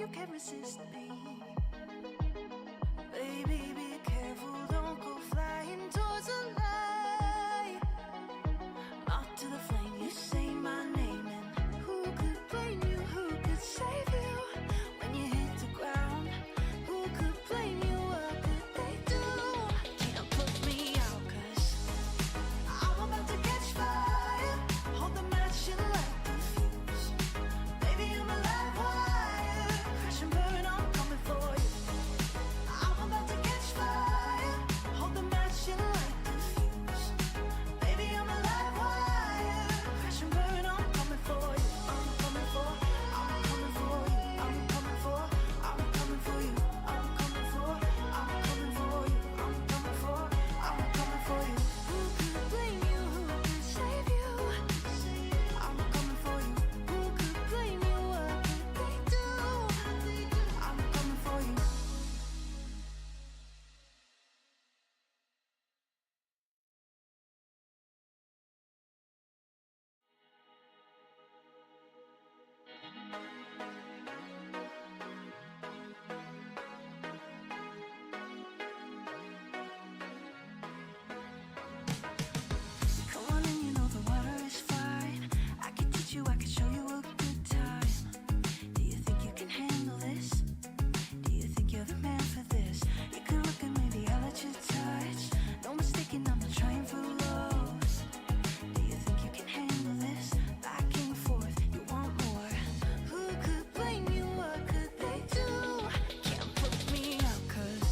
you can't resist me. Baby, be careful, don't go flying towards the light. Not to the flame, you say my name, and who could blame you? Who could save you when you hit the ground? Who could blame you? What could they do? Can't put me out, 'cause I'm about to catch fire. Hold the match and light the fuse. Baby, I'm a live wire. Crash and burn, I'm coming for you. I'm about to catch fire. Hold the match and light the fuse. Baby, I'm a live wire. Crash and burn, I'm coming for you. I'm coming for you. I'm coming for you. I'm coming for you. I'm coming for you. I'm coming for you. I'm coming for you. I'm coming for you. Who could blame you? Who could save you? I'm coming for you. Who could blame you? What could they do? I'm coming for you. Come on in, you know the water is fine. I can teach you, I can show you a good time. Do you think you can handle this? Do you think you're the man for this? You could look at me, maybe I'll let you touch. No mistaking, I'm not trying for lows. Do you think you can handle this? Back and forth, you want more. Who could blame you? What could they do? Can't put me out, 'cause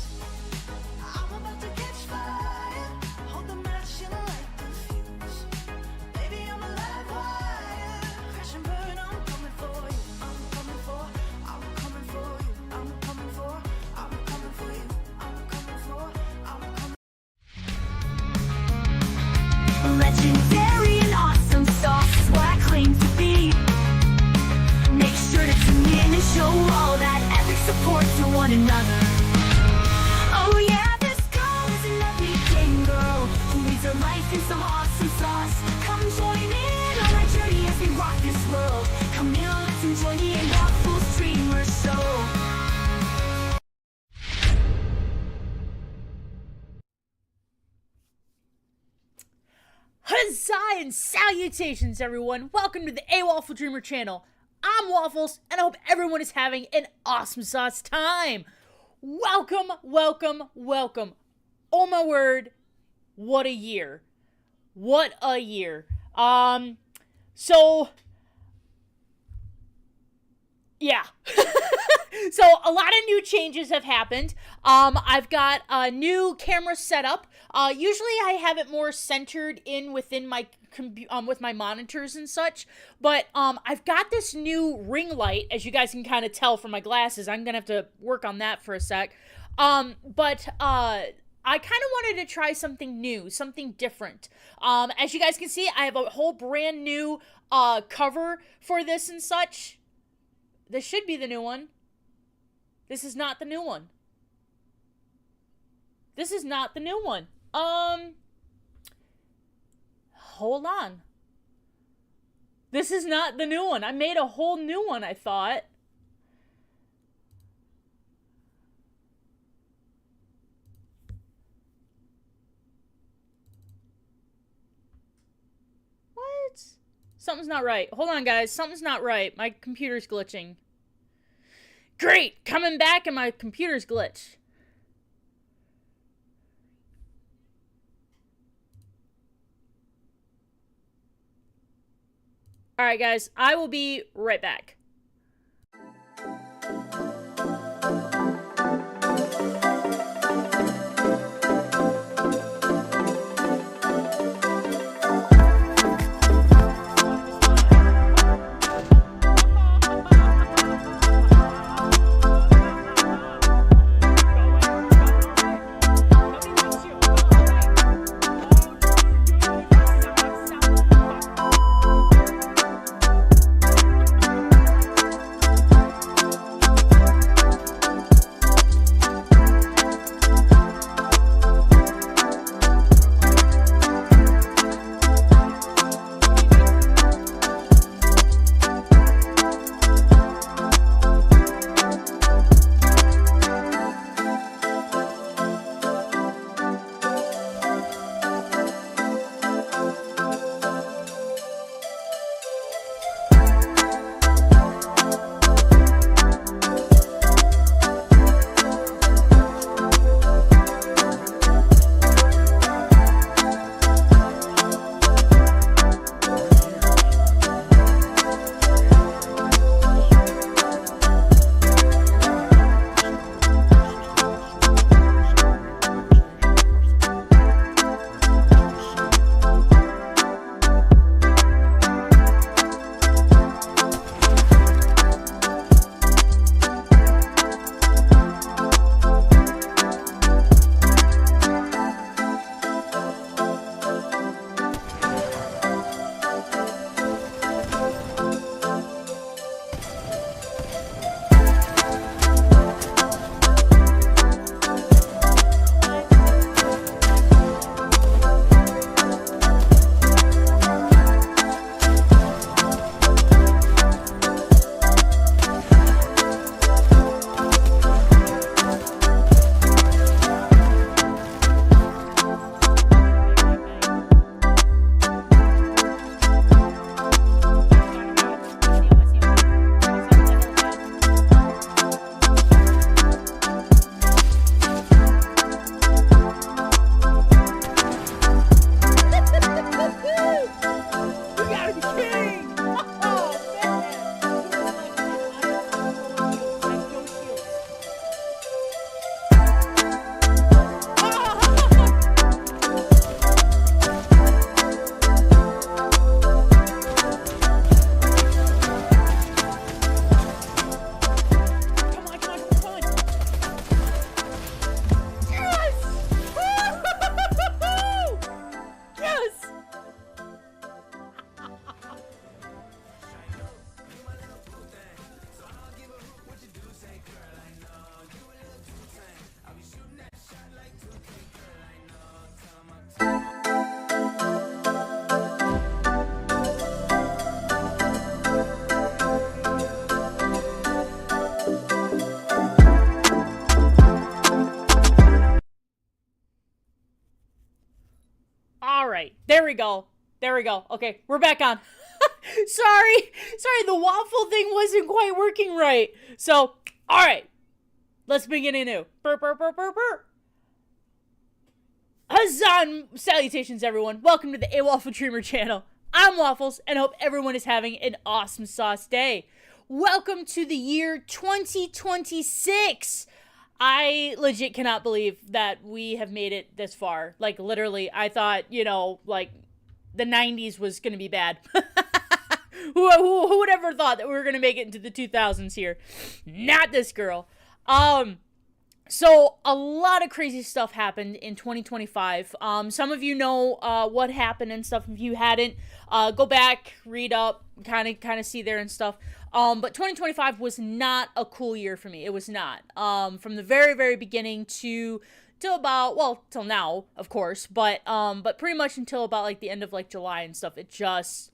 I'm about to catch fire. Hold the match and light the fuse. Baby, I'm a live wire. Crash and burn, I'm coming for you. I'm coming for you. I'm coming for you. I'm coming for you. I'm coming for you. I'm coming for you. I'm coming. Legendary and awesome sauce is what I claim to be. Make sure to tune in and show all that epic support to one another. Oh yeah, this girl is an everyday girl who lives her life in some awesome sauce. Come join in on our journey as we rock this world. Come in, let's enjoy the Waffle Streamer Show. Huzzah and salutations, everyone! Welcome to the Waffle Dreamer channel. I'm Waffles, and I hope everyone is having an awesome sauce time. Welcome, welcome, welcome. Oh my word, what a year. What a year. Yeah. So a lot of new changes have happened. I've got a new camera setup. Usually I have it more centered in within my with my monitors and such, but I've got this new ring light, as you guys can kind of tell from my glasses. I'm gonna have to work on that for a sec. But I kind of wanted to try something new, something different. As you guys can see, I have a whole brand new cover for this and such. This should be the new one. This is not the new one. This is not the new one. Hold on. This is not the new one. I made a whole new one, I thought. What? Something's not right. Hold on, guys. Something's not right. My computer's glitching. Great! Coming back and my computer's glitched. Alright, guys. I will be right back. king! Oh, come on, come on, come on. Yes! Yes! All right, there we go. There we go. Okay, we're back on. Sorry, the waffle thing wasn't quite working right. So, all right, let's begin anew. Burr, burr, burr, burr, burr. Huzzah! Salutations, everyone. Welcome to the Waffle Dreamer channel. I'm Waffles, and hope everyone is having an awesome sauce day. Welcome to the year 2026. I legit cannot believe that we have made it this far. Like, literally, I thought, like, the 90s was going to be bad. Who would ever thought that we were going to make it into the 2000s here? Not this girl. So, a lot of crazy stuff happened in 2025. Some of you know what happened and stuff. If you hadn't, go back, read up, kind of see there and stuff. But 2025 was not a cool year for me. It was not. From the very, very beginning till about, well, till now, of course, but pretty much until about like the end of like July and stuff, it just,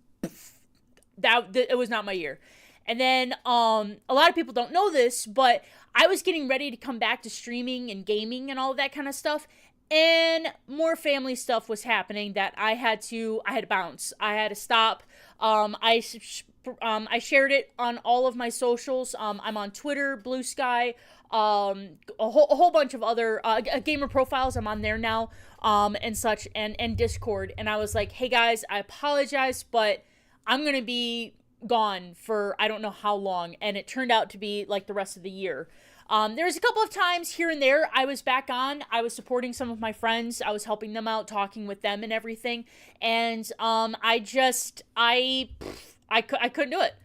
it was not my year. And then, a lot of people don't know this, but I was getting ready to come back to streaming and gaming and all of that kind of stuff. And more family stuff was happening that I had to bounce. I had to stop. I shared it on all of my socials. I'm on Twitter, Blue Sky, a whole bunch of other gamer profiles. I'm on there now, and such, and Discord. And I was like, hey guys, I apologize, but I'm gonna be gone for I don't know how long. And it turned out to be like the rest of the year. There was a couple of times here and there I was back on. I was supporting some of my friends. I was helping them out, talking with them and everything. And I couldn't do it.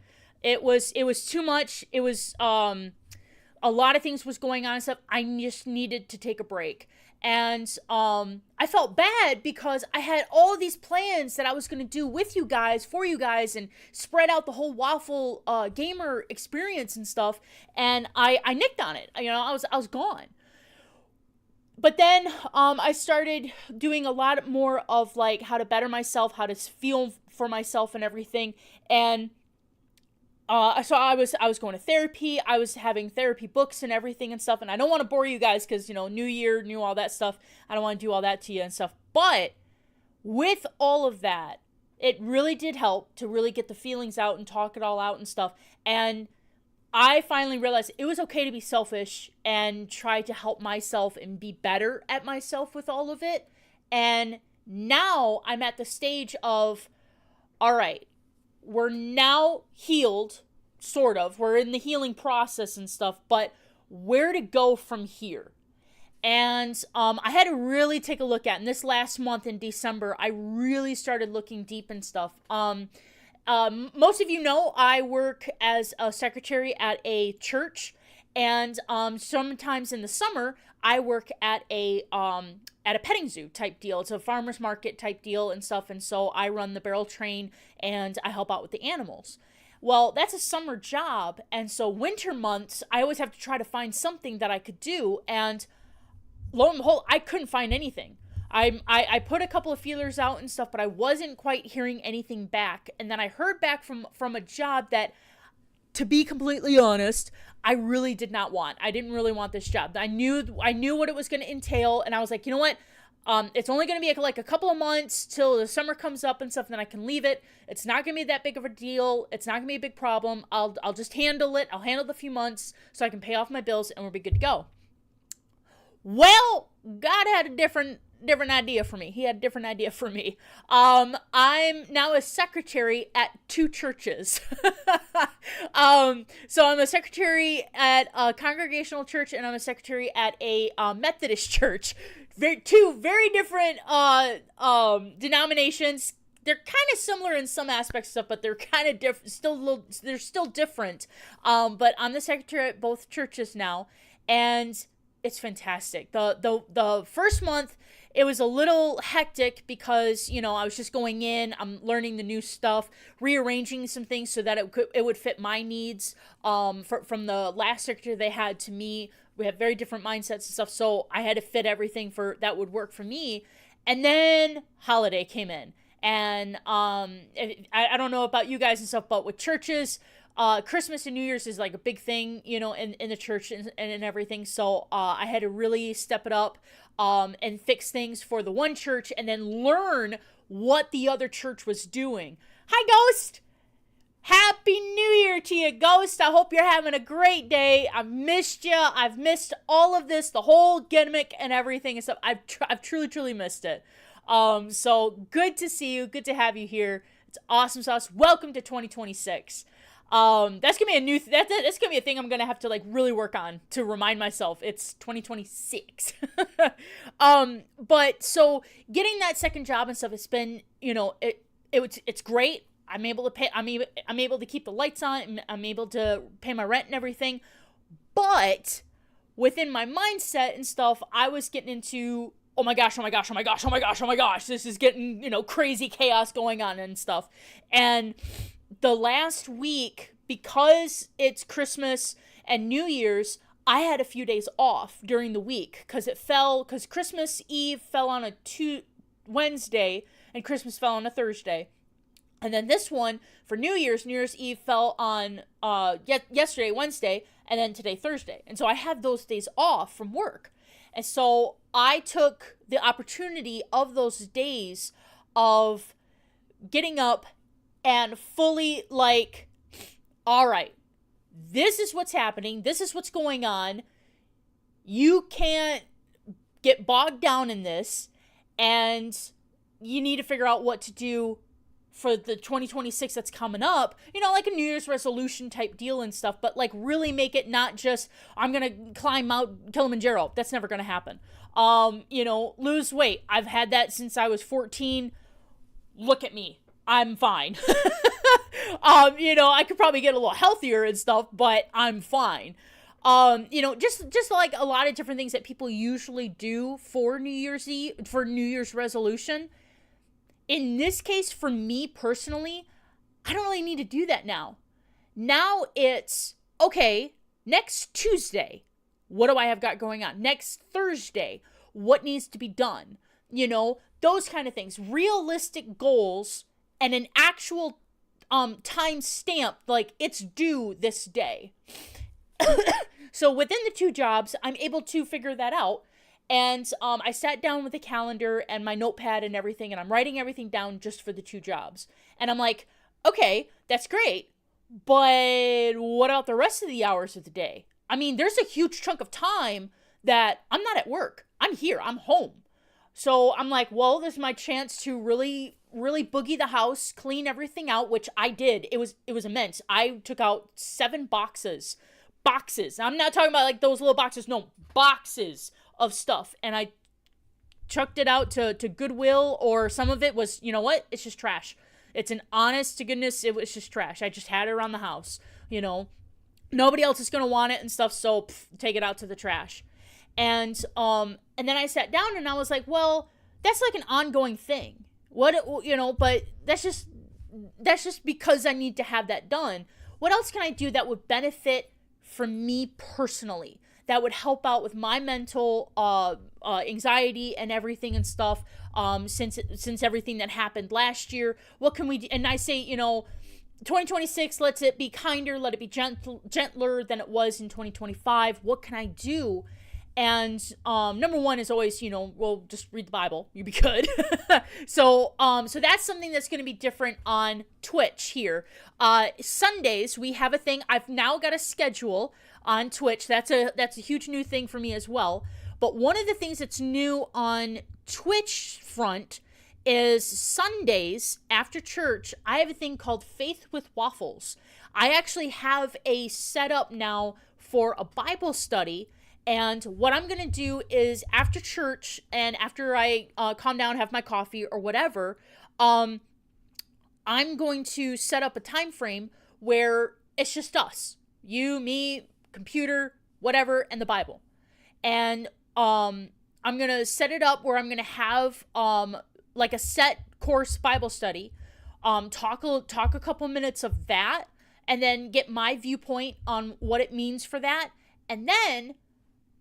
It was too much. It was a lot of things was going on and stuff. I just needed to take a break. And I felt bad because I had all these plans that I was going to do with you guys, for you guys, and spread out the whole Waffle gamer experience and stuff. And I nicked on it. I was gone. But then I started doing a lot more of like how to better myself, how to feel for myself and everything. And so I was going to therapy. I was having therapy books and everything and stuff. And I don't want to bore you guys because, new year, new all that stuff. I don't want to do all that to you and stuff. But with all of that, it really did help to really get the feelings out and talk it all out and stuff. And I finally realized it was okay to be selfish and try to help myself and be better at myself with all of it. And now I'm at the stage of, all right, we're now healed, sort of. We're in the healing process and stuff, but where to go from here? And I had to really take a look at, and this last month in December, I really started looking deep and stuff. Most of you know I work as a secretary at a church, and sometimes in the summer I work at a petting zoo type deal. It's a farmer's market type deal and stuff, and so I run the barrel train and I help out with the animals. Well, that's a summer job, and so winter months I always have to try to find something that I could do, and lo and behold, I couldn't find anything. I put a couple of feelers out and stuff, but I wasn't quite hearing anything back. And then I heard back from a job that, to be completely honest, I really did not want. I didn't really want this job. I knew what it was going to entail, and I was like, you know what? It's only going to be like a couple of months till the summer comes up and stuff, and then I can leave it. It's not going to be that big of a deal. It's not going to be a big problem. I'll just handle it. I'll handle the few months so I can pay off my bills, and we'll be good to go. Well, God had a different idea for me. He had a different idea for me. I'm now a secretary at 2 churches. So I'm a secretary at a congregational church, and I'm a secretary at a Methodist church. Two very different denominations. They're kind of similar in some aspects of stuff, but they're kind of different. They're still different. But I'm the secretary at both churches now, and it's fantastic. The first month, it was a little hectic because, you know, I was just going in, I'm learning the new stuff, rearranging some things so that it would fit my needs. From the last secretary they had to me, we have very different mindsets and stuff, so I had to fit everything that would work for me. And then holiday came in. And I don't know about you guys and stuff, but with churches, Christmas and New Year's is like a big thing, you know, in the church and everything. So I had to really step it up and fix things for the one church and then learn what the other church was doing. Hi, Ghost! Happy New Year to you, Ghost. I hope you're having a great day. I've missed you. I've missed all of this, the whole gimmick and everything and stuff. I've truly missed it. So good to see you. Good to have you here. It's awesome sauce. Welcome to 2026. That's gonna be that's gonna be a thing I'm gonna have to like really work on to remind myself it's 2026. But so getting that second job and stuff, it's been, you know, it's great. I'm able to keep the lights on. I'm able to pay my rent and everything. But within my mindset and stuff, I was getting into, oh my gosh, this is getting, you know, crazy chaos going on and stuff. And the last week, because it's Christmas and New Year's, I had a few days off during the week because Christmas Eve fell on a Wednesday and Christmas fell on a Thursday. And then this one for New Year's Eve fell on yesterday, Wednesday, and then today, Thursday. And so I have those days off from work. And so I took the opportunity of those days of getting up and fully like, all right, this is what's happening. This is what's going on. You can't get bogged down in this, and you need to figure out what to do for the 2026 that's coming up, you know, like a New Year's resolution type deal and stuff, but like really make it not just, I'm going to climb Mount Kilimanjaro. That's never going to happen. You know, lose weight. I've had that since I was 14. Look at me. I'm fine. You know, I could probably get a little healthier and stuff, but I'm fine. You know, just like a lot of different things that people usually do for New Year's Eve, for New Year's resolution. In this case, for me personally, I don't really need to do that now. Now it's, okay, next Tuesday, what do I have got going on? Next Thursday, what needs to be done? You know, those kind of things. Realistic goals and an actual time stamp, like it's due this day. So within the 2 jobs, I'm able to figure that out. And I sat down with a calendar and my notepad and everything, and I'm writing everything down just for the 2 jobs. And I'm like, okay, that's great, but what about the rest of the hours of the day? I mean, there's a huge chunk of time that I'm not at work. I'm here. I'm home. So I'm like, well, this is my chance to really, really boogie the house, clean everything out, which I did. It was immense. I took out 7 boxes. I'm not talking about like those little boxes. No, boxes of stuff, and I chucked it out to Goodwill, or some of it was, you know what, it's just trash. It's an honest to goodness, it was just trash. I just had it around the house, you know, nobody else is gonna want it and stuff, so take it out to the trash. And then I sat down and I was like, well, that's like an ongoing thing. What, you know, but that's just because I need to have that done. What else can I do that would benefit from me personally, that would help out with my mental anxiety and everything and stuff, since everything that happened last year? What can we do? And I say, you know, 2026, let it be kinder, let it be gentler than it was in 2025. What can I do? And number one is always, you know, well, just read the Bible. You'll be good. So that's something that's going to be different on Twitch here. Sundays, we have a thing. I've now got a schedule on Twitch. That's a huge new thing for me as well. But one of the things that's new on Twitch front is Sundays after church, I have a thing called Faith with Waffles. I actually have a setup now for a Bible study. And what I'm going to do is after church and after I calm down, have my coffee or whatever, I'm going to set up a time frame where it's just us. You, me, computer, whatever, and the Bible. And I'm going to set it up where I'm going to have like a set course Bible study, talk a couple minutes of that, and then get my viewpoint on what it means for that. And then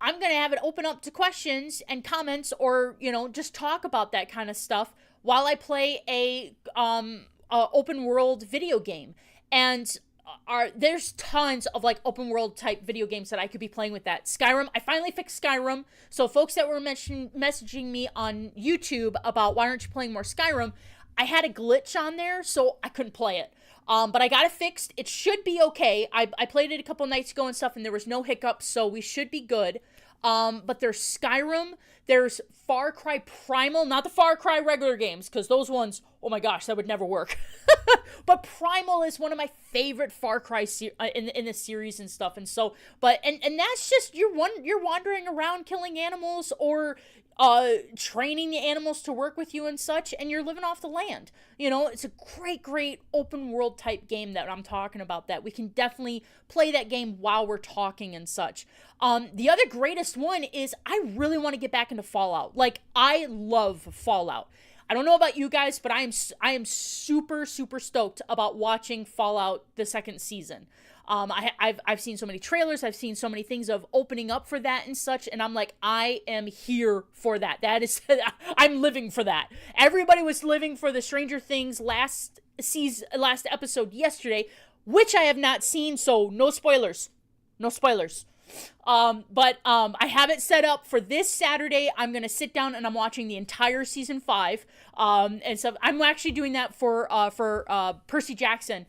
I'm going to have it open up to questions and comments, or, just talk about that kind of stuff while I play a open world video game. And there's tons of like open world type video games that I could be playing with that. Skyrim, I finally fixed Skyrim. So folks that were messaging me on YouTube about why aren't you playing more Skyrim, I had a glitch on there, so I couldn't play it. But I got it fixed. It should be okay. I played it a couple nights ago and stuff, and there was no hiccups, so we should be good. But there's Skyrim, there's Far Cry Primal, not the Far Cry regular games, because those ones, oh my gosh, that would never work. But Primal is one of my favorite Far Cry in the series and stuff, and so, and that's just, you're wandering around killing animals, or training the animals to work with you and such, and you're living off the land. It's a great open world type game that I'm talking about, that we can definitely play that game while we're talking and such. The other greatest one is, I really want to get back into Fallout. Like, I love Fallout. I don't know about you guys, but I am super stoked about watching Fallout the second season. I've seen so many trailers, I've seen so many things of opening up for that and such, and I'm like, I am here for that. That is, I'm living for that. Everybody was living for the Stranger Things last episode yesterday, which I have not seen, so no spoilers. No spoilers. But I have it set up for this Saturday. I'm gonna sit down and I'm watching the entire season 5. And so I'm actually doing that for Percy Jackson,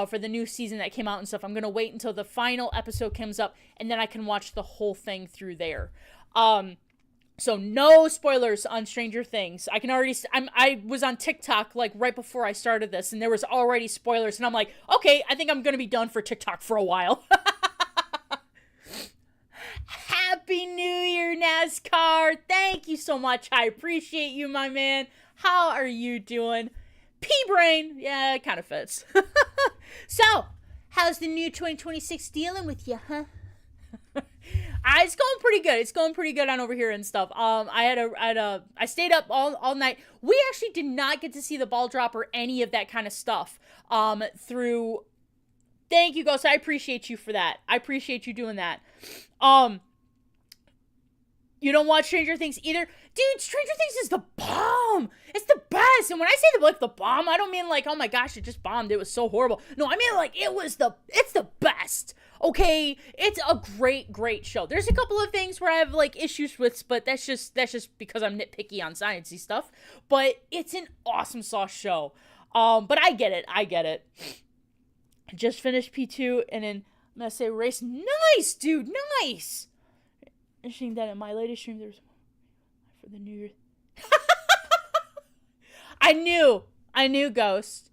for the new season that came out and stuff. I'm gonna wait until the final episode comes up, and then I can watch the whole thing through there. So no spoilers on Stranger Things. I can already, I was on TikTok like right before I started this, and there was already spoilers, and I'm like, okay, I think I'm gonna be done for TikTok for a while. Happy New Year, NASCAR. Thank you so much. I appreciate you, my man. How are you doing? P-Brain. Yeah, it kind of fits. So, how's the new 2026 dealing with you, huh? It's going pretty good. It's going pretty good on over here and stuff. I stayed up all night. We actually did not get to see the ball drop or any of that kind of stuff through. Thank you, Ghost. I appreciate you for that. I appreciate you doing that. You don't watch Stranger Things either? Dude, Stranger Things is the bomb. It's the best. And when I say the bomb, I don't mean like, oh my gosh, it just bombed, it was so horrible. No, I mean like, it's the best. Okay, it's a great show. There's a couple of things where I have like issues with, but that's just because I'm nitpicky on sciencey stuff. But it's an awesome sauce show. But I get it. I just finished P2, and then I'm gonna say race. Nice, dude, nice. Interesting that in my latest stream there's for the New Year. I knew, Ghost.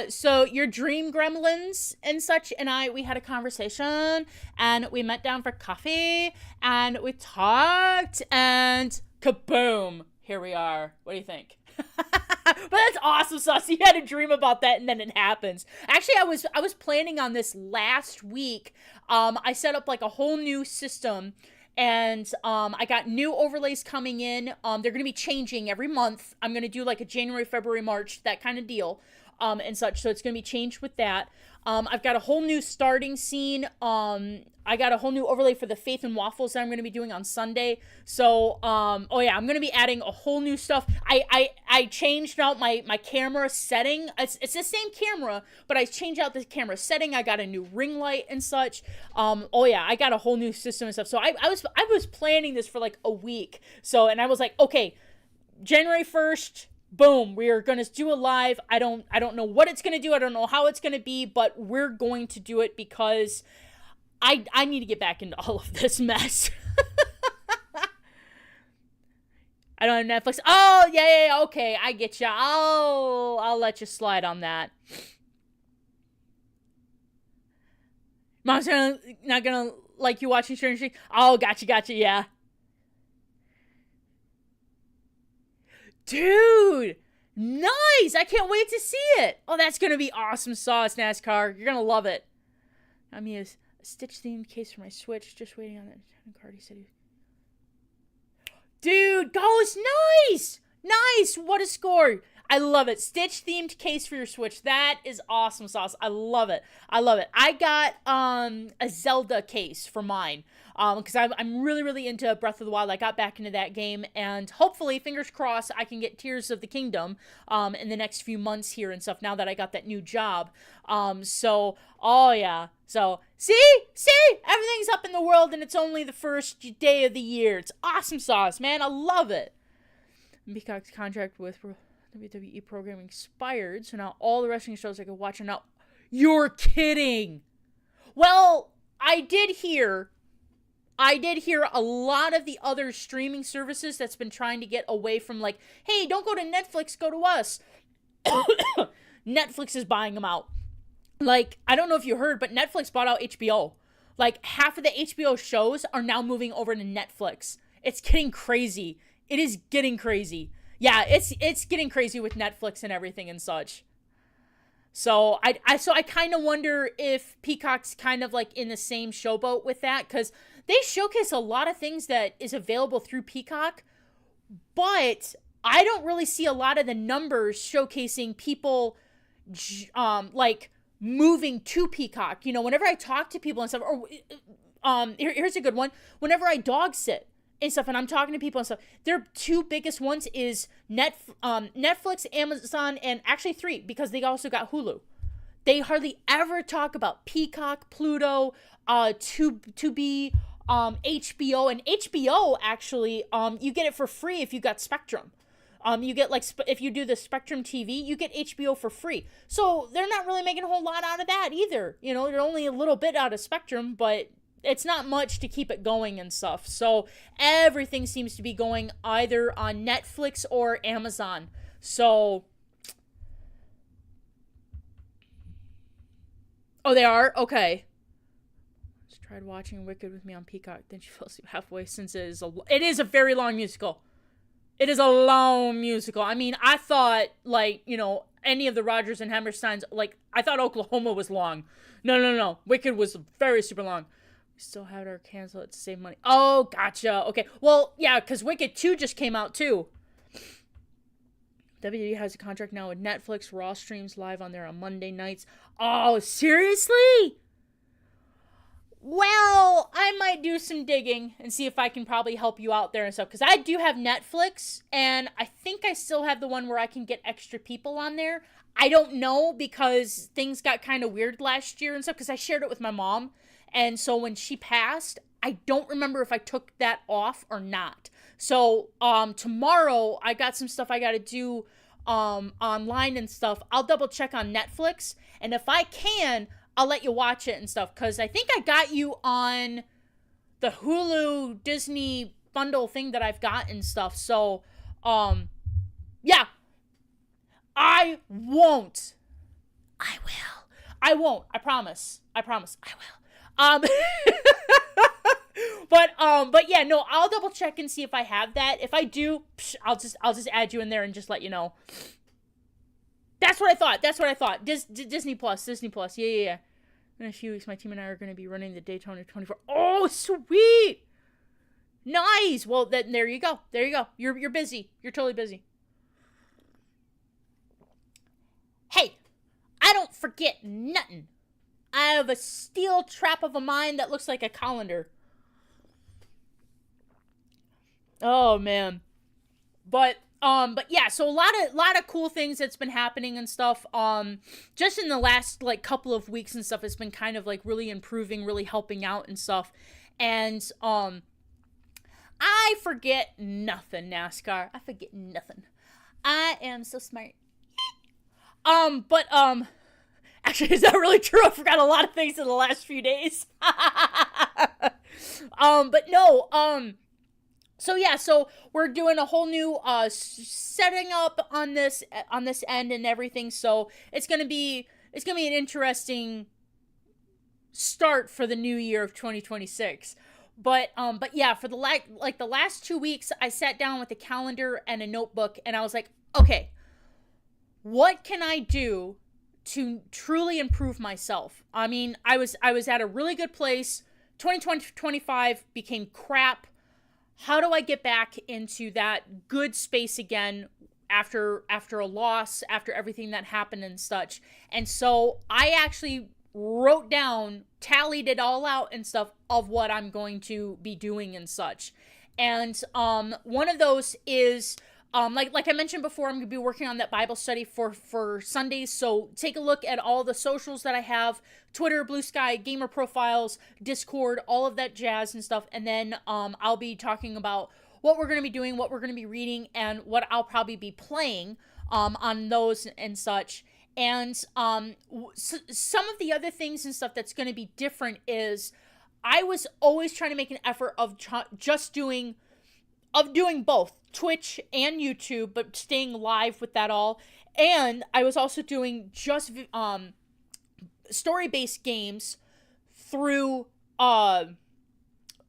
So your dream gremlins and such and we had a conversation, and we met down for coffee, and we talked, and kaboom, here we are. What do you think? But that's awesome, Sauce. You had a dream about that, and then it happens. Actually, I was planning on this last week. I set up like a whole new system, and I got new overlays coming in. They're going to be changing every month. I'm going to do like a January, February, March, that kind of deal, and such. So it's going to be changed with that. I've got a whole new starting scene. I got a whole new overlay for the Faith and Waffles that I'm going to be doing on Sunday. So, I'm going to be adding a whole new stuff. I changed out my camera setting. It's the same camera, but I changed out the camera setting. I got a new ring light and such. I got a whole new system and stuff. So I was planning this for like a week. So, and I was like, okay, January 1st, boom, we are going to do a live. I don't know what it's going to do. I don't know how it's going to be, but we're going to do it because I need to get back into all of this mess. I don't have Netflix. Oh, yeah, okay, I get ya. I'll let you slide on that. Mom's not gonna like you watching Stranger Things? Oh, gotcha, yeah. Dude, nice! I can't wait to see it. Oh, that's gonna be awesome sauce, NASCAR. You're gonna love it. I mean, a Stitch-themed case for my Switch. Just waiting on that card. He said Dude, Ghost, nice! Nice! What a score! I love it. Stitch-themed case for your Switch. That is awesome sauce. I love it. I got a Zelda case for mine. Because I'm really into Breath of the Wild. I got back into that game, and hopefully, fingers crossed, I can get Tears of the Kingdom in the next few months here and stuff, now that I got that new job. Oh yeah. So, see? Everything's up in the world, and it's only the first day of the year. It's awesome sauce, man. I love it. Peacock's contract with WWE programming expired, so now all the wrestling shows I could watch are now... You're kidding! Well, I did hear a lot of the other streaming services that's been trying to get away from, like, hey, don't go to Netflix, go to us. Netflix is buying them out. Like, I don't know if you heard, but Netflix bought out HBO. Like, half of the HBO shows are now moving over to Netflix. It's getting crazy. It is getting crazy. Yeah, it's getting crazy with Netflix and everything and such. So I kind of wonder if Peacock's kind of like in the same showboat with that, because they showcase a lot of things that is available through Peacock, but I don't really see a lot of the numbers showcasing people like moving to Peacock. You know, whenever I talk to people and stuff, or here's a good one. Whenever I dog sit and stuff, and I'm talking to people and stuff, their two biggest ones is Netflix, Amazon, and actually 3, because they also got Hulu. They hardly ever talk about Peacock, Pluto, Tubi, HBO, and HBO actually, you get it for free if you got Spectrum. You get, like, if you do the Spectrum TV, you get HBO for free. So they're not really making a whole lot out of that either. You know, they're only a little bit out of Spectrum, but it's not much to keep it going and stuff. So everything seems to be going either on Netflix or Amazon. So, oh, they are? Okay. Just tried watching Wicked with me on Peacock. Then she fell asleep halfway, since it is a very long musical. It is a long musical. I mean, I thought, like, you know, any of the Rodgers and Hammersteins, like, I thought Oklahoma was long. No. Wicked was very super long. We still have our cancel it to save money. Oh, gotcha. Okay. Well, yeah, because Wicked 2 just came out, too. WWE has a contract now with Netflix. Raw streams live on there on Monday nights. Oh, seriously? Well, I might do some digging and see if I can probably help you out there and stuff. Because I do have Netflix, and I think I still have the one where I can get extra people on there. I don't know, because things got kind of weird last year and stuff, because I shared it with my mom. And so when she passed, I don't remember if I took that off or not. So tomorrow, I got some stuff I got to do online and stuff. I'll double check on Netflix. And if I can, I'll let you watch it and stuff, because I think I got you on the Hulu Disney bundle thing that I've got and stuff. So, yeah. I won't. I will. I won't. I promise. I will. But yeah, no, I'll double check and see if I have that. If I do, I'll just add you in there and just let you know. That's what I thought. Disney Plus. Yeah. In a few weeks, my team and I are going to be running the Daytona 24. Oh, sweet. Nice. Well, then there you go. You're busy. You're totally busy. Hey, I don't forget nothing. I have a steel trap of a mind that looks like a colander. Oh, man. But yeah, so a lot of cool things that's been happening and stuff. Just in the last, like, couple of weeks and stuff, it's been kind of, like, really improving, really helping out and stuff. And, I forget nothing, NASCAR. I forget nothing. I am so smart. Actually, is that really true? I forgot a lot of things in the last few days. But no, So yeah, so we're doing a whole new setting up on this end and everything. So it's gonna be an interesting start for the new year of 2026. But yeah, for the like the last 2 weeks, I sat down with a calendar and a notebook, and I was like, okay, what can I do to truly improve myself? I mean, I was at a really good place. 2025 became crap. How do I get back into that good space again after a loss, after everything that happened and such? And so I actually wrote down, tallied it all out and stuff of what I'm going to be doing and such. And one of those is like I mentioned before, I'm gonna be working on that Bible study for Sundays. So take a look at all the socials that I have: Twitter, Blue Sky, gamer profiles, Discord, all of that jazz and stuff. And then I'll be talking about what we're gonna be doing, what we're gonna be reading, and what I'll probably be playing on those and such. And some of the other things and stuff that's going to be different is I was always trying to make an effort of doing both Twitch and YouTube, but staying live with that all. And I was also doing just story-based games through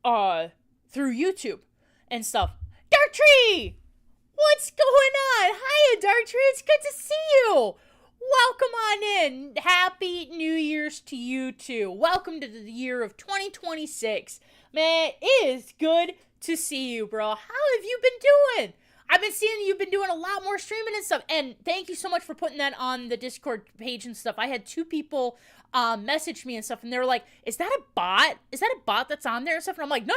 YouTube and stuff. Dark Tree, what's going on? Hiya, Dark Tree. It's good to see you. Welcome on in. Happy New Year's to you too. Welcome to the year of 2026. Man, it is good to see you, bro. How have you been doing? I've been seeing you've been doing a lot more streaming and stuff. And thank you so much for putting that on the Discord page and stuff. I had 2 people message me and stuff, and they were like, is that a bot? Is that a bot that's on there and stuff? And I'm like, no.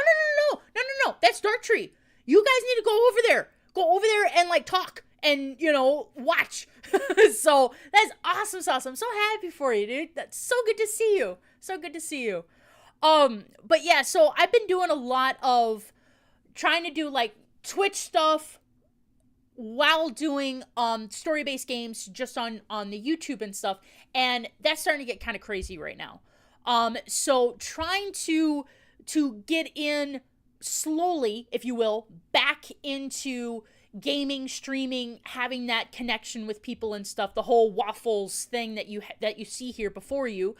That's Dark Tree. You guys need to go over there. Go over there and like talk and, watch. So that's awesome sauce. I'm so happy for you, dude. That's so good to see you. So good to see you. But yeah, so I've been doing a lot of trying to do like Twitch stuff while doing story-based games just on the YouTube and stuff, and that's starting to get kind of crazy right now. So trying to get in slowly, if you will, back into gaming, streaming, having that connection with people and stuff, the whole Waffles thing that you see here before you,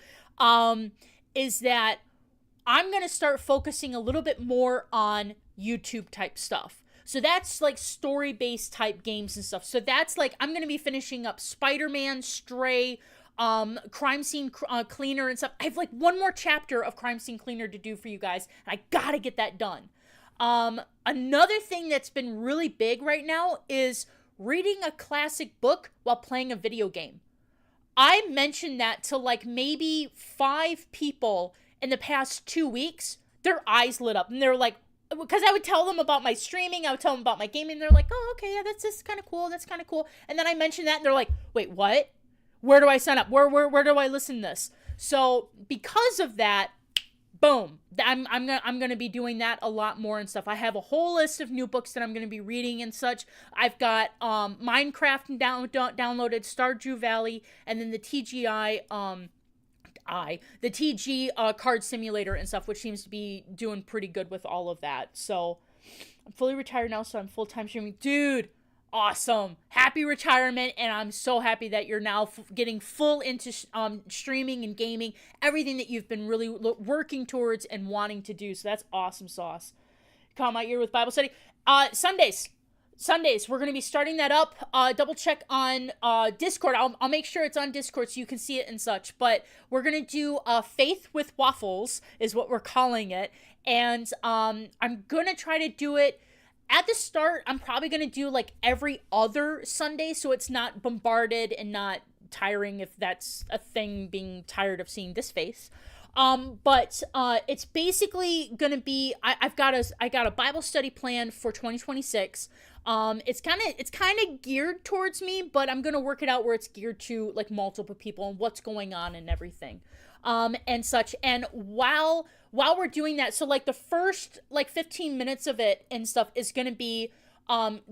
is that I'm going to start focusing a little bit more on YouTube type stuff. So that's like story-based type games and stuff. So that's like, I'm going to be finishing up Spider-Man, Stray, Crime Scene Cleaner and stuff. I have like one more chapter of Crime Scene Cleaner to do for you guys, and I gotta get that done. Another thing that's been really big right now is reading a classic book while playing a video game. I mentioned that to like maybe 5 people in the past 2 weeks. Their eyes lit up, and they're like, because I would tell them about my streaming, I would tell them about my gaming, and they're like, oh, okay, yeah, that's kind of cool, and then I mentioned that, and they're like, wait, what? Where do I sign up? Where do I listen to this? So because of that, boom, I'm gonna be doing that a lot more and stuff. I have a whole list of new books that I'm gonna be reading and such. I've got Minecraft downloaded, Stardew Valley, and then the TGI the TG card simulator and stuff, which seems to be doing pretty good with all of that. So I'm fully retired now, so I'm full-time streaming. Dude, awesome. Happy retirement, and I'm so happy that you're now getting full into streaming and gaming, everything that you've been really working towards and wanting to do. So that's awesome sauce. Come out here with Bible study. Sundays, we're going to be starting that up. Double check on Discord. I'll make sure it's on Discord so you can see it and such. But we're going to do Faith with Waffles is what we're calling it. And I'm going to try to do it. At the start, I'm probably going to do like every other Sunday so it's not bombarded and not tiring, if that's a thing, being tired of seeing this face. But it's basically going to be, I got a Bible study plan for 2026. It's kind of geared towards me, but I'm going to work it out where it's geared to like multiple people and what's going on and everything. And such. And while we're doing that, so like the first like 15 minutes of it and stuff is going to be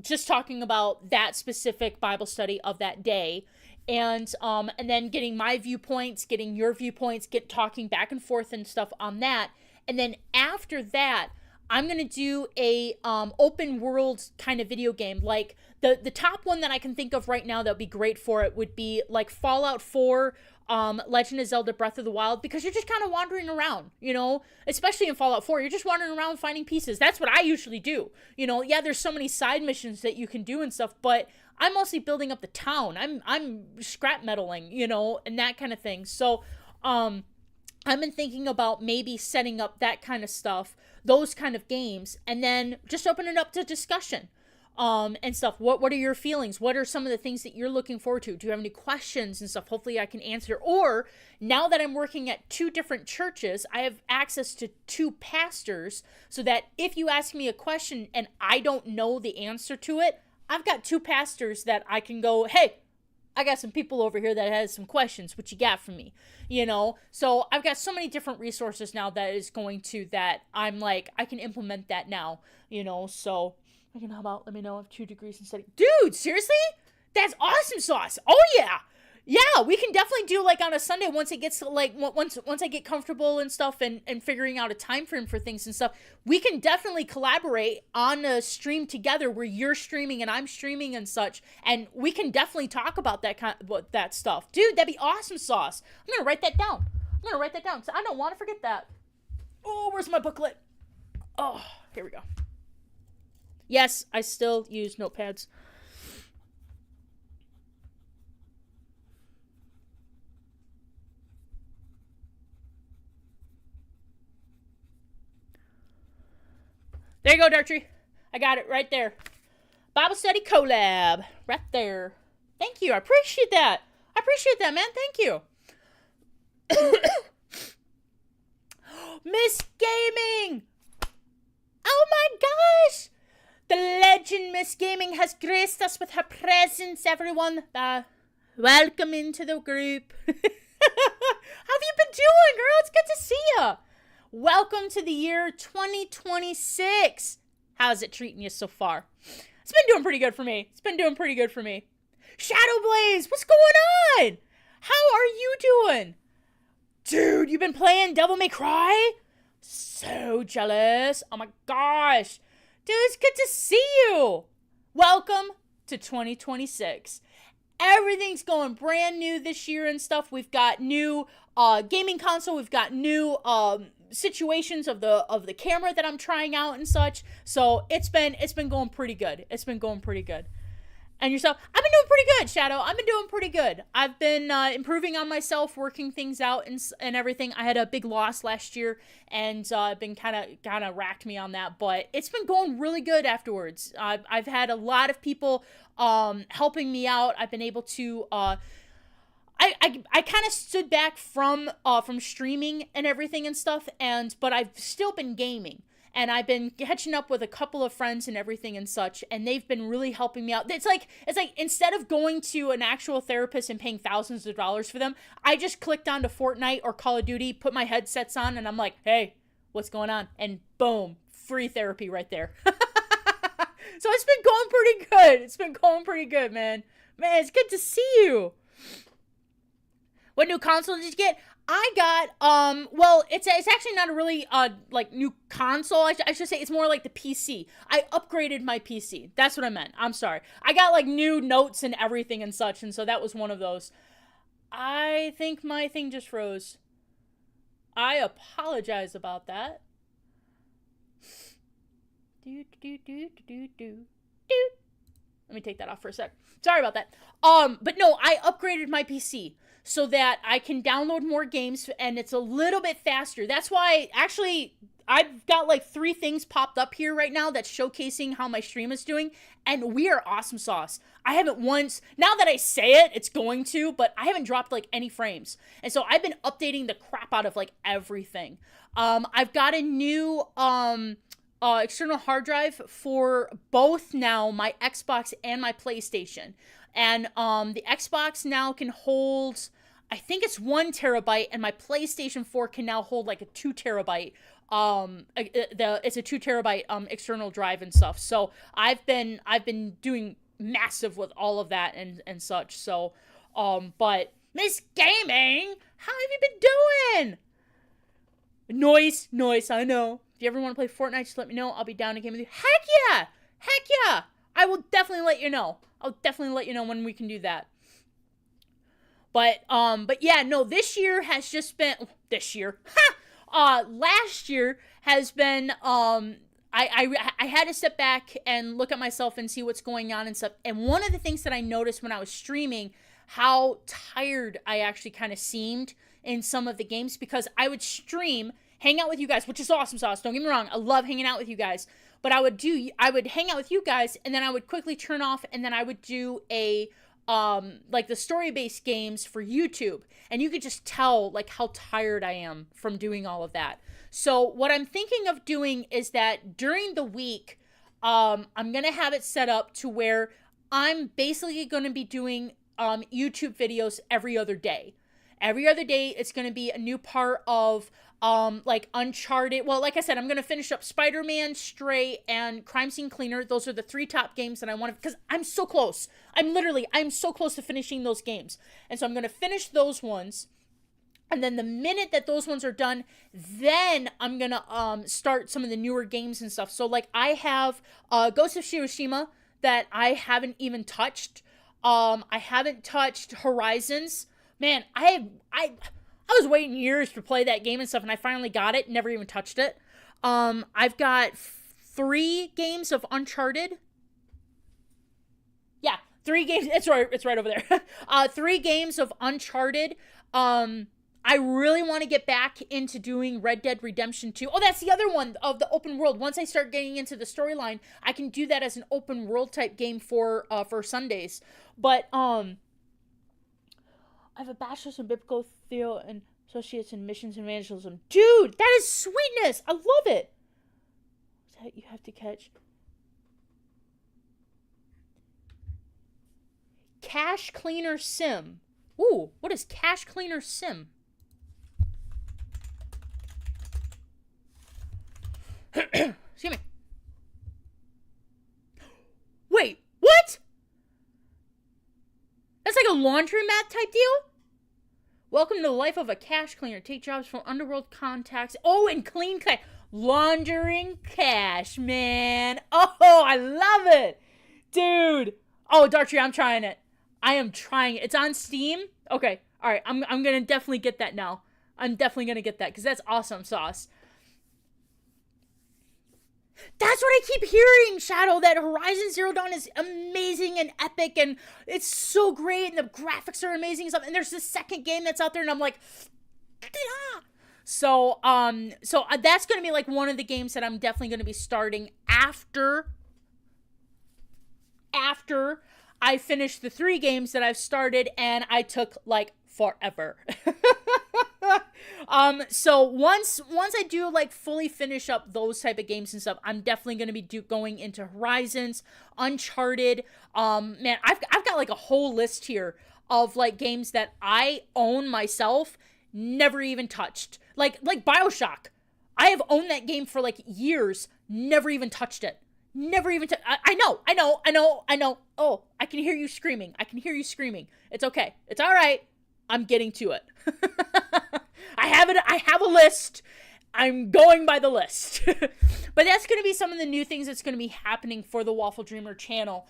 just talking about that specific Bible study of that day, and then getting my viewpoints, getting your viewpoints, talking back and forth and stuff on that. And then after that, I'm gonna do a open world kind of video game. Like the top one that I can think of right now that would be great for it would be like Fallout 4, Legend of Zelda Breath of the Wild, because you're just kind of wandering around, you know, especially in Fallout 4, you're just wandering around finding pieces. That's what I usually do. You know, yeah, there's so many side missions that you can do and stuff, but I'm mostly building up the town. I'm scrap metaling, you know, and that kind of thing. So, I've been thinking about maybe setting up that kind of stuff, those kind of games, and then just open it up to discussion. And stuff. What are your feelings? What are some of the things that you're looking forward to? Do you have any questions and stuff? Hopefully I can answer. Or now that I'm working at 2 different churches, I have access to 2 pastors, so that if you ask me a question and I don't know the answer to it, I've got 2 pastors that I can go, hey, I got some people over here that has some questions. What you got for me? You know? So I've got so many different resources now that is going to that I'm like, I can implement that now, you know? So I can help out. Let me know if 2 degrees instead. Dude, seriously? That's awesome sauce. Oh yeah. Yeah, we can definitely do like on a Sunday once it gets to like once I get comfortable and stuff and figuring out a time frame for things and stuff. We can definitely collaborate on a stream together where you're streaming and I'm streaming and such, and we can definitely talk about that stuff. Dude, that'd be awesome sauce. I'm going to write that down. So I don't want to forget that. Oh, where's my booklet? Oh, here we go. Yes, I still use notepads. There you go, Dartree. I got it right there. Bible study collab. Right there. Thank you. I appreciate that. Man. Thank you. Miss Gaming. Oh my gosh. The legend Miss Gaming has graced us with her presence, everyone. Welcome into the group. How have you been doing, girl? It's good to see you. Welcome to the year 2026. How's it treating you so far? It's been doing pretty good for me. Shadow Blaze, what's going on? How are you doing? Dude, you've been playing Devil May Cry? So jealous. Oh my gosh. Dude, it's good to see you. Welcome to 2026. Everything's going brand new this year and stuff. We've got new gaming console. We've got new situations of the camera that I'm trying out and such. So it's been going pretty good. And yourself? I've been doing pretty good, Shadow. I've been doing pretty good. I've been improving on myself, working things out and everything. I had a big loss last year, and been kind of racked me on that. But it's been going really good afterwards. I've had a lot of people helping me out. I've been able to. I kind of stood back from streaming and everything and stuff, but I've still been gaming. And I've been catching up with a couple of friends and everything and such, and they've been really helping me out. It's like instead of going to an actual therapist and paying thousands of dollars for them, I just clicked onto Fortnite or Call of Duty, put my headsets on, and I'm like, hey, what's going on? And boom, free therapy right there. So it's been going pretty good, man. Man, it's good to see you. What new console did you get? I got, well, it's actually not a really, like, new console, I should say. It's more like the PC. I upgraded my PC. That's what I meant. I'm sorry. I got, like, new notes and everything and such, and so that was one of those. I think my thing just froze. I apologize about that. Let me take that off for a sec. Sorry about that. But no, I upgraded my PC so that I can download more games, and it's a little bit faster. That's why, actually, I've got like 3 things popped up here right now that's showcasing how my stream is doing, and we are awesome sauce. I haven't once, now that I say it, it's going to, but I haven't dropped like any frames. And so I've been updating the crap out of like everything. I've got a new, external hard drive for both now my Xbox and my PlayStation. And the Xbox now can hold, I think it's 1 terabyte, and my PlayStation 4 can now hold like a 2 terabyte. It's a 2 terabyte external drive and stuff. So I've been doing massive with all of that and such. So but Miss Gaming, how have you been doing? Noise, I know. If you ever want to play Fortnite, just let me know. I'll be down to game with you. Heck yeah! Heck yeah! I will definitely let you know. I'll definitely let you know when we can do that. But yeah, no, this year has just been, last year has been, I had to step back and look at myself and see what's going on and stuff. And one of the things that I noticed when I was streaming, how tired I actually kind of seemed in some of the games, because I would stream, hang out with you guys, which is awesome sauce. Don't get me wrong. I love hanging out with you guys, but I would hang out with you guys, and then I would quickly turn off, and then I would do like the story-based games for YouTube, and you could just tell like how tired I am from doing all of that. So what I'm thinking of doing is that during the week, I'm gonna have it set up to where I'm basically gonna be doing YouTube videos every other day. Every other day, it's gonna be a new part of like Uncharted. Well, like I said, I'm gonna finish up Spider-Man, Stray, and Crime Scene Cleaner. Those are the 3 top games that I want to, because I'm so close. I'm so close to finishing those games. And so I'm gonna finish those ones. And then the minute that those ones are done, then I'm gonna start some of the newer games and stuff. So like I have Ghost of Tsushima that I haven't even touched. I haven't touched Horizons. Man, I was waiting years to play that game and stuff, and I finally got it. Never even touched it. I've got 3 games of Uncharted. Yeah, 3 games. It's right over there. 3 games of Uncharted. I really want to get back into doing Red Dead Redemption 2. Oh, that's the other one of the open world. Once I start getting into the storyline, I can do that as an open world type game for Sundays. But I have a bachelor's in biblical theology and associates in missions and evangelism. Dude, that is sweetness. I love it. What's that you have to catch? Cache Cleaner Sim. Ooh, what is Cache Cleaner Sim? Excuse me. Wait, what? That's like a laundromat type deal? Welcome to the life of a cache cleaner. Take jobs from underworld contacts. Oh, and clean cash. Laundering cash, man. Oh, I love it. Dude. Oh, Dartree, I'm trying it. I am trying it. It's on Steam? Okay. All right. I'm going to definitely get that now. I'm definitely going to get that because that's awesome sauce. That's what I keep hearing, Shadow, that Horizon Zero Dawn is amazing and epic, and it's so great, and the graphics are amazing and stuff, and there's this second game that's out there, and I'm like, ah! So that's going to be, like, one of the games that I'm definitely going to be starting after I finish the 3 games that I've started, and I took, like, forever. So once I do like fully finish up those type of games and stuff, I'm definitely going to be going into Horizons, Uncharted. Man, I've got like a whole list here of like games that I own myself, never even touched. Like BioShock. I have owned that game for like years, never even touched it. Never even I know. Oh, I can hear you screaming. It's okay. It's all right. I'm getting to it. I have a list. I'm going by the list. But that's going to be some of the new things that's going to be happening for the Waffle Dreamer channel.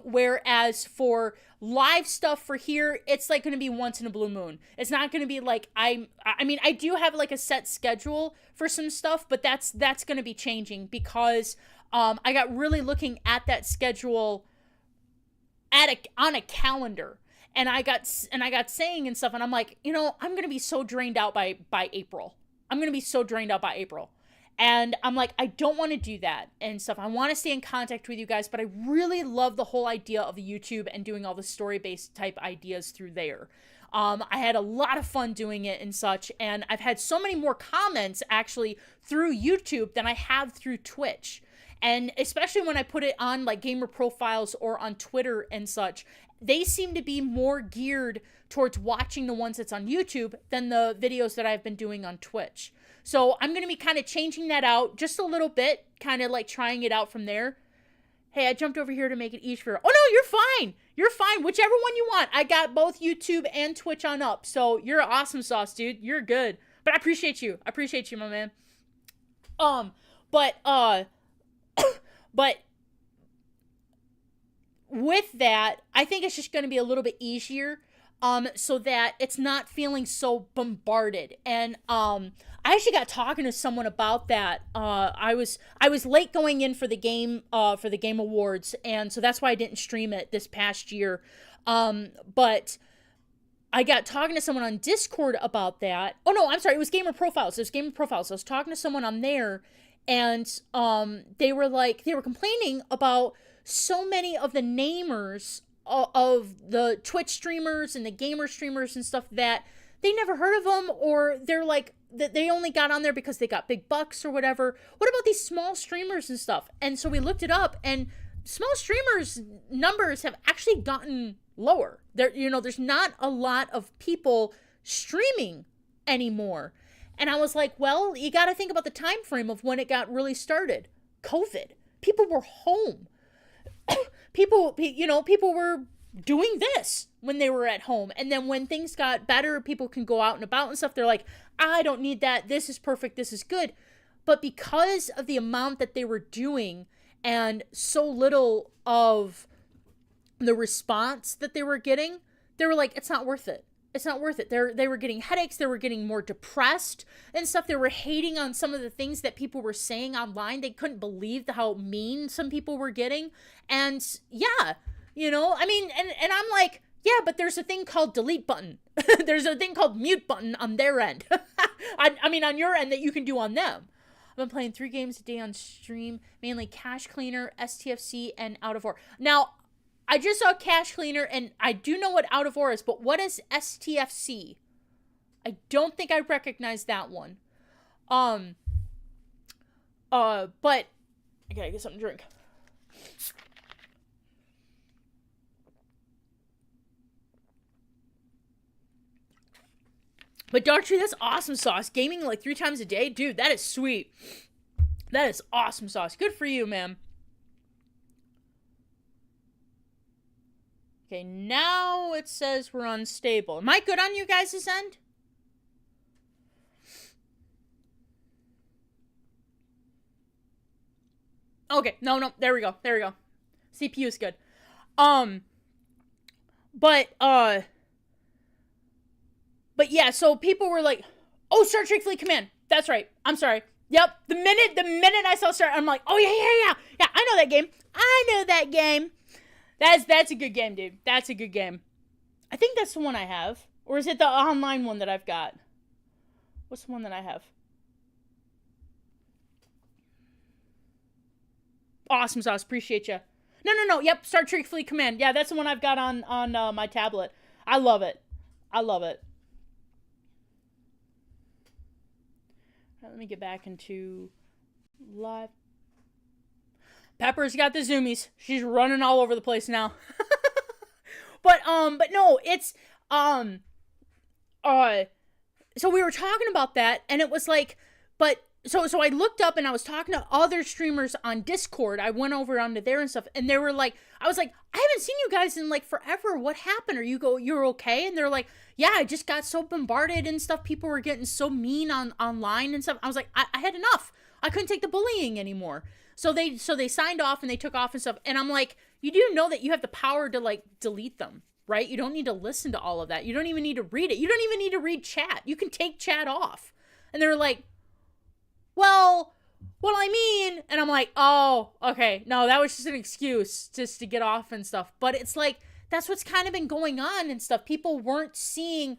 Whereas for live stuff for here, it's like going to be once in a blue moon. It's not going to be like I mean, I do have like a set schedule for some stuff, but that's going to be changing because I got really looking at that schedule on a calendar. And I got saying and stuff, and I'm like, you know, I'm going to be so drained out by April. And I'm like, I don't want to do that and stuff. I want to stay in contact with you guys, but I really love the whole idea of YouTube and doing all the story-based type ideas through there. I had a lot of fun doing it and such, and I've had so many more comments actually through YouTube than I have through Twitch. And especially when I put it on like gamer profiles or on Twitter and such, they seem to be more geared towards watching the ones that's on YouTube than the videos that I've been doing on Twitch. So I'm going to be kind of changing that out just a little bit, kind of like trying it out from there. Hey, I jumped over here to make it easy for... Oh, no, you're fine. You're fine. Whichever one you want. I got both YouTube and Twitch on up. So you're awesome sauce, dude. You're good. But I appreciate you. My man. But but with that, I think it's just going to be a little bit easier, so that it's not feeling so bombarded. And I actually got talking to someone about that. I was late going in for the game awards, and so that's why I didn't stream it this past year. But I got talking to someone on Discord about that. Oh no, I'm sorry, it was Gamer Profiles. I was talking to someone on there, and they were complaining about so many of the namers of the Twitch streamers and the gamer streamers and stuff that they never heard of them, or they're like that they only got on there because they got big bucks or whatever. What about these small streamers and stuff? And so we looked it up, and small streamers numbers have actually gotten lower. There's not a lot of people streaming anymore. And I was like, well, you got to think about the time frame of when it got really started. COVID. People were home. people were doing this when they were at home. And then when things got better, people can go out and about and stuff. They're like, I don't need that. This is perfect. This is good. But because of the amount that they were doing and so little of the response that they were getting, they were like, it's not worth it. It's not worth it. They were getting headaches. They were getting more depressed and stuff. They were hating on some of the things that people were saying online. They couldn't believe how mean some people were getting. And yeah, I mean, and I'm like, yeah, but there's a thing called delete button. There's a thing called mute button on their end. I mean, on your end that you can do on them. I've been playing 3 games a day on stream, mainly Cache Cleaner, STFC, and Out of War. Now, I just saw Cache Cleaner, and I do know what Out of War is, but what is STFC? I don't think I recognize that one. But I gotta get something to drink. But Dark Tree, that's awesome sauce. Gaming like 3 times a day? Dude, that is sweet. That is awesome sauce. Good for you, man. Okay, now it says we're unstable. Am I good on you guys' end? Okay, no, there we go. CPU is good. But yeah, so people were like, oh, Star Trek Fleet Command. That's right. I'm sorry. Yep. The minute I saw I'm like, oh yeah. Yeah, I know that game. That's a good game, dude. That's a good game. I think that's the one I have. Or is it the online one that I've got? What's the one that I have? Awesome sauce. Appreciate you. No. Yep. Star Trek Fleet Command. Yeah, that's the one I've got on my tablet. I love it. Let me get back into live. Pepper's got the zoomies. She's running all over the place now. but no, it's, so we were talking about that, and it was like, so I looked up and I was talking to other streamers on Discord. I went over onto there and stuff, and they were like, I was like, I haven't seen you guys in like forever. What happened? You're okay? And they're like, yeah, I just got so bombarded and stuff. People were getting so mean online and stuff. I was like, I had enough. I couldn't take the bullying anymore. So they signed off and they took off and stuff. And I'm like, you do know that you have the power to like delete them, right? You don't need to listen to all of that. You don't even need to read it. You don't even need to read chat. You can take chat off. And they're like, well, I mean, and I'm like, oh, okay. No, that was just an excuse just to get off and stuff. But it's like, that's what's kind of been going on and stuff. People weren't seeing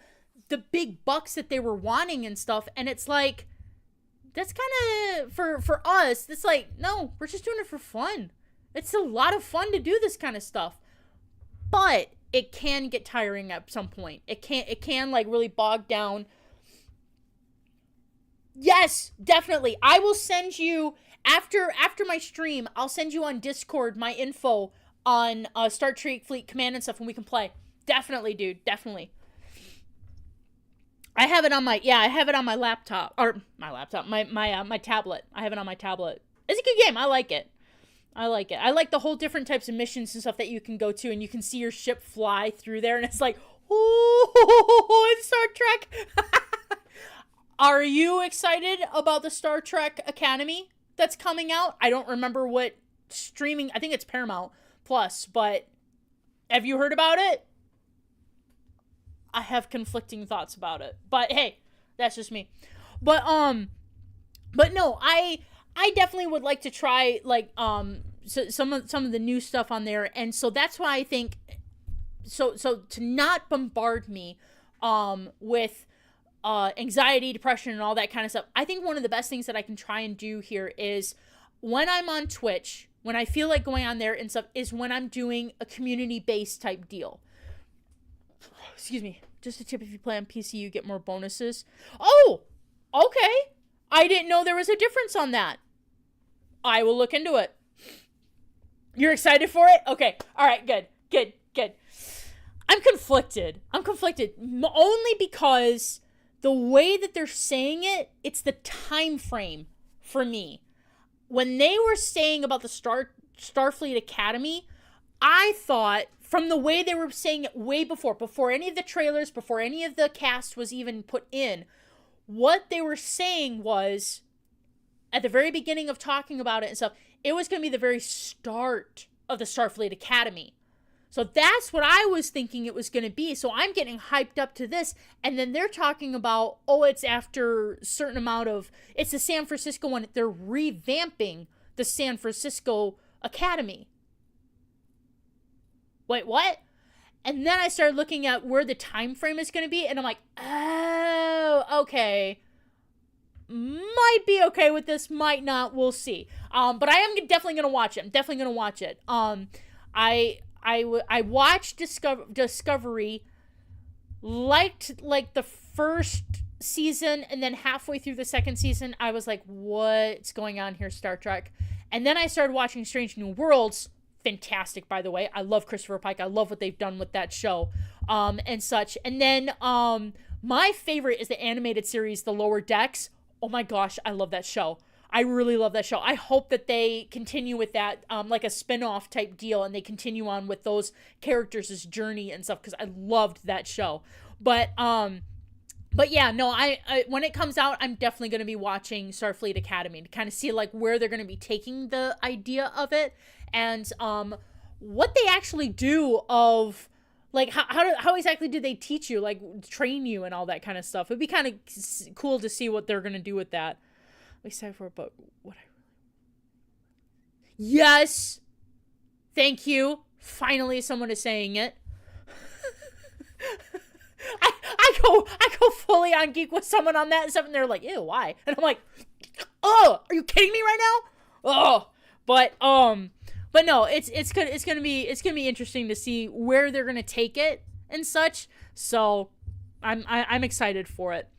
the big bucks that they were wanting and stuff. And it's like, that's kind of, for us, it's like, no, we're just doing it for fun. It's a lot of fun to do this kind of stuff. But it can get tiring at some point. It can like really bog down. Yes, definitely. I will send you, after my stream, I'll send you on Discord my info on Star Trek Fleet Command and stuff, and we can play. Definitely, dude. Definitely. I have it on my laptop. Or my tablet. I have it on my tablet. It's a good game. I like it. I like the whole different types of missions and stuff that you can go to, and you can see your ship fly through there, and it's like, oh, it's Star Trek. Are you excited about the Star Trek Academy that's coming out? I don't remember what streaming, I think it's Paramount Plus, but have you heard about it? I have conflicting thoughts about it. But hey, that's just me. But no, I definitely would like to try like some of the new stuff on there, and so that's why I think so to not bombard me with anxiety, depression, and all that kind of stuff. I think one of the best things that I can try and do here is when I'm on Twitch, when I feel like going on there and stuff, is when I'm doing a community-based type deal. Excuse me. Just a tip, if you play on PC, you get more bonuses. Oh, okay. I didn't know there was a difference on that. I will look into it. You're excited for it? Okay. All right, good. I'm conflicted. Only because the way that they're saying it, it's the time frame for me. When they were saying about the Starfleet Academy, I thought from the way they were saying it way before any of the trailers, before any of the cast was even put in, what they were saying was, at the very beginning of talking about it and stuff, it was going to be the very start of the Starfleet Academy. So that's what I was thinking it was going to be. So I'm getting hyped up to this. And then they're talking about, oh, it's after a certain amount of, it's the San Francisco one. They're revamping the San Francisco Academy. Wait, what? And then I started looking at where the time frame is going to be. And I'm like, oh, okay. Might be okay with this, might not. We'll see. But I am definitely going to watch it. I'm definitely going to watch it. I watched Discovery, liked like the first season, and then halfway through the second season, I was like, what's going on here, Star Trek? And then I started watching Strange New Worlds. Fantastic, by the way. I love Christopher Pike. I love what they've done with that show, and such. And then my favorite is the animated series, The Lower Decks. Oh my gosh, I love that show. I really love that show. I hope that they continue with that, like a spin-off type deal, and they continue on with those characters' journey and stuff, because I loved that show. But yeah, no, I when it comes out, I'm definitely going to be watching Starfleet Academy to kind of see like where they're going to be taking the idea of it, and what they actually do of like how exactly do they teach you, like train you and all that kind of stuff. It'd be kind of cool to see what they're going to do with that. Excited for it, but what I really... Yes! Thank you. Finally someone is saying it. I go fully on geek with someone on that and stuff, and they're like, ew, why? And I'm like, oh, are you kidding me right now? Oh, but no, it's gonna be interesting to see where they're gonna take it and such. So I'm excited for it.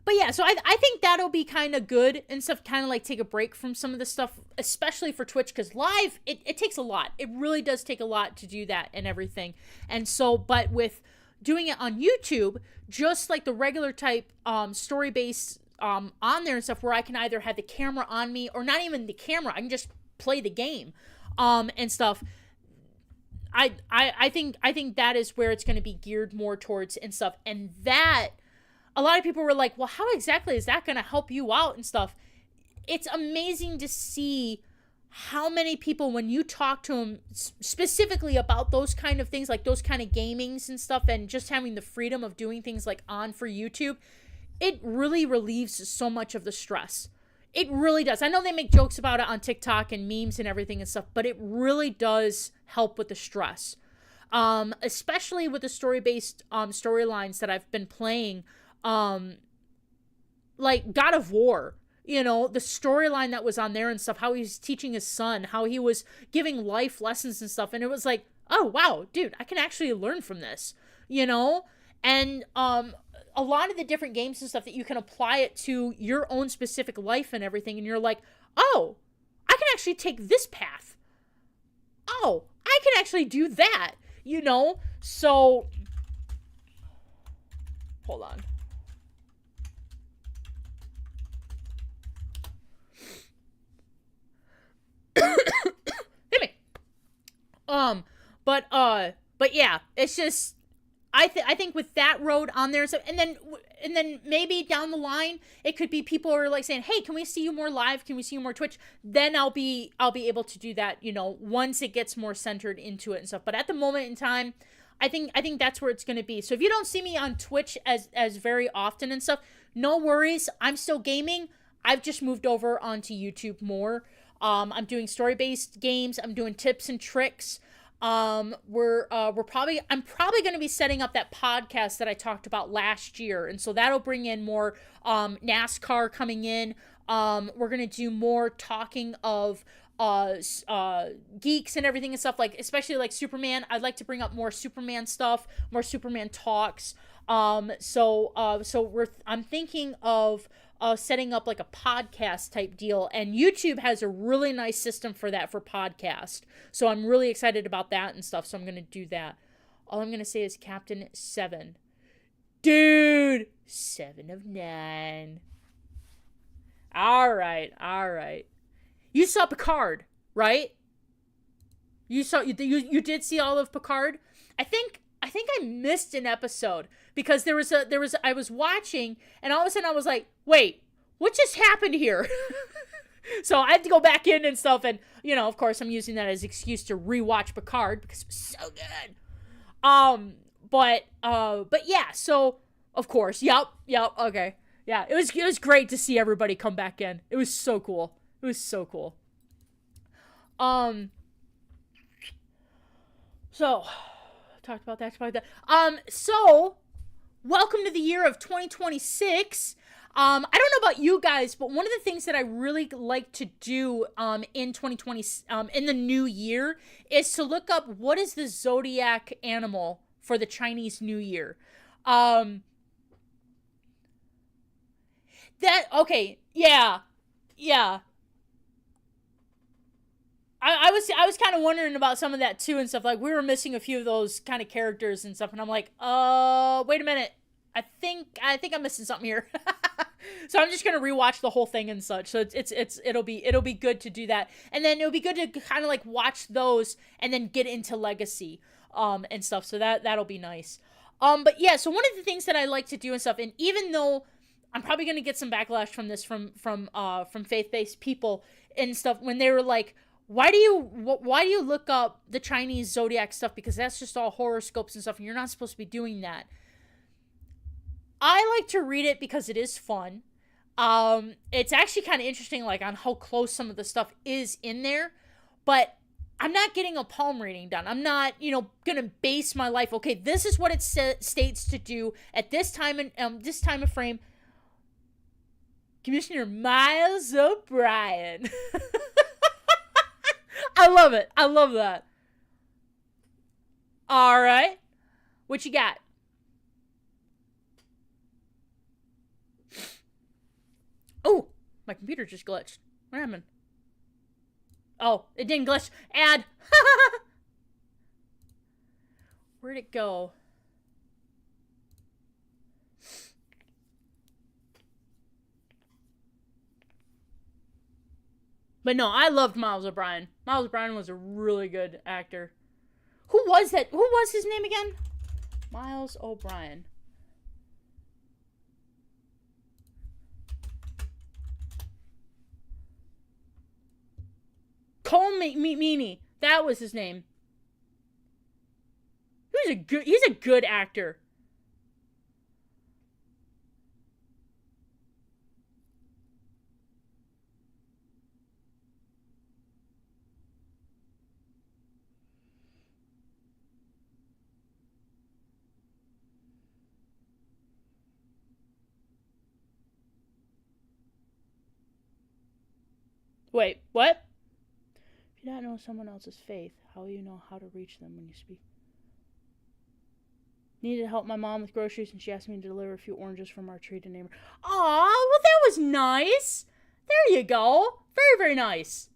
But yeah, so I think that'll be kind of good and stuff, kind of like take a break from some of the stuff, especially for Twitch, because live, it takes a lot. It really does take a lot to do that and everything. And so, but with doing it on YouTube, just like the regular type story-based on there and stuff, where I can either have the camera on me or not even the camera, I can just play the game and stuff. I think that is where it's going to be geared more towards and stuff. And that... a lot of people were like, well, how exactly is that going to help you out and stuff? It's amazing to see how many people, when you talk to them specifically about those kind of things, like those kind of gamings and stuff, and just having the freedom of doing things like on for YouTube, it really relieves so much of the stress. It really does. I know they make jokes about it on TikTok and memes and everything and stuff, but it really does help with the stress. Especially with the story-based storylines that I've been playing, like God of War, you know, the storyline that was on there and stuff, how he was teaching his son, how he was giving life lessons and stuff, and it was like, oh wow, dude, I can actually learn from this, you know. And a lot of the different games and stuff that you can apply it to your own specific life and everything, and you're like, oh, I can actually take this path, oh, I can actually do that, you know. So hold on. Hit me. But yeah, it's just, I think with that road on there, so and then maybe down the line it could be people are like saying, hey, can we see you more live? Can we see you more Twitch? Then I'll be able to do that, you know, once it gets more centered into it and stuff. But at the moment in time, I think that's where it's going to be. So if you don't see me on Twitch as very often and stuff, no worries. I'm still gaming. I've just moved over onto YouTube more. I'm doing story-based games. I'm doing tips and tricks. I'm probably going to be setting up that podcast that I talked about last year. And so that'll bring in more, NASCAR coming in. We're going to do more talking of, geeks and everything and stuff, like, especially like Superman. I'd like to bring up more Superman stuff, more Superman talks. I'm thinking of, setting up like a podcast type deal, and YouTube has a really nice system for that for podcast. So I'm really excited about that and stuff. So I'm going to do that. All I'm going to say is Captain 7. Dude, 7 of 9. All right. You saw Picard, right? You did see all of Picard? I think I missed an episode because I was watching and all of a sudden I was like, wait, what just happened here? So I had to go back in and stuff, and, you know, of course I'm using that as an excuse to rewatch Picard because it was so good. But yeah, so of course, yep, okay. Yeah, it was great to see everybody come back in. It was so cool. So talked about that. So welcome to the year of 2026. I don't know about you guys, but one of the things that I really like to do in 2020 in the new year is to look up what is the zodiac animal for the Chinese New Year. Yeah. I was kind of wondering about some of that too and stuff. Like, we were missing a few of those kind of characters and stuff, and I'm like, wait a minute. I think I'm missing something here. So I'm just gonna rewatch the whole thing and such. So it'll be good to do that, and then it'll be good to kind of like watch those and then get into Legacy and stuff. So that'll be nice. But yeah, so one of the things that I like to do and stuff, and even though I'm probably gonna get some backlash from this from faith-based people and stuff when they were like, why do you look up the Chinese zodiac stuff, because that's just all horoscopes and stuff and you're not supposed to be doing that. I like to read it because it is fun. It's actually kind of interesting, like, on how close some of the stuff is in there, but I'm not getting a palm reading done. I'm not, gonna base my life. Okay, this is what it states to do at this time and this time of frame. Commissioner Miles O'Brien. I love it. I love that. All right, what you got? Oh, my computer just glitched. What happened? Oh, it didn't glitch. Ad. Where'd it go? But no, I loved Miles O'Brien. Miles O'Brien was a really good actor. Who was that? Who was his name again? Miles O'Brien. Cole Meany. That was his name. He's a good actor. Wait, what? If you don't know someone else's faith, how will you know how to reach them when you speak? Needed to help my mom with groceries, and she asked me to deliver a few oranges from our tree to neighbor. Aw, well, that was nice. There you go. Very, very nice.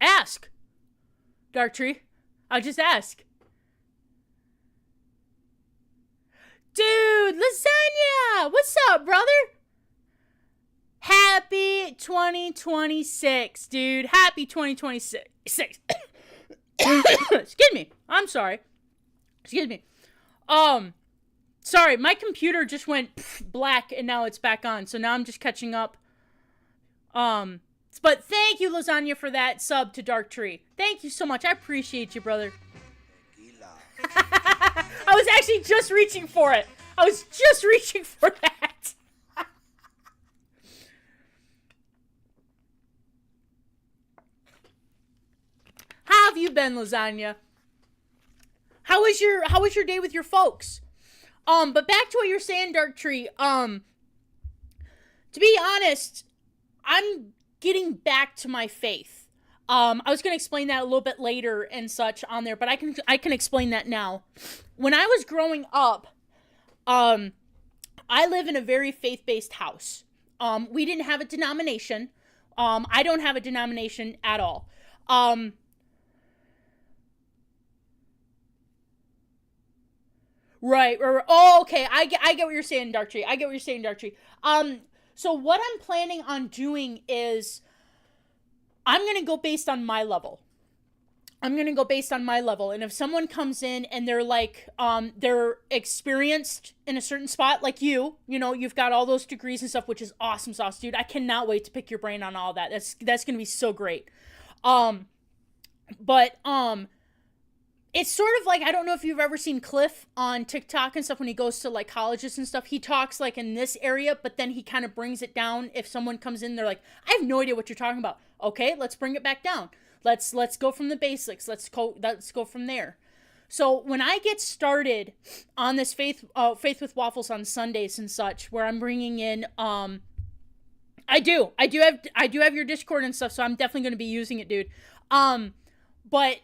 Ask, Dark Tree. I'll just ask. Dude, lasagna! What's up, brother? Happy 2026, dude. Happy 2026. Excuse me. I'm sorry. Excuse me. Sorry, my computer just went black and now it's back on. So now I'm just catching up. But thank you, Lasagna, for that sub to Dark Tree. Thank you so much. I appreciate you, brother. I was actually just reaching for it. I was just reaching for that. How have you been, Lasagna? How was your day with your folks? But back to what you're saying, Dark Tree. To be honest, I'm getting back to my faith. I was going to explain that a little bit later and such on there, but I can explain that now. When I was growing up, I live in a very faith-based house. We didn't have a denomination. I don't have a denomination at all. Right. Oh, okay. I get what you're saying, Dark Tree. So what I'm planning on doing is I'm going to go based on my level. And if someone comes in and they're like, they're experienced in a certain spot, like you've got all those degrees and stuff, which is awesome sauce, dude. I cannot wait to pick your brain on all that. That's going to be so great. It's sort of like, I don't know if you've ever seen Cliff on TikTok and stuff when he goes to like colleges and stuff. He talks like in this area, but then he kind of brings it down. If someone comes in, they're like, I have no idea what you're talking about. Okay, let's bring it back down. Let's go from the basics. Let's go from there. So when I get started on this faith with waffles on Sundays and such, where I'm bringing in, I do have your Discord and stuff, so I'm definitely going to be using it, dude. But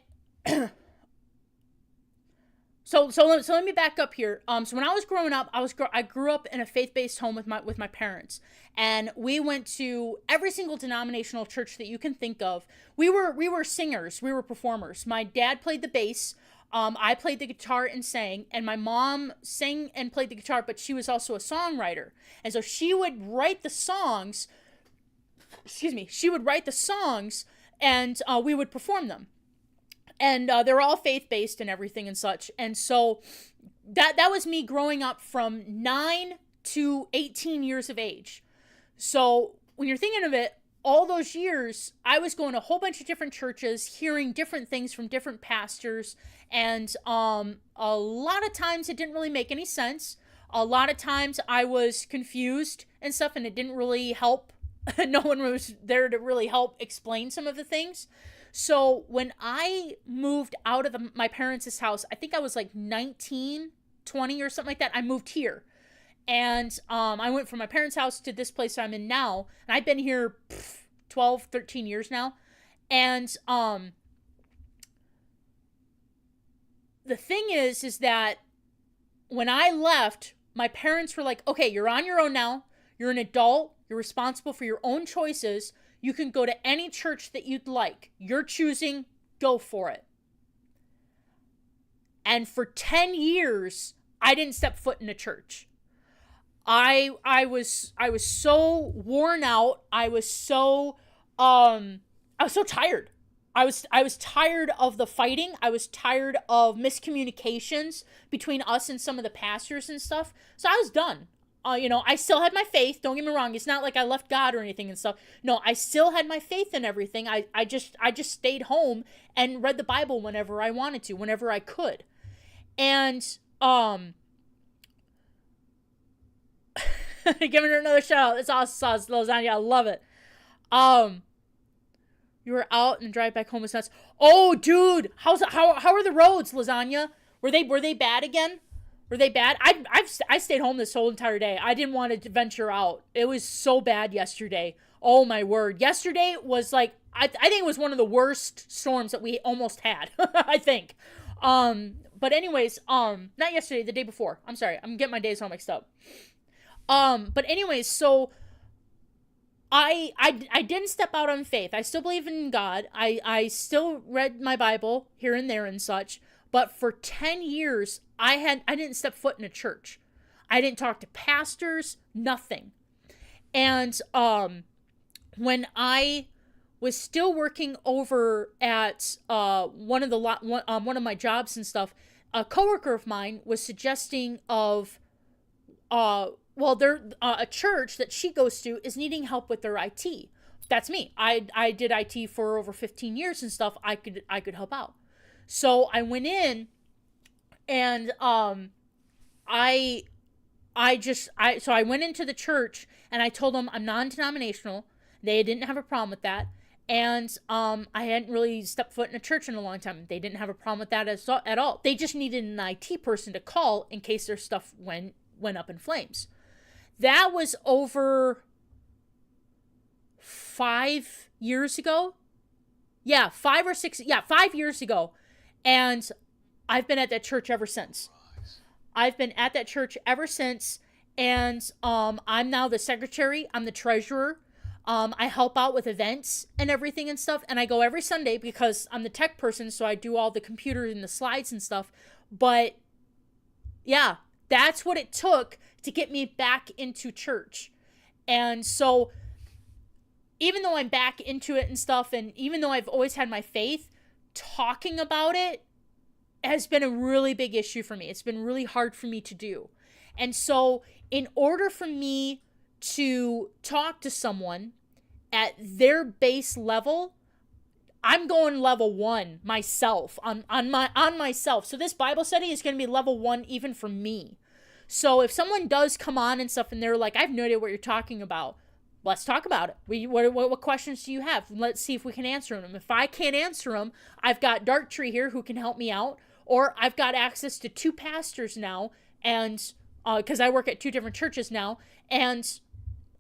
So let me back up here. So when I was growing up, I grew up in a faith-based home with my parents, and we went to every single denominational church that you can think of. We were singers, we were performers. My dad played the bass, I played the guitar and sang, and my mom sang and played the guitar, but she was also a songwriter, and so she would write the songs. And we would perform them. And they're all faith-based and everything and such. And so that was me growing up from 9 to 18 years of age. So when you're thinking of it, all those years, I was going to a whole bunch of different churches, hearing different things from different pastors. And a lot of times it didn't really make any sense. A lot of times I was confused and stuff, and it didn't really help. No one was there to really help explain some of the things. So when I moved out of my parents' house, I think I was like 19, 20 or something like that. I moved here. And I went from my parents' house to this place I'm in now. And I've been here 12, 13 years now. And the thing is that when I left, my parents were like, okay, you're on your own now. You're an adult. You're responsible for your own choices. You can go to any church that you'd like. You're choosing, go for it. And for 10 years, I didn't step foot in a church. I was so worn out. I was so tired. I was tired of the fighting. I was tired of miscommunications between us and some of the pastors and stuff. So I was done. I still had my faith. Don't get me wrong. It's not like I left God or anything and stuff. No, I still had my faith in everything. I just stayed home and read the Bible whenever I wanted to, whenever I could. And, giving her another shout out. It's awesome, Lasagna. I love it. You were out and drive back home with nuts. Oh, dude. How are the roads, Lasagna? Were they bad again? Were they bad? I stayed home this whole entire day. I didn't want to venture out. It was so bad yesterday. Oh my word. Yesterday was like, I think it was one of the worst storms that we almost had. I think. But anyways, not yesterday, the day before. I'm sorry. I'm getting my days all mixed up. But anyways, so I didn't step out on faith. I still believe in God. I still read my Bible here and there and such. But for 10 years, I didn't step foot in a church. I didn't talk to pastors, nothing. And when I was still working over at one of my jobs and stuff, a coworker of mine was suggesting of a church that she goes to is needing help with their IT. That's me. I did IT for over 15 years and stuff. I could help out. So I went in and I went into the church and I told them I'm non-denominational. They didn't have a problem with that. And I hadn't really stepped foot in a church in a long time. They didn't have a problem with that at all. They just needed an IT person to call in case their stuff went up in flames. That was over 5 years ago. Yeah, 5 or 6. Yeah, 5 years ago. And I've been at that church ever since. And I'm now the secretary. I'm the treasurer. I help out with events and everything and stuff. And I go every Sunday because I'm the tech person. So I do all the computers and the slides and stuff. But yeah, that's what it took to get me back into church. And so even though I'm back into it and stuff, and even though I've always had my faith, talking about it has been a really big issue for me. It's been really hard for me to do. And so in order for me to talk to someone at their base level, I'm going level 1 myself on myself. So this Bible study is going to be level 1 even for me. So if someone does come on and stuff and they're like, I have no idea what you're talking about, let's talk about it. What questions do you have? Let's see if we can answer them. If I can't answer them, I've got Darktree here who can help me out, or I've got access to 2 pastors now, and because I work at 2 different churches now, and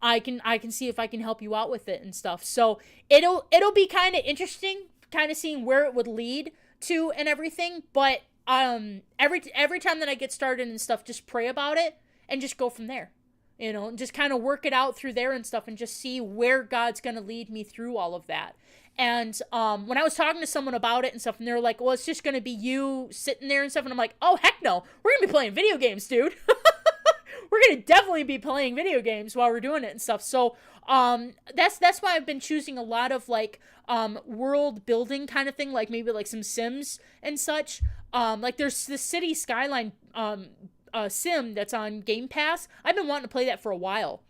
I can see if I can help you out with it and stuff. So it'll be kind of interesting, kind of seeing where it would lead to and everything. But every time that I get started and stuff, just pray about it and just go from there. You know, just kind of work it out through there and stuff, and just see where God's gonna lead me through all of that. And when I was talking to someone about it and stuff, and they're like, well, it's just gonna be you sitting there and stuff, and I'm like, oh heck no, we're gonna be playing video games, dude. We're gonna definitely be playing video games while we're doing it and stuff. So that's why I've been choosing a lot of like world building kind of thing, like maybe like some Sims and such. Like there's the City Skyline sim that's on Game Pass. I've been wanting to play that for a while,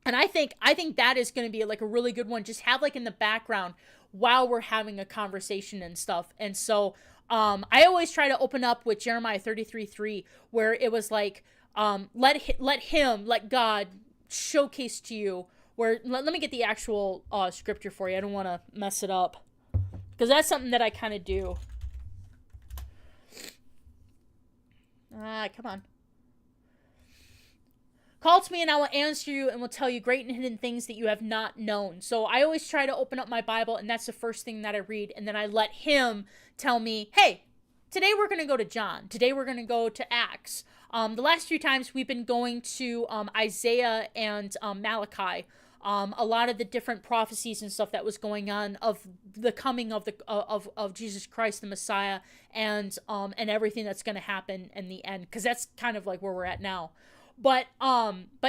and I think that is going to be like a really good one. Just have like in the background while we're having a conversation and stuff. And so I always try to open up with Jeremiah 33:3, where it was like let God showcase to you where. Let me get the actual scripture for you. I don't want to mess it up, because that's something that I kind of do. Come on. Call to me and I will answer you and will tell you great and hidden things that you have not known. So I always try to open up my Bible, and that's the first thing that I read. And then I let him tell me, hey, today we're going to go to John. Today we're going to go to Acts. The last few times we've been going to Isaiah and Malachi. A lot of the different prophecies and stuff that was going on of the coming of of Jesus Christ, the Messiah, and everything that's going to happen in the end, because that's kind of like where we're at now. But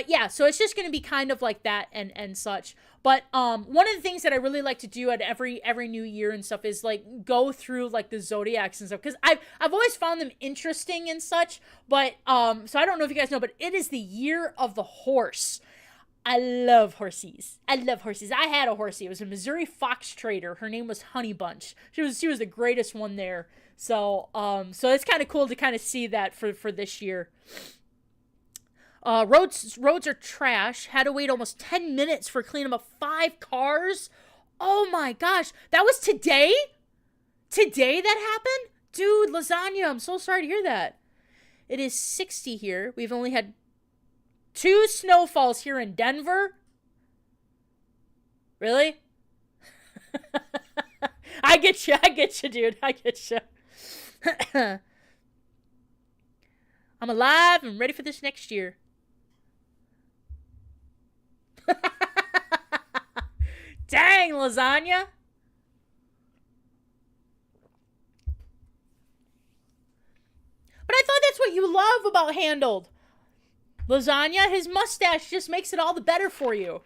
yeah, so it's just going to be kind of like that and such. But one of the things that I really like to do at every new year and stuff is like go through like the zodiacs and stuff, because I've always found them interesting and such. But so I don't know if you guys know, but it is the year of the horse. I love horses. I had a horsey. It was a Missouri fox trader. Her name was Honey Bunch. She was the greatest one there. So so it's kind of cool to kind of see that for this year. Roads are trash. Had to wait almost 10 minutes for cleaning up 5 cars. Oh my gosh. That was today? Today that happened? Dude, lasagna, I'm so sorry to hear that. It is 60 here. We've only had 2 snowfalls here in Denver. Really? I get you, dude. I get you. I'm alive and ready for this next year. Dang, lasagna. But I thought that's what you love about Handled. Lasagna, his mustache just makes it all the better for you.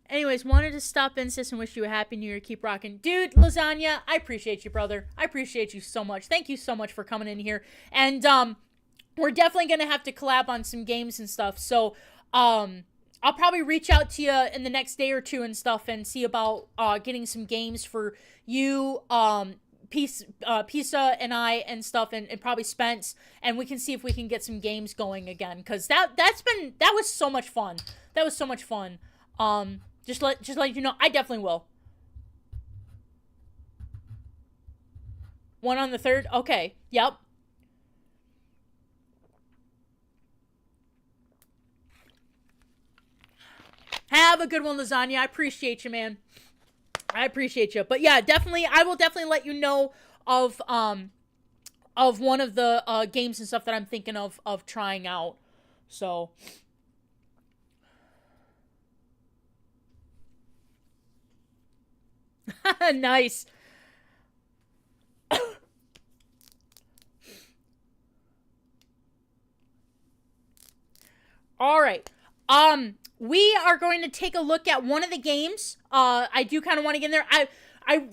Anyways, wanted to stop in, sis, and wish you a happy new year. Keep rocking. Dude, Lasagna, I appreciate you, brother. I appreciate you so much. Thank you so much for coming in here. And we're definitely going to have to collab on some games and stuff. So I'll probably reach out to you in the next day or two and stuff and see about getting some games for you, Pisa and I and stuff, and probably Spence, and we can see if we can get some games going again, because that was so much fun. That was so much fun. Just let you know, I definitely will. One on the 3rd? Okay. Yep. Have a good one, Lasagna. I appreciate you, man. I appreciate you. But yeah, definitely, I will definitely let you know of one of the games and stuff that I'm thinking of trying out. So nice. All right. We are going to take a look at one of the games. I do kind of want to get in there.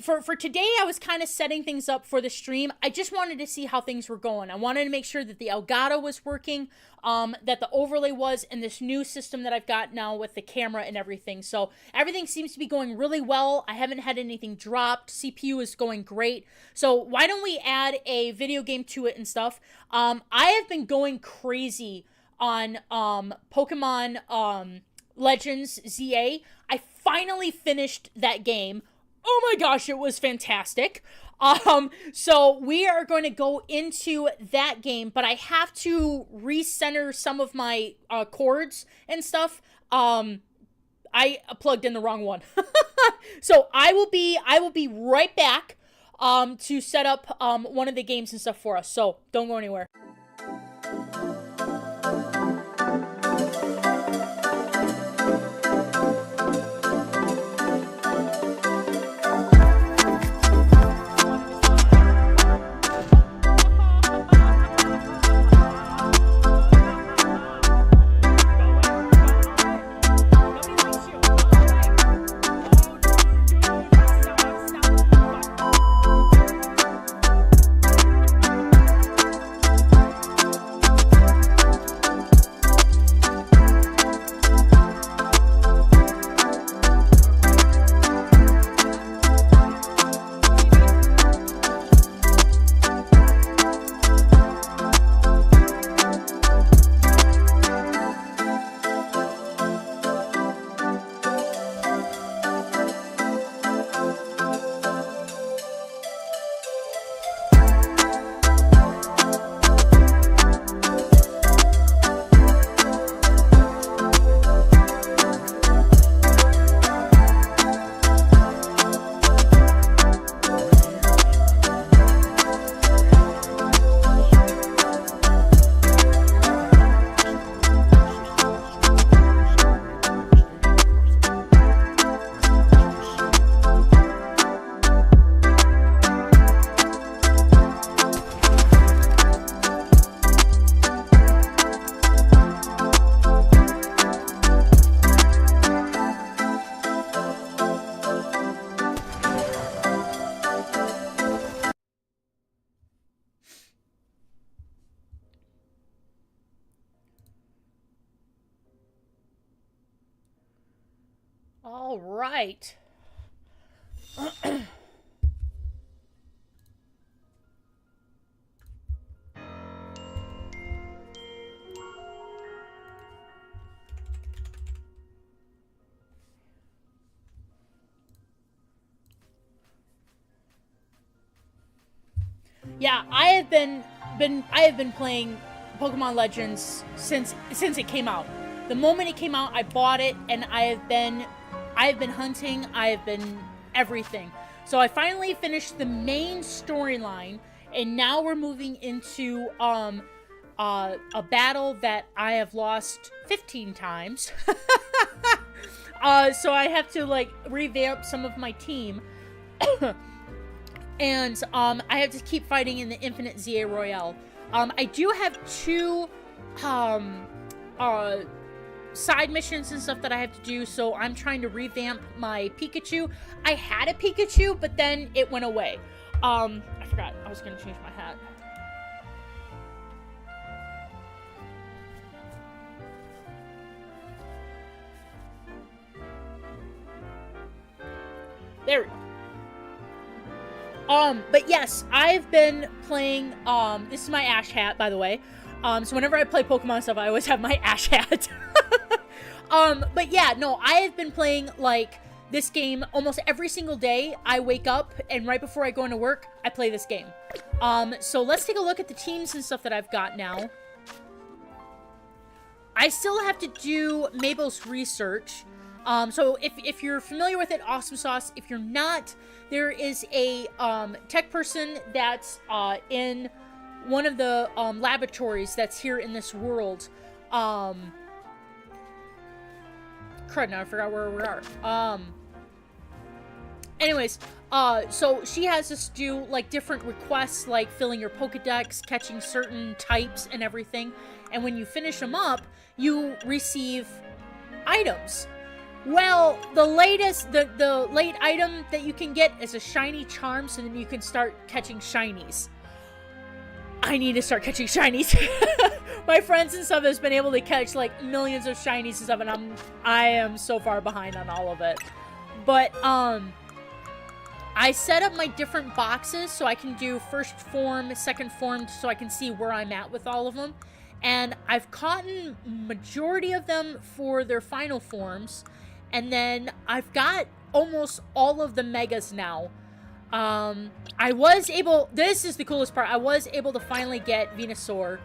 For today, I was kind of setting things up for the stream. I just wanted to see how things were going. I wanted to make sure that the Elgato was working, that the overlay was, and this new system that I've got now with the camera and everything. So everything seems to be going really well. I haven't had anything dropped. CPU is going great. So why don't we add a video game to it and stuff? I have been going crazy on Pokemon Legends ZA. I finally finished that game. Oh my gosh, it was fantastic. So we are going to go into that game, but I have to recenter some of my cords and stuff. I plugged in the wrong one. So I will be right back to set up one of the games and stuff for us. So don't go anywhere. All right. Yeah, I have been playing Pokemon Legends since it came out. The moment it came out, I bought it, and I have been hunting. I have been everything. So I finally finished the main storyline, and now we're moving into a battle that I have lost 15 times. So I have to like revamp some of my team. And I have to keep fighting in the Infinite ZA Royale. I do have two side missions and stuff that I have to do, so I'm trying to revamp my Pikachu. I had a Pikachu, but then it went away. I forgot. I was gonna change my hat. There we go. But yes, I've been playing, this is my Ash hat, by the way. So whenever I play Pokemon stuff, I always have my Ash hat. But yeah, no, I have been playing, like, this game almost every single day. I wake up, and right before I go into work, I play this game. So let's take a look at the teams and stuff that I've got now. I still have to do Mabel's research. So if you're familiar with it, awesome sauce. If you're not, there is a, tech person that's, in one of the, laboratories that's here in this world. Crud, now I forgot where we are. Anyways, so she has us do, like, different requests, like filling your Pokedex, catching certain types and everything. And when you finish them up, you receive items. Well, the latest, the late item that you can get is a shiny charm, so then you can start catching shinies. I need to start catching shinies. My friends and stuff has been able to catch, like, millions of shinies and stuff, and I am so far behind on all of it. But, I set up my different boxes so I can do first form, second form, so I can see where I'm at with all of them. And I've caught majority of them for their final forms. And then I've got almost all of the megas now. I was able, this is the coolest part, I was able to finally get Venusaur.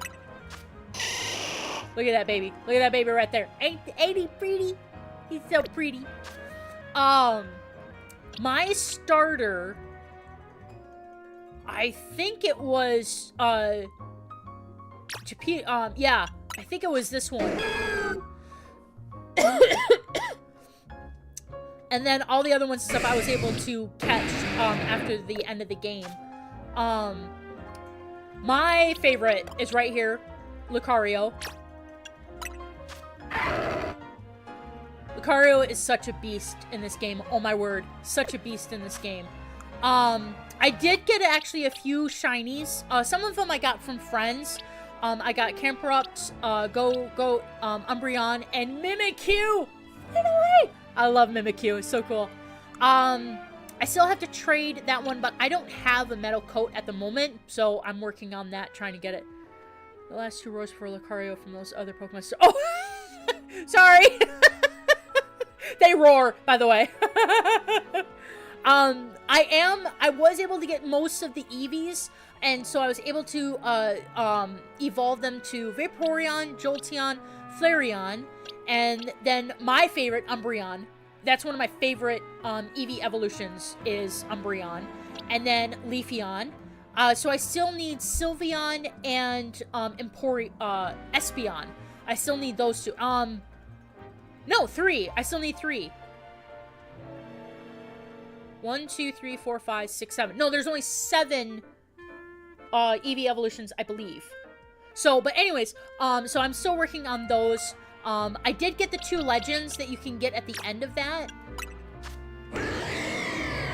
Look at that baby. Look at that baby right there. Ain't he pretty? He's so pretty. My starter, I think it was, yeah, I think it was this one. And then all the other ones and stuff I was able to catch after the end of the game. My favorite is right here, Lucario. Lucario is such a beast in this game. Oh my word, such a beast in this game. I did get actually a few shinies. Some of them I got from friends. I got Camprupt, Umbreon, and Mimikyu. Finally! I love Mimikyu. It's so cool. I still have to trade that one, but I don't have a metal coat at the moment, so I'm working on that, trying to get it. The last 2 rows for Lucario from those other Pokemon. Oh! Sorry! They roar, by the way. I was able to get most of the Eevees, and so I was able to evolve them to Vaporeon, Jolteon, Flareon, and then my favorite, Umbreon. That's one of my favorite Eevee evolutions, is Umbreon. And then Leafeon. So I still need Sylveon and Espeon. I still need those 2. No, 3. I still need 3. 1, 2, 3, 4, 5, 6, 7. No, there's only 7 Eevee evolutions, I believe. So, but anyways, so I'm still working on those. I did get the 2 legends that you can get at the end of that.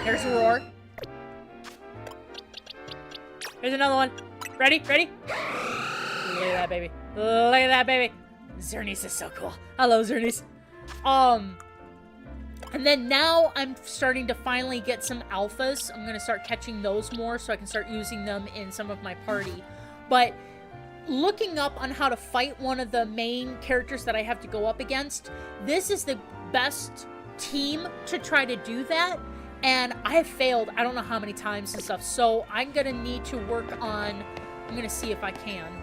There's a roar. Here's another one. Ready? Ready? Look at that baby. Look at that baby. Xerneas is so cool. I love Xerneas. And then now I'm starting to finally get some alphas. I'm going to start catching those more so I can start using them in some of my party. But looking up on how to fight one of the main characters that I have to go up against, this is the best team to try to do that. And I have failed I don't know how many times and stuff. So I'm going to need to work on, I'm going to see if I can.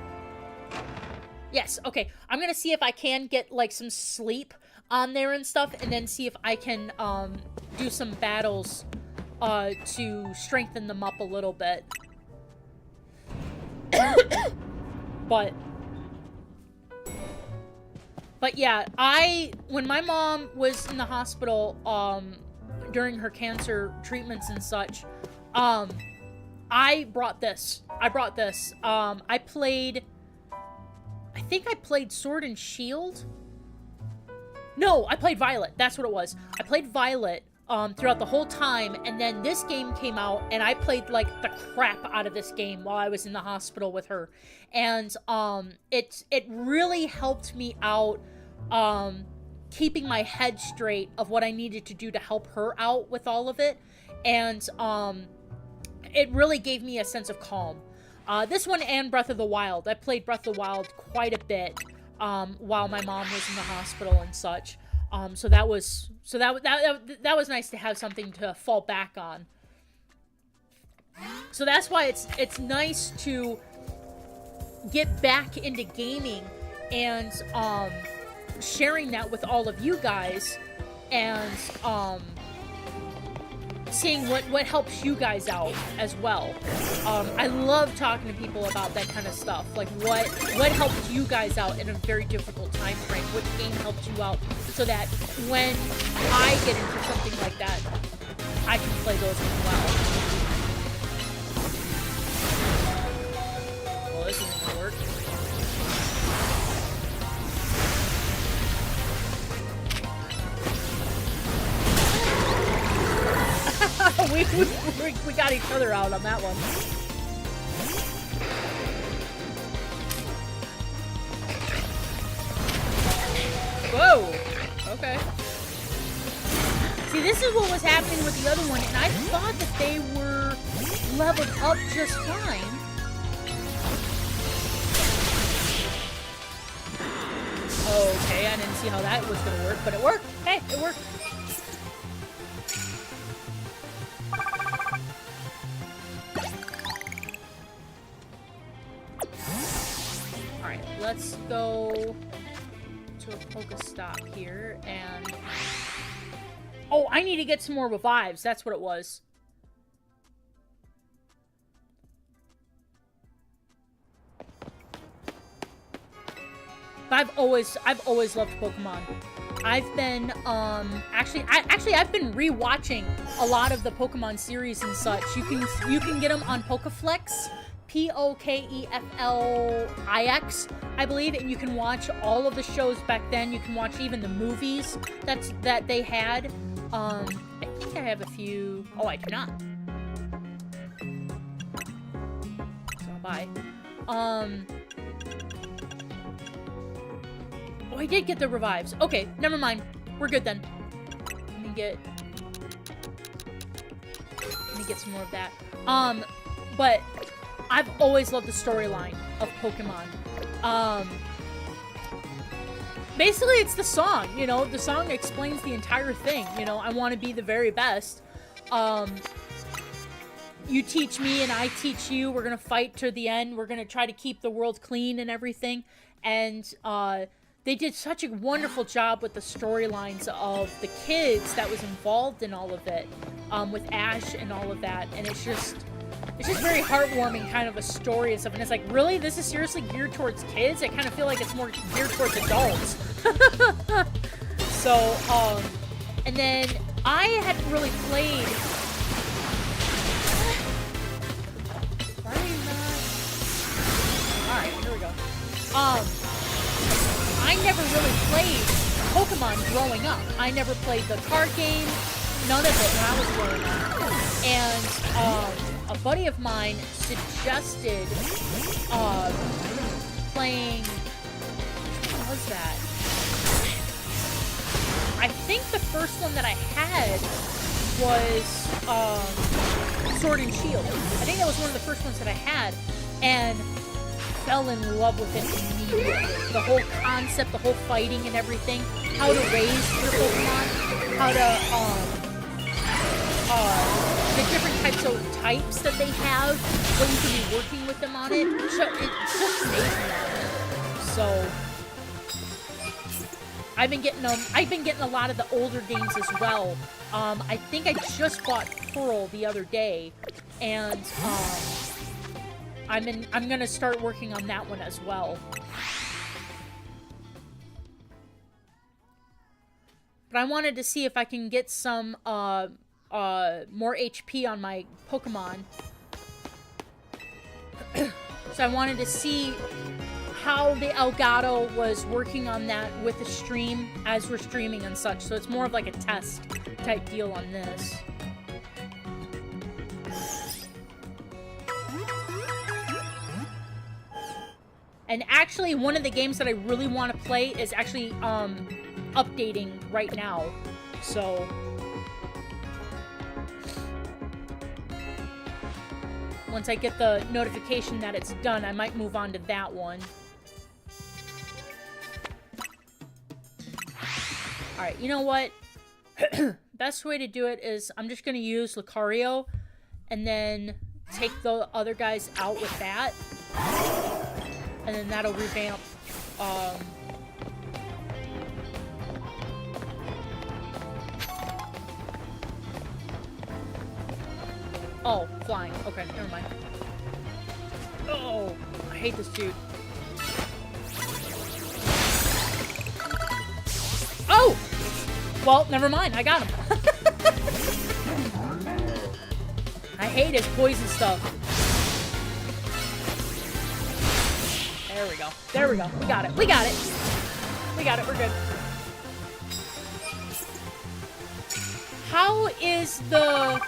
Yes, okay. I'm going to see if I can get like some sleep on there and stuff, and then see if I can do some battles to strengthen them up a little bit. But yeah, when my mom was in the hospital during her cancer treatments and such, I brought this. I played I think I played Sword and Shield. No, I played Violet. That's what it was. I played Violet throughout the whole time, and then this game came out, and I played like the crap out of this game while I was in the hospital with her, and it really helped me out, keeping my head straight of what I needed to do to help her out with all of it, and it really gave me a sense of calm. This one and Breath of the Wild. I played Breath of the Wild quite a bit while my mom was in the hospital and such. So that was nice to have something to fall back on. So that's why it's nice to get back into gaming and sharing that with all of you guys, and seeing what helps you guys out as well. I love talking to people about that kind of stuff. Like what helped you guys out in a very difficult time frame? What game helped you out so that when I get into something like that, I can play those as well. Well, this isn't gonna work. we got each other out on that one. Whoa! Okay. See, this is what was happening with the other one, and I thought that they were leveled up just fine. Okay, I didn't see how that was gonna work, but it worked. Hey, it worked. Let's go to a Pokestop here, and... Oh, I need to get some more revives. That's what it was. I've always loved Pokemon. I've been, I've been rewatching a lot of the Pokemon series and such. You can get them on Pokeflix. Pokeflix, I believe, and you can watch all of the shows back then. You can watch even the movies that they had. I think I have a few. Oh, I do not. So bye. Oh, I did get the revives. Okay, never mind. We're good then. Let me get some more of that. But I've always loved the storyline of Pokemon. Basically, it's the song, you know? The song explains the entire thing, you know? I want to be the very best. You teach me and I teach you. We're going to fight to the end. We're going to try to keep the world clean and everything. And they did such a wonderful job with the storylines of the kids that was involved in all of it, with Ash and all of that. And it's just very heartwarming, kind of a story and stuff. And it's like, really? This is seriously geared towards kids? I kind of feel like it's more geared towards adults. So, and then I hadn't really played... Why are you not... Alright, here we go. I never really played Pokemon growing up. I never played the card game, none of it when I was growing up. And, a buddy of mine suggested playing... What was that? I think the first one that I had was Sword and Shield. I think that was one of the first ones that I had, and fell in love with it immediately. The whole concept, the whole fighting and everything, how to raise your Pokemon, how to the different types that they have, when you can be working with them on it. So it's just amazing. So I've been getting a lot of the older games as well. I think I just bought Pearl the other day, and I'm gonna start working on that one as well. But I wanted to see if I can get some more HP on my Pokemon. So I wanted to see how the Elgato was working on that with the stream as we're streaming and such. So it's more of like a test type deal on this. And actually, one of the games that I really want to play is actually updating right now. So once I get the notification that it's done, I might move on to that one. Alright, you know what? Best way to do it is I'm just going to use Lucario and then take the other guys out with that. And then that'll revamp, Oh, flying. Okay, never mind. Oh, I hate this dude. Oh! Well, never mind. I got him. I hate his poison stuff. There we go. There we go. We got it. We got it. We got it. We're good. How is the...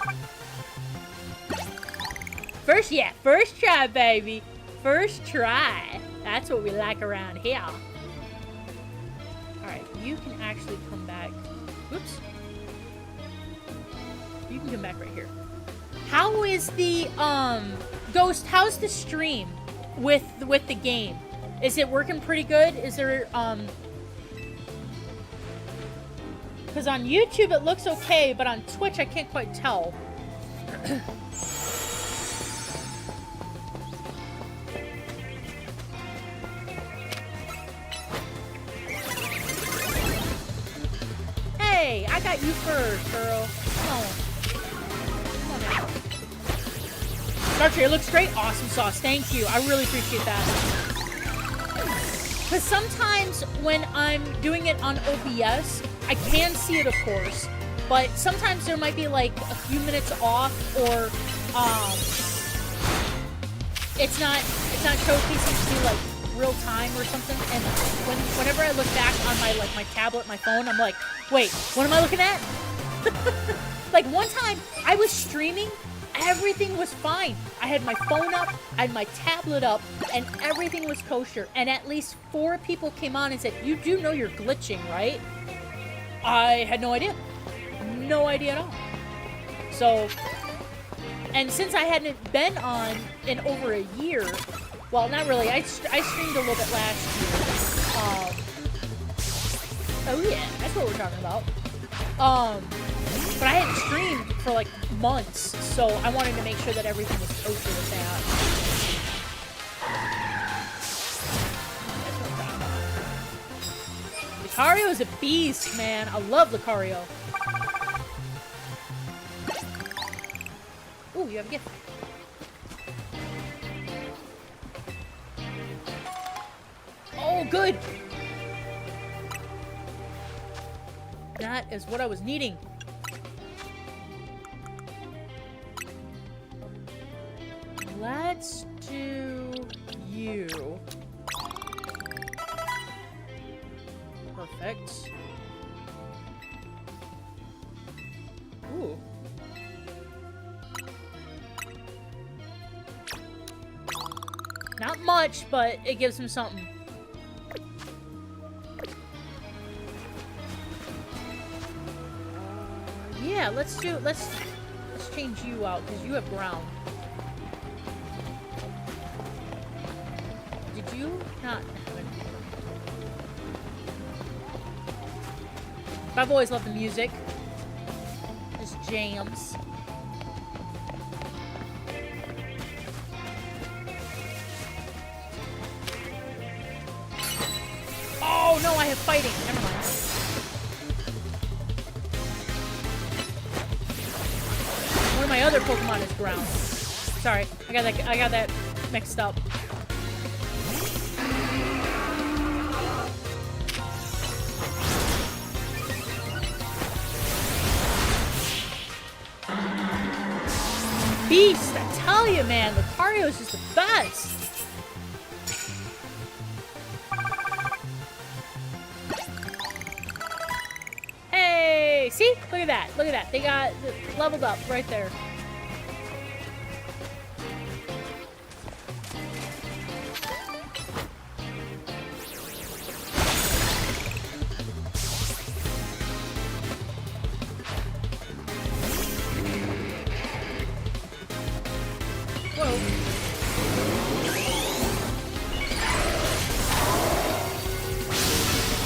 First try, baby. First try. That's what we like around here. Alright, you can actually come back. Oops. You can come back right here. How is the, Ghost, how's the stream with the game? Is it working pretty good? Is there, because on YouTube it looks okay, but on Twitch I can't quite tell. Hey, I got you first, girl. Come on. Come on now. Archer, it looks great. Awesome sauce. Thank you. I really appreciate that. Because sometimes when I'm doing it on OBS, I can see it, of course. But sometimes there might be like a few minutes off, or it's not showcasing to me like real time or something. And whenever I look back on my my tablet, my phone, I'm like, wait, what am I looking at? Like one time I was streaming, everything was fine. I had my phone up, I had my tablet up, and everything was kosher. And at least 4 people came on and said, "You do know you're glitching, right?" I had no idea. No idea at all. So, and since I hadn't been on in over a year, well, not really. I streamed a little bit last year. Oh yeah, that's what we're talking about. But I hadn't streamed for like months, so I wanted to make sure that everything was kosher with that. That's what I'm talking about. Lucario is a beast, man. I love Lucario. Ooh, you have a gift. Oh, good. That is what I was needing. Let's do you. Perfect. Ooh. Not much, but it gives him something. Yeah, let's change you out because you have ground. Did you not have it? I've always loved the music. Just jams. Oh no, I have fighting. Never mind. One of my other Pokemon is ground. Sorry, I got that mixed up. Beast, I tell you, man, Lucario is just the best. Okay, see? Look at that. Look at that. They got leveled up right there.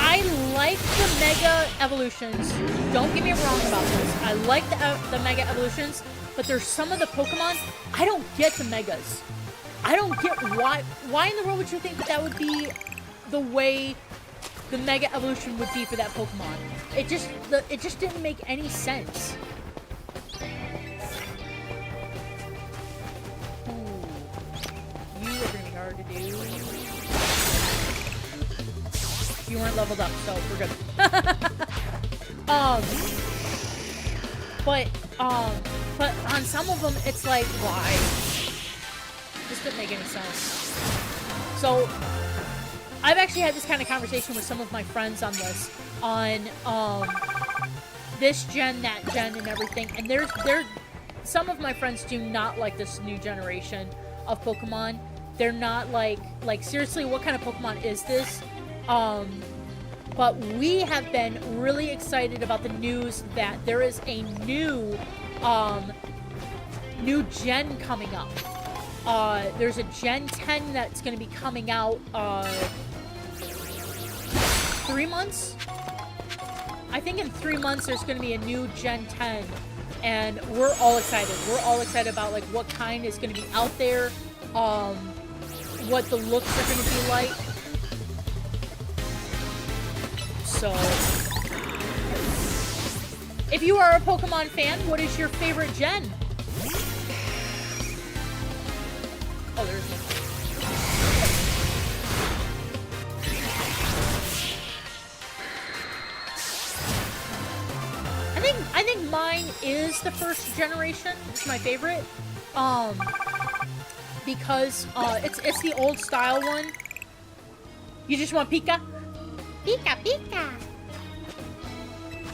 I like the Mega Evolutions. Don't get me wrong about this. I like the Mega Evolutions, but there's some of the Pokemon, I don't get the Megas. I don't get why in the world would you think that would be the way the Mega Evolution would be for that Pokemon? It just didn't make any sense. Ooh. You are gonna be hard to do. You weren't leveled up, so we're good. But on some of them, it's like, why? This didn't make any sense. So, I've actually had this kind of conversation with some of my friends on this, on this gen, that gen, and everything. And some of my friends do not like this new generation of Pokemon. They're not like seriously, what kind of Pokemon is this? But we have been really excited about the news that there is a new gen coming up. There's a Gen 10 that's going to be coming out 3 months? I think in 3 months there's going to be a new Gen 10, and we're all excited. We're all excited about like what kind is going to be out there, what the looks are going to be like. So, if you are a Pokemon fan, what is your favorite gen? Oh, there's one. I think mine is the first generation. It's my favorite. Because it's the old style one. You just want Pika? Pika, Pika!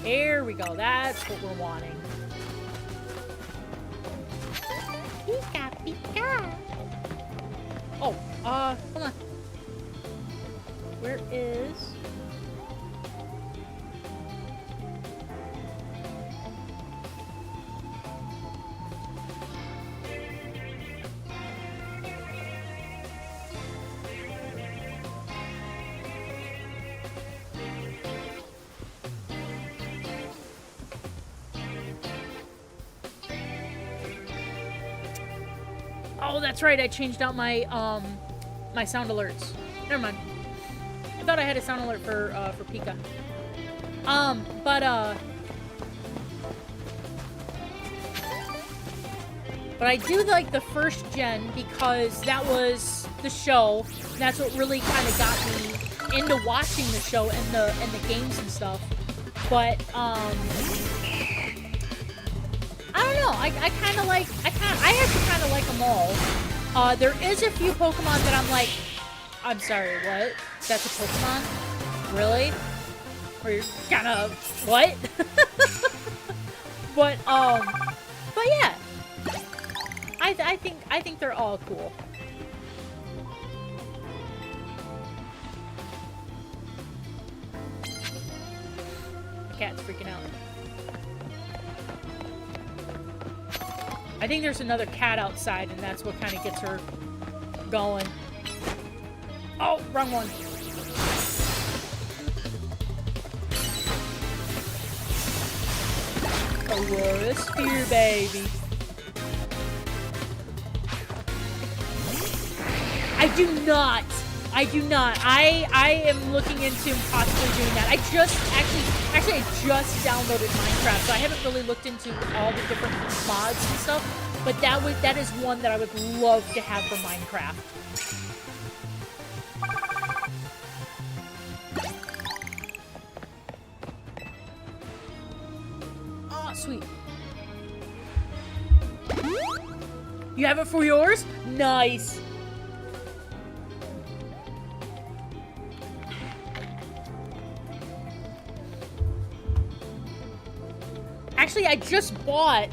There we go. That's what we're wanting. Pika, Pika! Oh, hold on. Where is... Oh, that's right. I changed out my my sound alerts. Never mind. I thought I had a sound alert for Pika. But I do like the first gen because that was the show. That's what really kind of got me into watching the show and the games and stuff. But I don't know. I actually kind of like them all. There is a few Pokemon that I'm like, I'm sorry, what? That's a Pokemon? Really? Or you're gonna what? but yeah, I think they're all cool. The cat's freaking out. I think there's another cat outside, and that's what kind of gets her going. Oh, wrong one. Aurora Sphere, baby. I do not. I am looking into possibly doing that. I just downloaded Minecraft, so I haven't really looked into all the different mods and stuff. But that is one that I would love to have for Minecraft. Oh, sweet. You have it for yours? Nice. Actually, I just bought...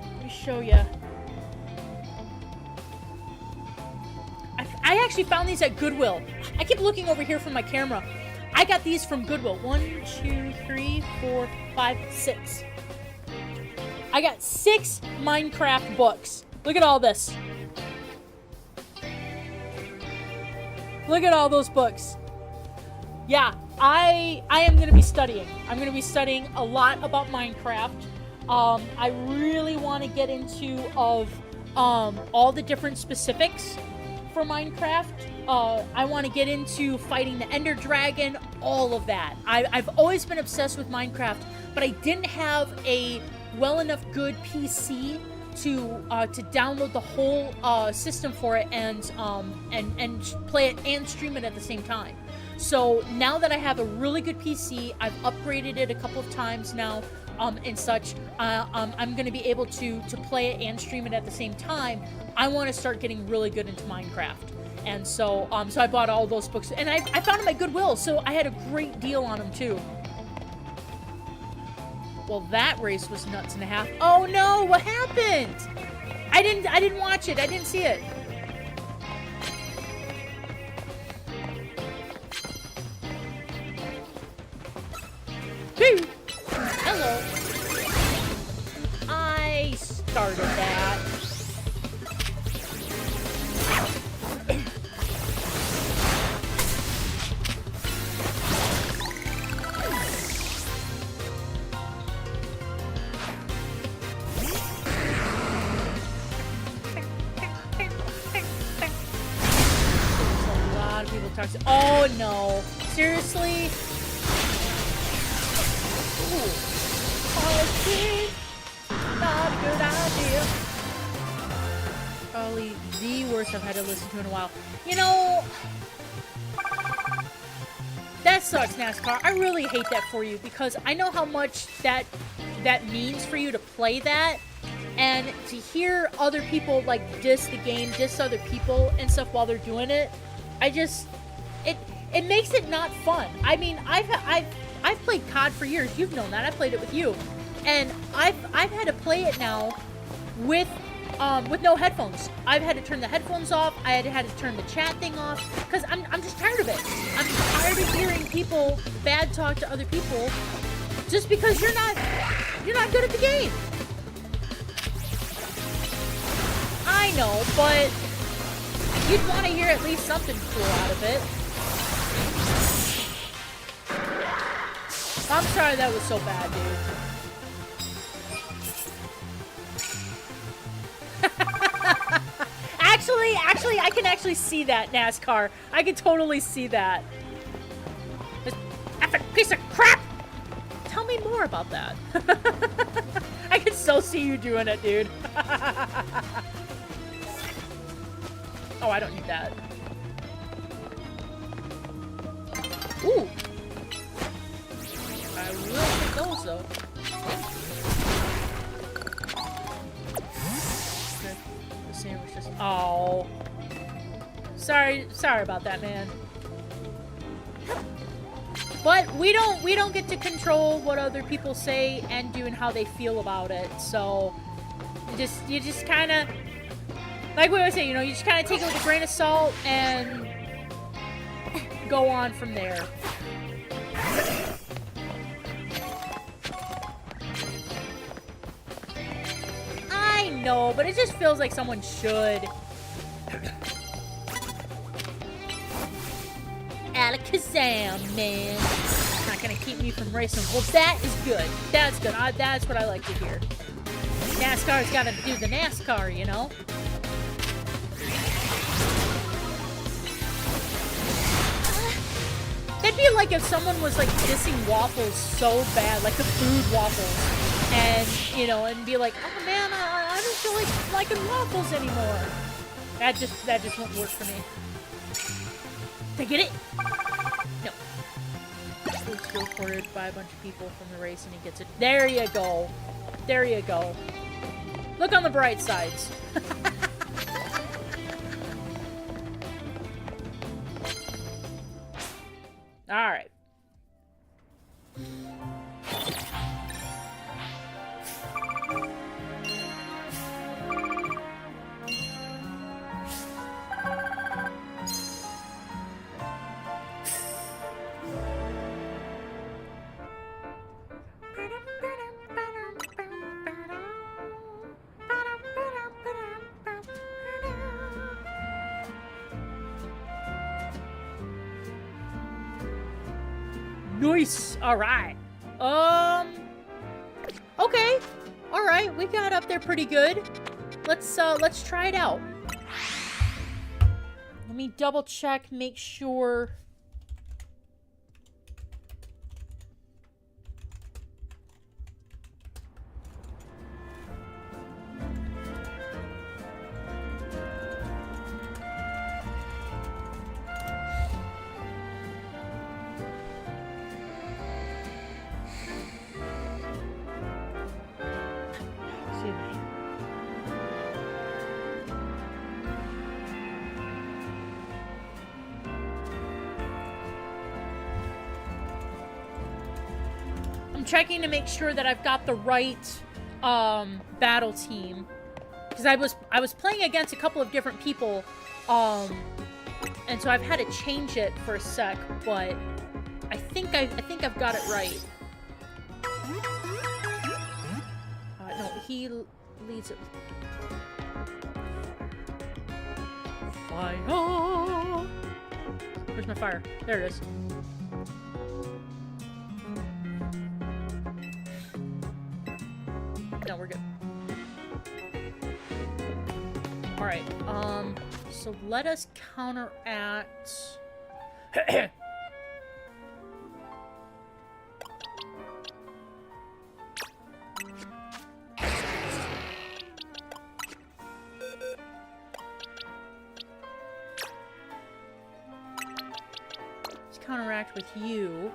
Let me show you. I actually found these at Goodwill. I keep looking over here from my camera. I got these from Goodwill. 1, 2, 3, 4, 5, 6. I got 6 Minecraft books. Look at all this. Look at all those books. Yeah, I am going to be studying. I'm going to be studying a lot about Minecraft. I really want to get into all the different specifics for Minecraft. I want to get into fighting the Ender Dragon, all of that. I've always been obsessed with Minecraft, but I didn't have a well enough good PC to download the whole system for it and play it and stream it at the same time. So now that I have a really good PC, I've upgraded it a couple of times now, and such. I'm going to be able to play it and stream it at the same time. I want to start getting really good into Minecraft. And so I bought all those books, and I found them at Goodwill, so I had a great deal on them too. Well, that race was nuts and a half. Oh no, what happened? I didn't watch it. I didn't see it. Hey. Hello. I started that. Oh no. Seriously? Ooh. Policy. Not a good idea. Probably the worst I've had to listen to in a while. You know, that sucks, NASCAR. I really hate that for you because I know how much that means for you to play that. And to hear other people like diss the game, diss other people and stuff while they're doing it, it makes it not fun. I mean, I've played COD for years. You've known that. I played it with you, and I've had to play it now with no headphones. I've had to turn the headphones off. I had to turn the chat thing off because I'm just tired of it. I'm tired of hearing people bad talk to other people just because you're not good at the game. I know, but you'd want to hear at least something cool out of it. I'm sorry that was so bad, dude. Actually, I can actually see that, NASCAR. I can totally see that. This effing piece of crap! Tell me more about that. I can so see you doing it, dude. Oh, I don't need that. Ooh. I will take those, though. The sandwich just... Oh. Sorry about that, man. But we don't get to control what other people say and do and how they feel about it. So you just kind of, like we always say, you know, you just kind of take it with a grain of salt and go on from there. I know, but it just feels like someone should. Alakazam, man. Not gonna keep me from racing. Well, that is good. That's good. That's what I like to hear. NASCAR's gotta do the NASCAR, you know? That'd be like if someone was like dissing waffles so bad, like the food waffles, and you know, and be like, "Oh man, I don't feel like liking waffles anymore." That just won't work for me. Did I get it? No. Luke's recorded by a bunch of people from the race, and he gets it. There you go. There you go. Look on the bright sides. Alright. Nice. All right. Okay. All right. We got up there pretty good. Let's try it out. Let me double check, make sure. I'm checking to make sure that I've got the right battle team, because I was playing against a couple of different people, and so I've had to change it for a sec, but I think I've got it right. No, he leads it. Fire! Where's my fire? There it is. No, we're good. Alright, so let us counteract... Let's counteract with you.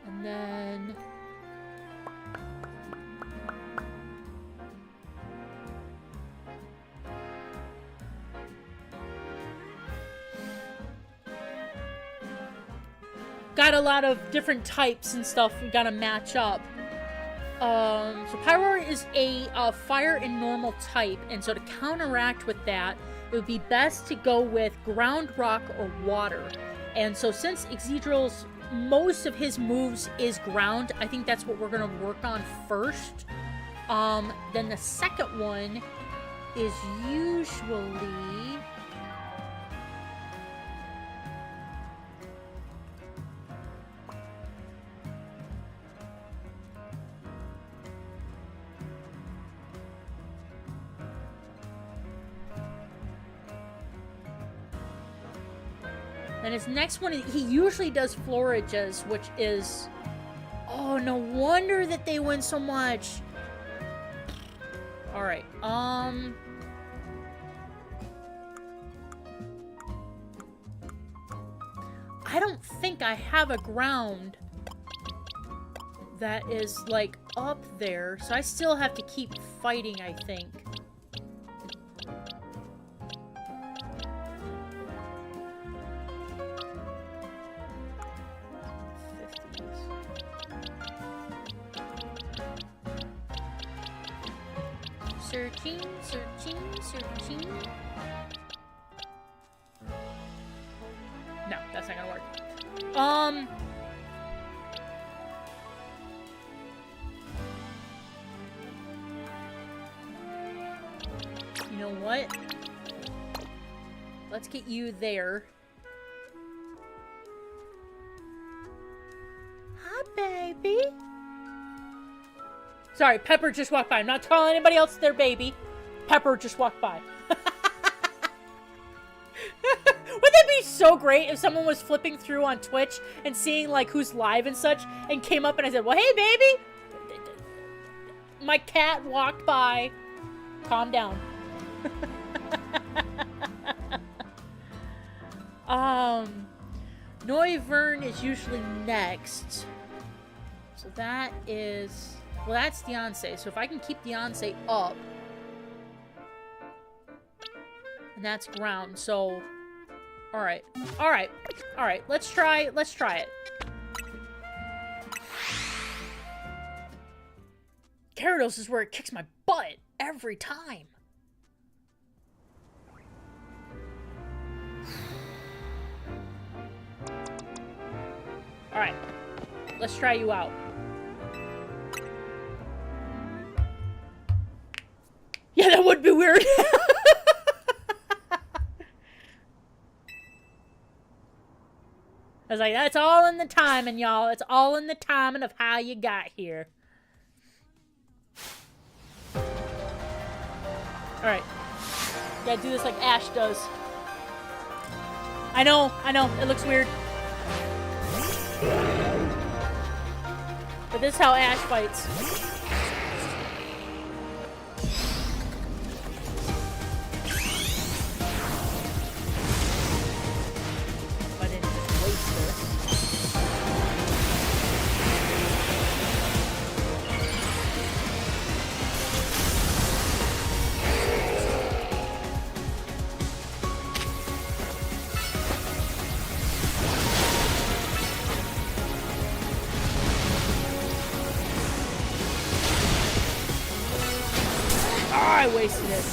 And then... got a lot of different types and stuff we gotta match up. So Pyroar is a fire and normal type, and so to counteract with that, it would be best to go with ground, rock, or water. And so since Exedril's, most of his moves is ground, I think that's what we're gonna work on first. Then the second one is usually... And his next one, he usually does Florages, which is... Oh, no wonder that they win so much. Alright, I don't think I have a ground that is, like, up there. So I still have to keep fighting, I think. Searching. No, that's not gonna work. You know what? Let's get you there. Hi, baby. Sorry, Pepper just walked by. I'm not telling anybody else their baby. Pepper just walked by. Wouldn't that be so great if someone was flipping through on Twitch and seeing, like, who's live and such, and came up and I said, well, hey, baby! My cat walked by. Calm down. Noivern is usually next. So that is... Well, that's Deoncé. So if I can keep Deoncé up... And that's ground, so... Alright. Alright. Alright. Let's try it. Gyarados is where it kicks my butt every time. Alright. Let's try you out. Yeah, that would be weird. I was like, that's all in the timing, y'all. It's all in the timing of how you got here. Alright. Gotta do this like Ash does. I know. It looks weird. But this is how Ash fights. I didn't just waste this. I wasted it.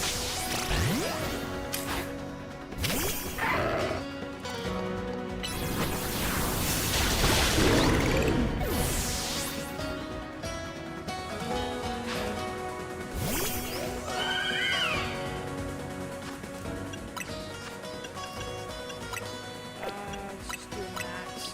Let's just do a max.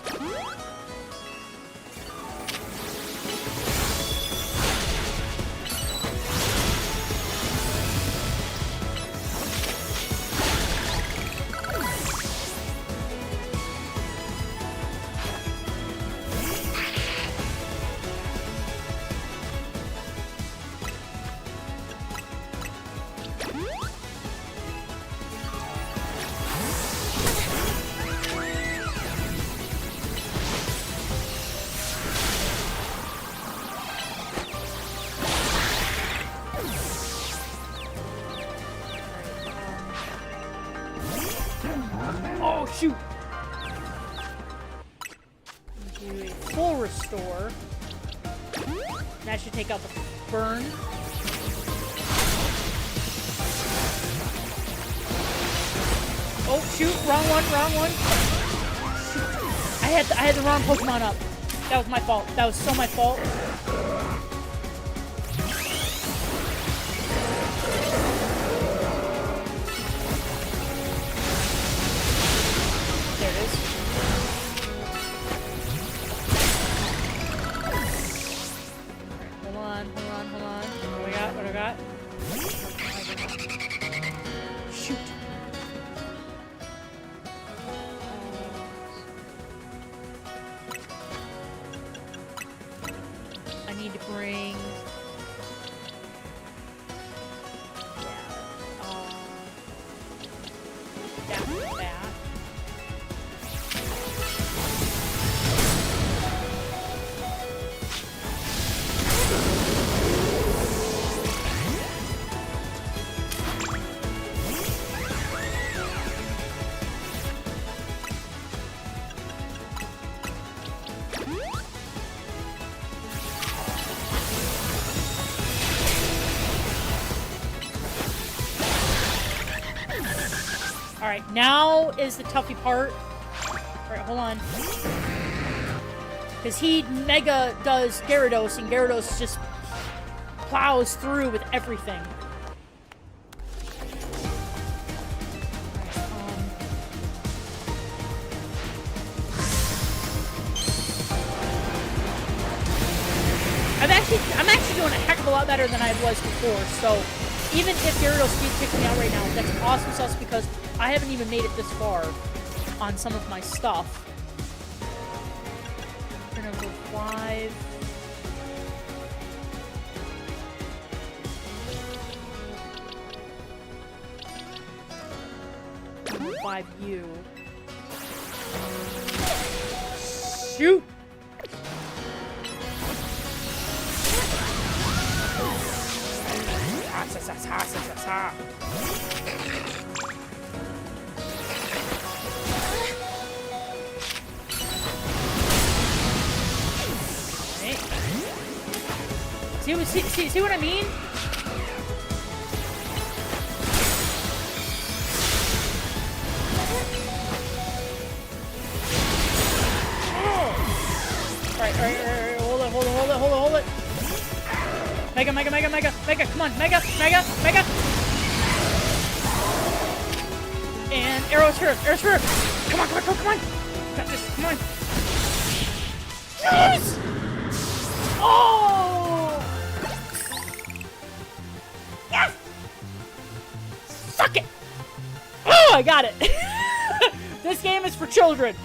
Oh, shoot! Do a full restore. That should take out the burn. Oh, shoot! Wrong one! Shoot. I had the wrong Pokemon up. That was my fault. That was so my fault. There it is. Hold on. What do we got? Shoot. I need to bring... that. Alright, now is the toughy part. Alright, hold on. Because he Mega does Gyarados, and Gyarados just plows through with everything. I'm actually doing a heck of a lot better than I was before, so even if Gyarados speed kicks me out right now, that's awesome sauce because I haven't even made it this far on some of my stuff. We're gonna go 5. U. Shoot! See what I mean? Alright, hold it. Mega, come on, Mega. And arrows first. Come on. Got this. Come on. Yes! Oh! Yes! Suck it! Oh, I got it. This game is for children.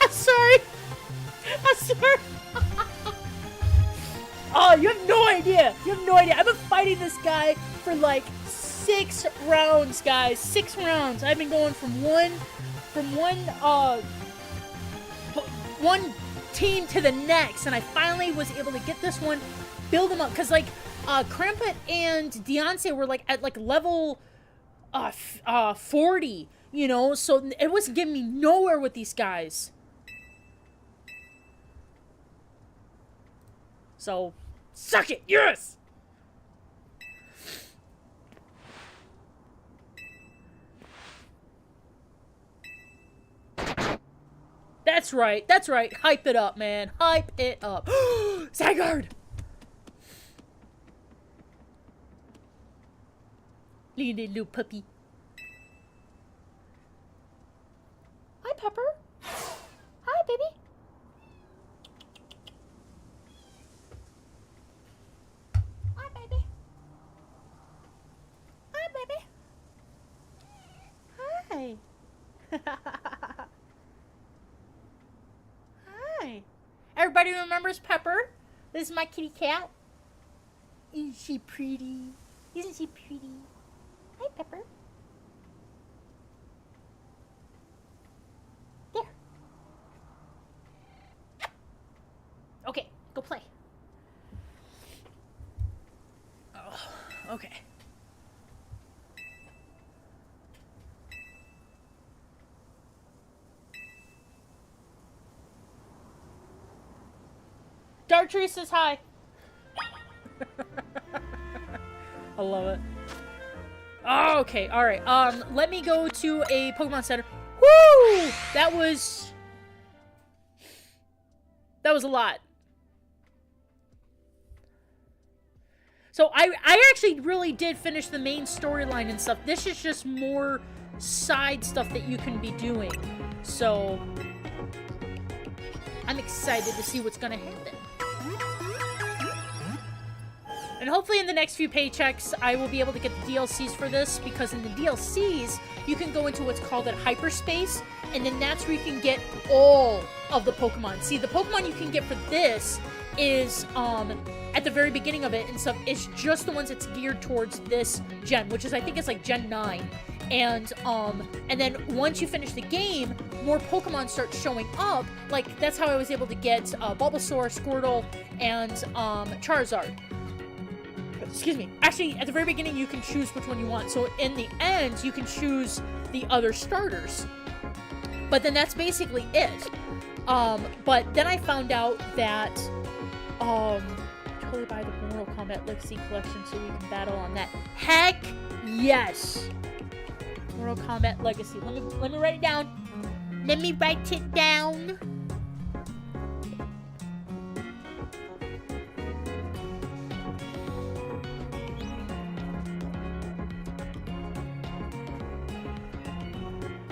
I'm sorry. I'm sorry. Oh, you have no idea. You have no idea. I've been fighting this guy for like 6 rounds, guys. 6 rounds. I've been going from one team to the next, and I finally was able to get this one, build him up, because like Krampet and Deontay were like at like level 40, you know, so it was getting me nowhere with these guys. So suck it, yes. That's right. That's right. Hype it up, man. Hype it up. Zygarde! Little puppy. Hi, Pepper. Hi, baby. Hi, baby. Hi, baby. Hi. Hi. Everybody remembers Pepper? This is my kitty cat. Isn't she pretty? Isn't she pretty? Hi, Pepper. There. Okay, go play. Oh, okay. Dartree says hi. I love it. Oh, okay, alright. Let me go to a Pokemon Center. Woo! That was a lot. So I actually really did finish the main storyline and stuff. This is just more side stuff that you can be doing. So I'm excited to see what's gonna happen. And hopefully in the next few paychecks, I will be able to get the DLCs for this, because in the DLCs, you can go into what's called a hyperspace, and then that's where you can get all of the Pokemon. See, the Pokemon you can get for this is, at the very beginning of it and stuff, it's just the ones that's geared towards this gen, which is, I think it's like Gen 9. And then once you finish the game, more Pokemon start showing up. Like, that's how I was able to get, Bulbasaur, Squirtle, and, Charizard. Excuse me. Actually, at the very beginning, you can choose which one you want. So in the end, you can choose the other starters. But then that's basically it. But then I found out that, totally buy the Mortal Kombat Legacy Collection so we can battle on that. Heck yes! Mortal Kombat Legacy. Let me write it down. Let me write it down.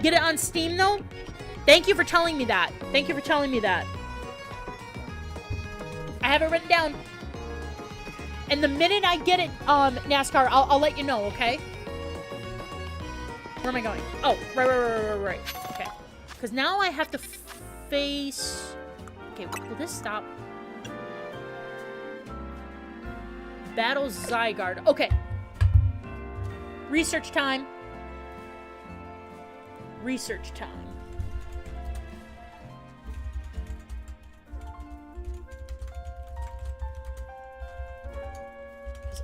Get it on Steam, though? Thank you for telling me that. Thank you for telling me that. I have it written down. And the minute I get it, NASCAR, I'll let you know, okay? Where am I going? Oh, right. Okay. Because now I have to face... Okay, will this stop? Battle Zygarde. Okay. Research time. Research time.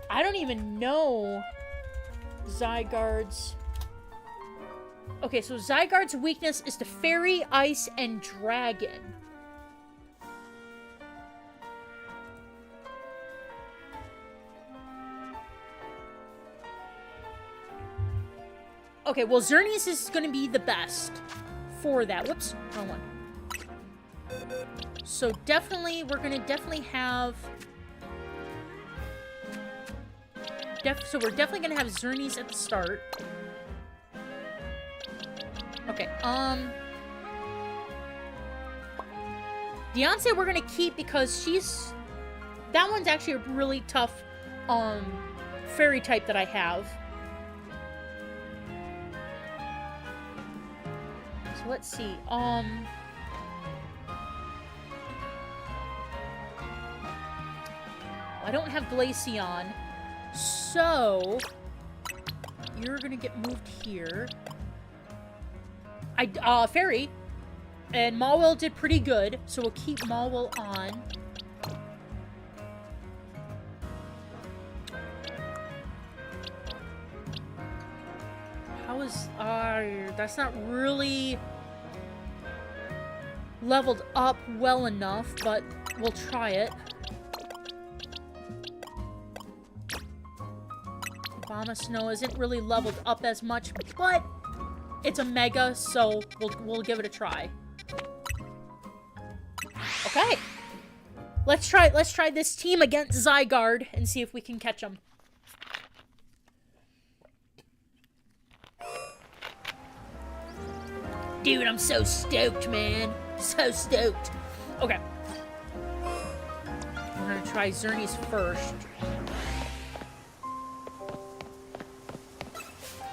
I don't even know Zygarde's... Okay, so Zygarde's weakness is to Fairy, Ice, and Dragon. Okay, well, Xerneas is going to be the best for that. Whoops, wrong one. So definitely, we're going to definitely have... So we're definitely gonna have Zernies at the start. Okay, Beyonce we're gonna keep because she's... That one's actually a really tough, fairy type that I have. So let's see, I don't have Glaceon, so you're gonna get moved here. Fairy, and Mawile did pretty good, so we'll keep Mawile on. How is, that's not really leveled up well enough, but we'll try it. Abomasnow isn't really leveled up as much, but it's a Mega, so we'll give it a try. Okay. Let's try this team against Zygarde and see if we can catch them. Dude, I'm so stoked, man. So stoked. Okay. We're gonna try Zernies first.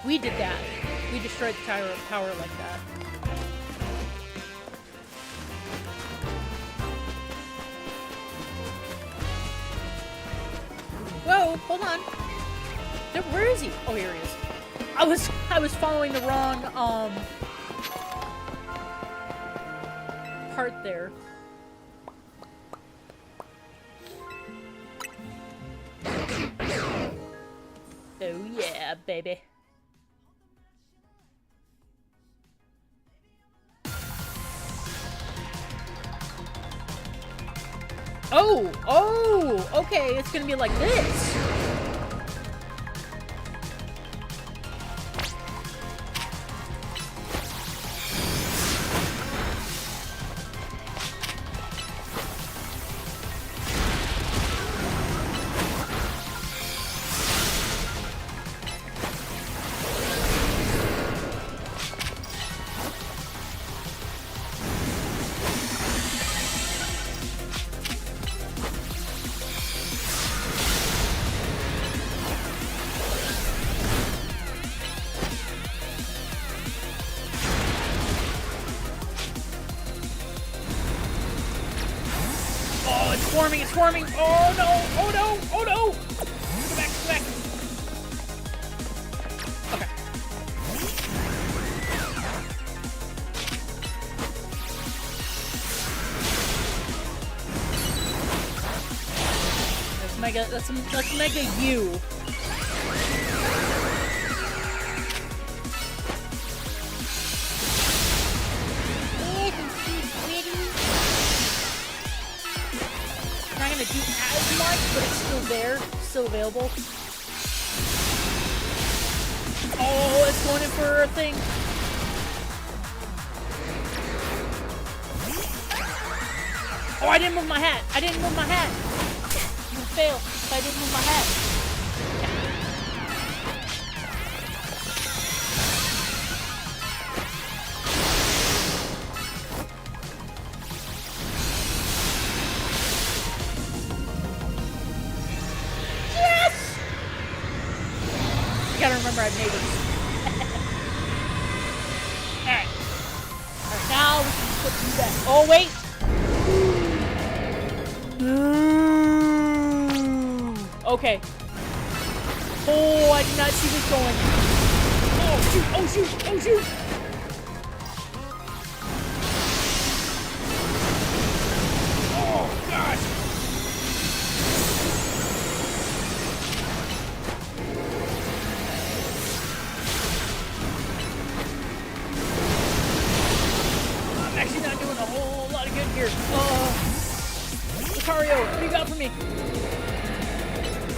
We did that. We destroyed the Tower of Power like that. Whoa, hold on. Where is he? Oh, here he is. I was following the wrong part there. Oh yeah, baby. Oh, okay, it's gonna be like this. It's forming! Oh no! Oh no! Oh no! Go back! Go back! Okay. That's Mega. That's Mega U. Do as much, but it's still there, still available. Oh, it's going in for a thing. Oh, I didn't move my hat. I didn't move my hat. I'm gonna fail if I didn't move my hat. Gotta remember I made it. Alright. Alright, now we can put you back. Oh, wait! Okay. Oh, I did not see this going. Oh, shoot! Oh, shoot! Oh, shoot! Oh, gosh! Here. Lucario, what do you got for me?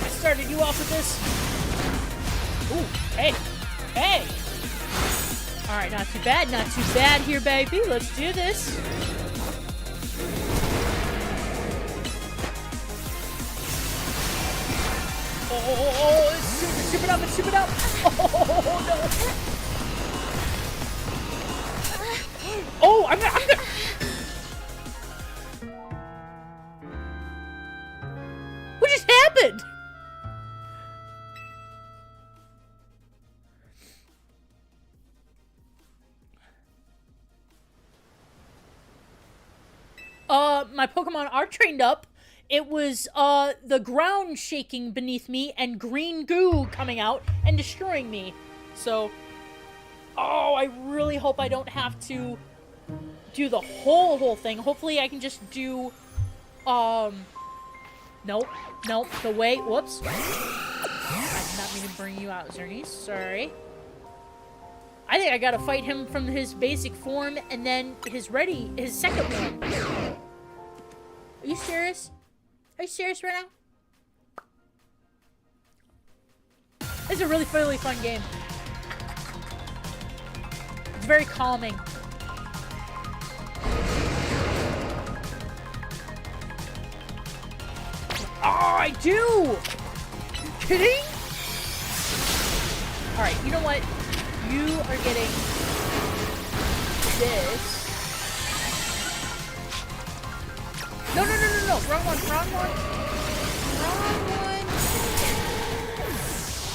I started you off with this. Ooh, hey. Hey! Alright, not too bad here, baby. Let's do this. Oh, it's soup it up and soup it up. Oh, no. Oh, I'm gonna. What just happened? My Pokemon are trained up. It was, the ground shaking beneath me and green goo coming out and destroying me. So, oh, I really hope I don't have to do the whole thing. Hopefully I can just do, nope, the way, whoops. I did not mean to bring you out, Zernies, sorry. I think I gotta fight him from his basic form and then his second one. Are you serious? Are you serious right now? It's a really fun game. It's very calming. Oh, I do! You kidding? Alright, you know what? You are getting this. No. Wrong one.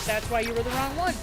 That's why you were the wrong one.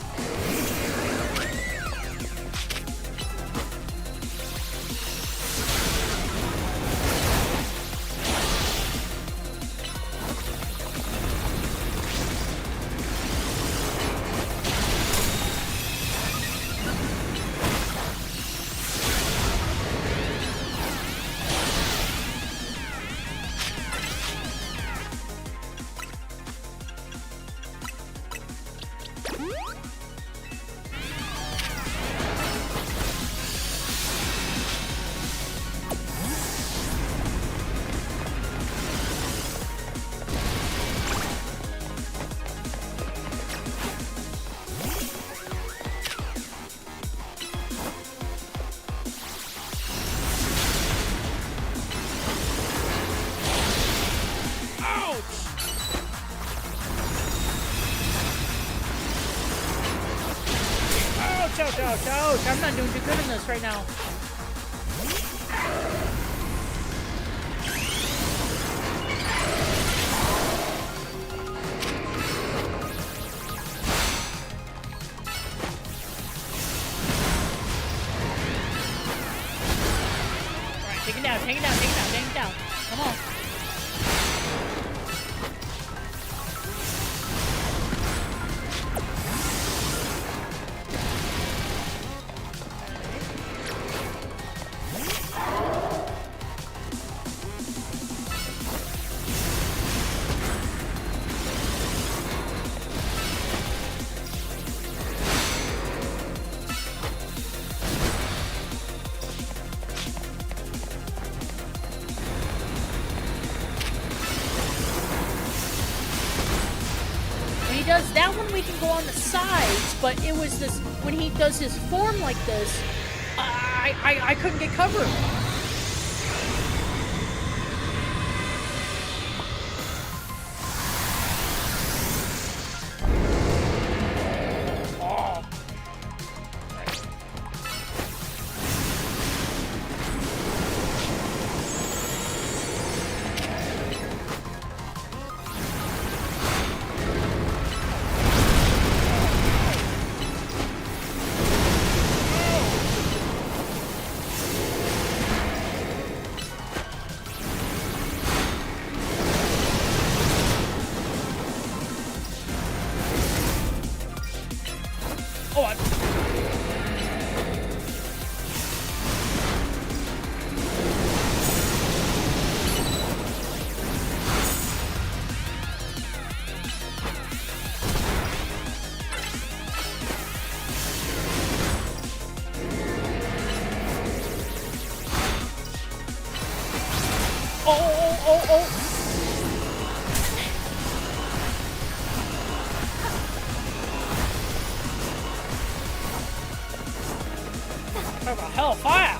Ouch. I'm not doing too good in this right now. Alright, take it down. Come on. Does that one we can go on the sides, but it was this when he does his form like this, I couldn't get covered. Talk about hellfire!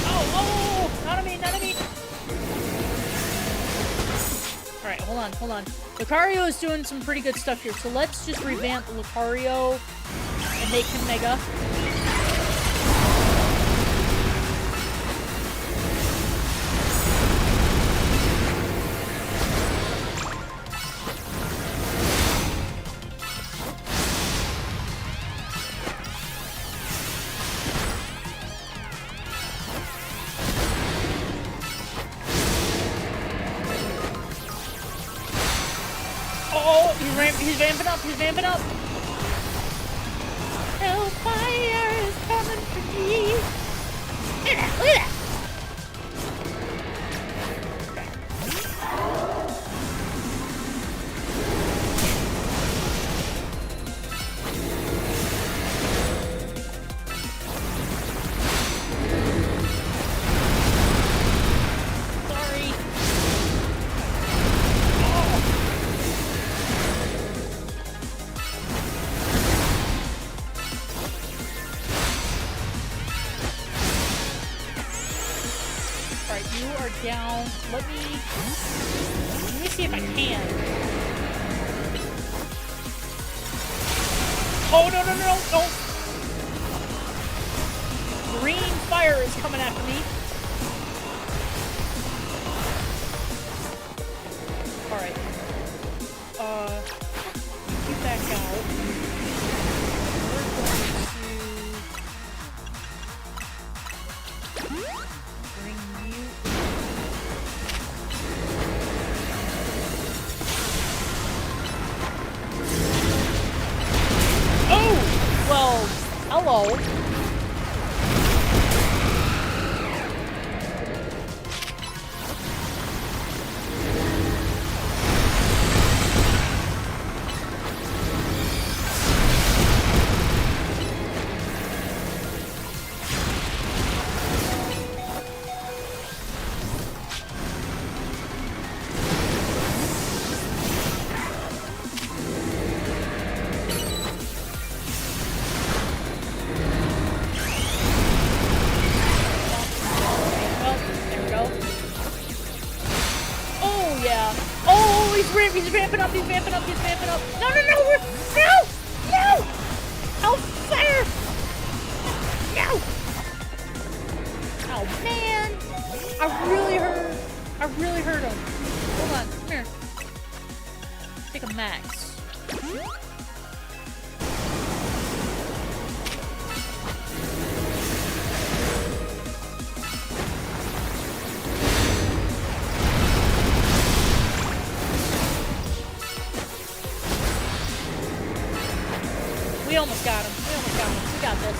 Oh, not on me! Alright, Alright, hold on. Lucario is doing some pretty good stuff here, so let's just revamp Lucario and make him Mega. He's vamping up. Hellfire is coming for me. Look at that. Down. Let me see if I can. Oh no! Green fire is coming after me. All right. Keep back out. We're going to bring you. Well, hello. He's vamping up. No! No! Hellfire! No! Oh, man. I really hurt him. Hold on. Come here. Take a max. We almost got him. We got this.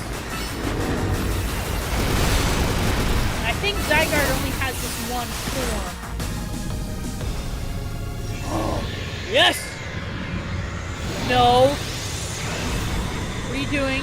I think Zygarde only has this one form. Yes! No. What are you doing?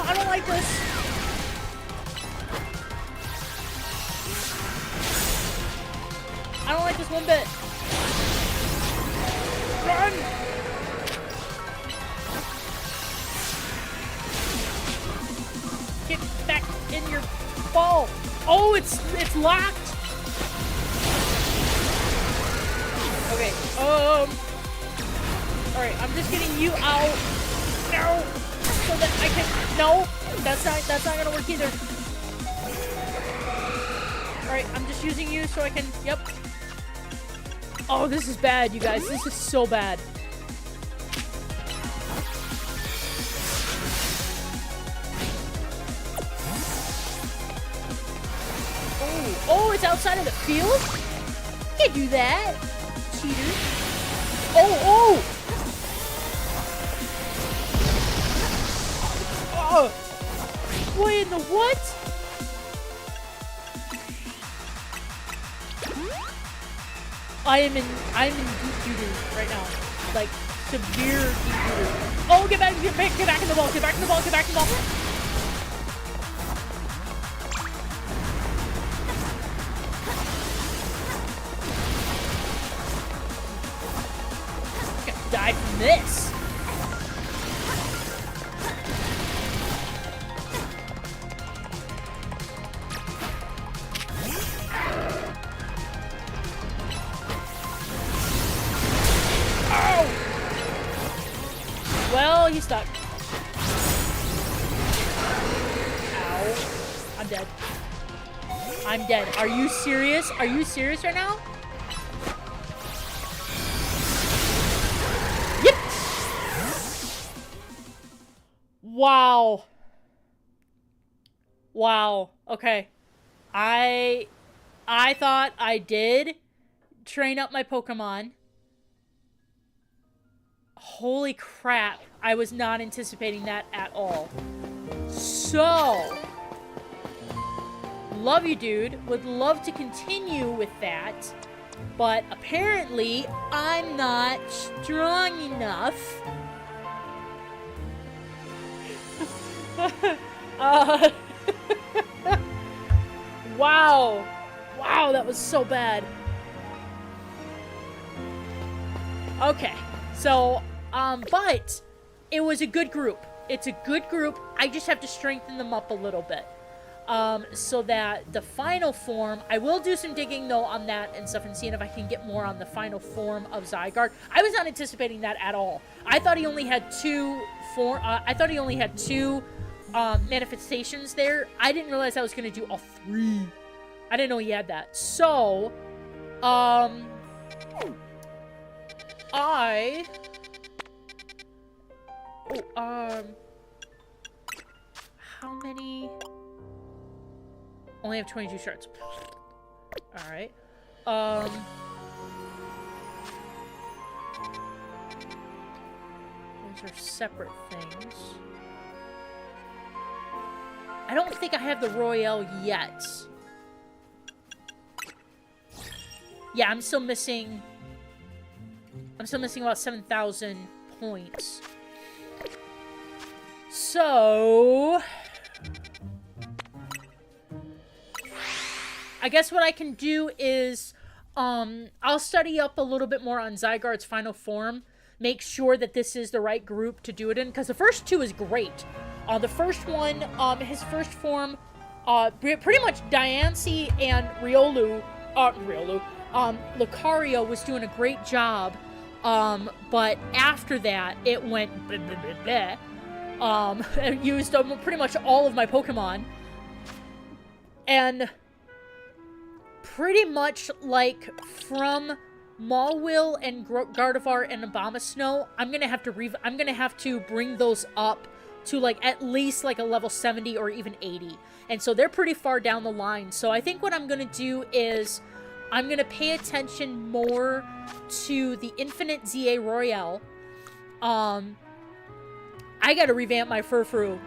I don't like this. I don't like this one bit. Run! Get back in your ball. Oh, it's locked. Okay. All right. I'm just getting you out. No. So that I can. No. That's not gonna work either. All right. I'm just using you so I can. Yep. Oh, this is bad, you guys. This is so bad. Oh, it's outside of the field? Can't do that. Cheater. Oh! Oh! What in the what? I'm in deep doo-doo right now. like, severe debuter. Oh, get back in the ball, get back in the ball, get back in the ball. I'm gonna die from this. Well, he's stuck. Ow. I'm dead. I'm dead. Are you serious? Are you serious right now? Yep. Wow. Wow. Okay. I thought I did train up my Pokemon. Holy crap, I was not anticipating that at all. So, love you, dude. Would love to continue with that, but apparently I'm not strong enough. Wow. Wow, that was so bad. Okay, so but it was a good group. It's a good group. I just have to strengthen them up a little bit. So that the final form, I will do some digging though on that and stuff and seeing if I can get more on the final form of Zygarde. I was not anticipating that at all. I thought he only had two manifestations there. I didn't realize I was going to do all three. I didn't know he had that. So, how many? Only have 22 shards. Alright. Those are separate things. I don't think I have the Royale yet. Yeah, I'm still missing about 7,000 points. So, I guess what I can do is, I'll study up a little bit more on Zygarde's final form. Make sure that this is the right group to do it in, because the first two is great. The first one, his first form, pretty much Diancie and Lucario was doing a great job. But after that, it went blah, blah, blah, blah. I used pretty much all of my Pokemon. And pretty much like from Mawile and Gardevoir and Abomasnow, I'm gonna have to bring those up to like at least like a level 70 or even 80. And so they're pretty far down the line. So I think what I'm gonna do is I'm gonna pay attention more to the Infinite ZA Royale. I gotta revamp my Furfru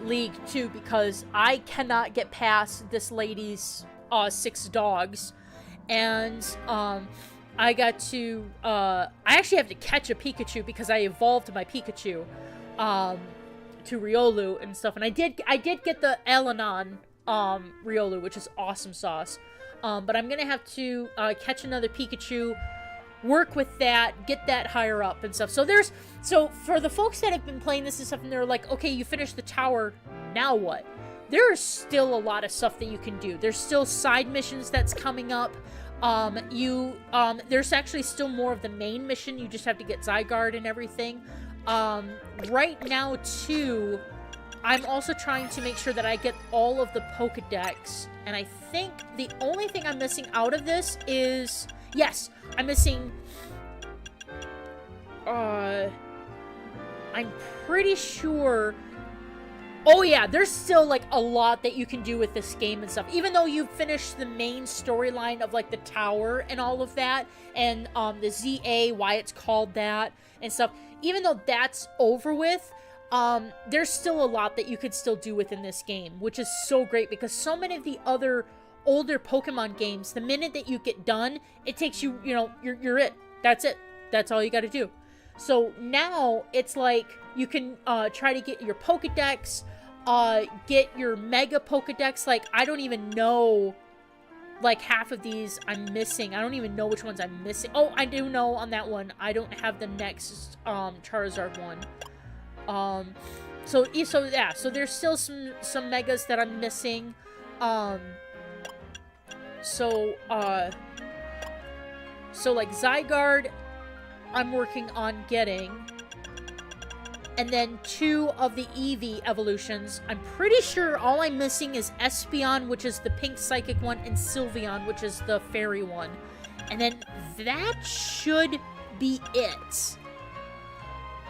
league too, because I cannot get past this lady's 6 dogs. And I got to I actually have to catch a Pikachu because I evolved my Pikachu to Riolu and stuff. And I did get the Elanon Riolu, which is awesome sauce. But I'm gonna have to catch another Pikachu, work with that, get that higher up and stuff. So for the folks that have been playing this and stuff, and they're like, okay, you finished the tower, now what? There is still a lot of stuff that you can do. There's still side missions that's coming up. There's actually still more of the main mission. You just have to get Zygarde and everything. Right now, too, I'm also trying to make sure that I get all of the Pokedex. And I think the only thing I'm missing out of this is... Yes, I'm missing... I'm pretty sure... Oh yeah, there's still like a lot that you can do with this game and stuff. Even though you've finished the main storyline of like the tower and all of that, and the ZA, why it's called that and stuff. Even though that's over with, there's still a lot that you could still do within this game, which is so great because so many of the other older Pokemon games, the minute that you get done, it takes you, you know, you're it. That's it. That's all you got to do. So now it's like you can try to get your Pokedex, get your Mega Pokedex. Like, I don't even know, like, half of these I'm missing. I don't even know which ones I'm missing. Oh, I do know on that one. I don't have the next Charizard one. So yeah, so there's still some Megas that I'm missing. So like Zygarde, I'm working on getting. And then 2 of the Eevee evolutions. I'm pretty sure all I'm missing is Espeon, which is the pink psychic one, and Sylveon, which is the fairy one. And then that should be it.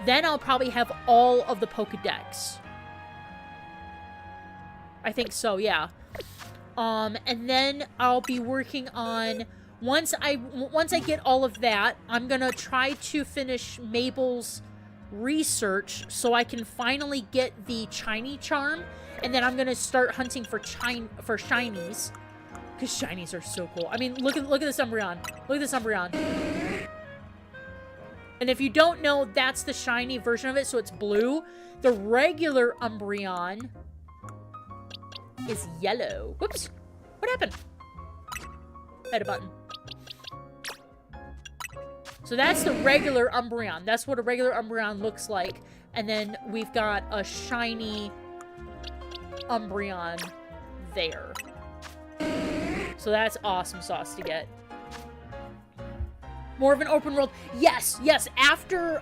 Then I'll probably have all of the Pokedex. I think so, yeah. And then I'll be working on... Once I get all of that, I'm gonna try to finish Mabel's research so I can finally get the Shiny Charm, and then I'm gonna start hunting for shinies, because shinies are so cool. I mean, look at this Umbreon. Look at this Umbreon. And if you don't know, that's the shiny version of it, so it's blue. The regular Umbreon is yellow. Whoops. What happened? I had a button. So that's the regular Umbreon. That's what a regular Umbreon looks like. And then we've got a shiny Umbreon there. So that's awesome sauce to get. More of an open world. Yes, yes. After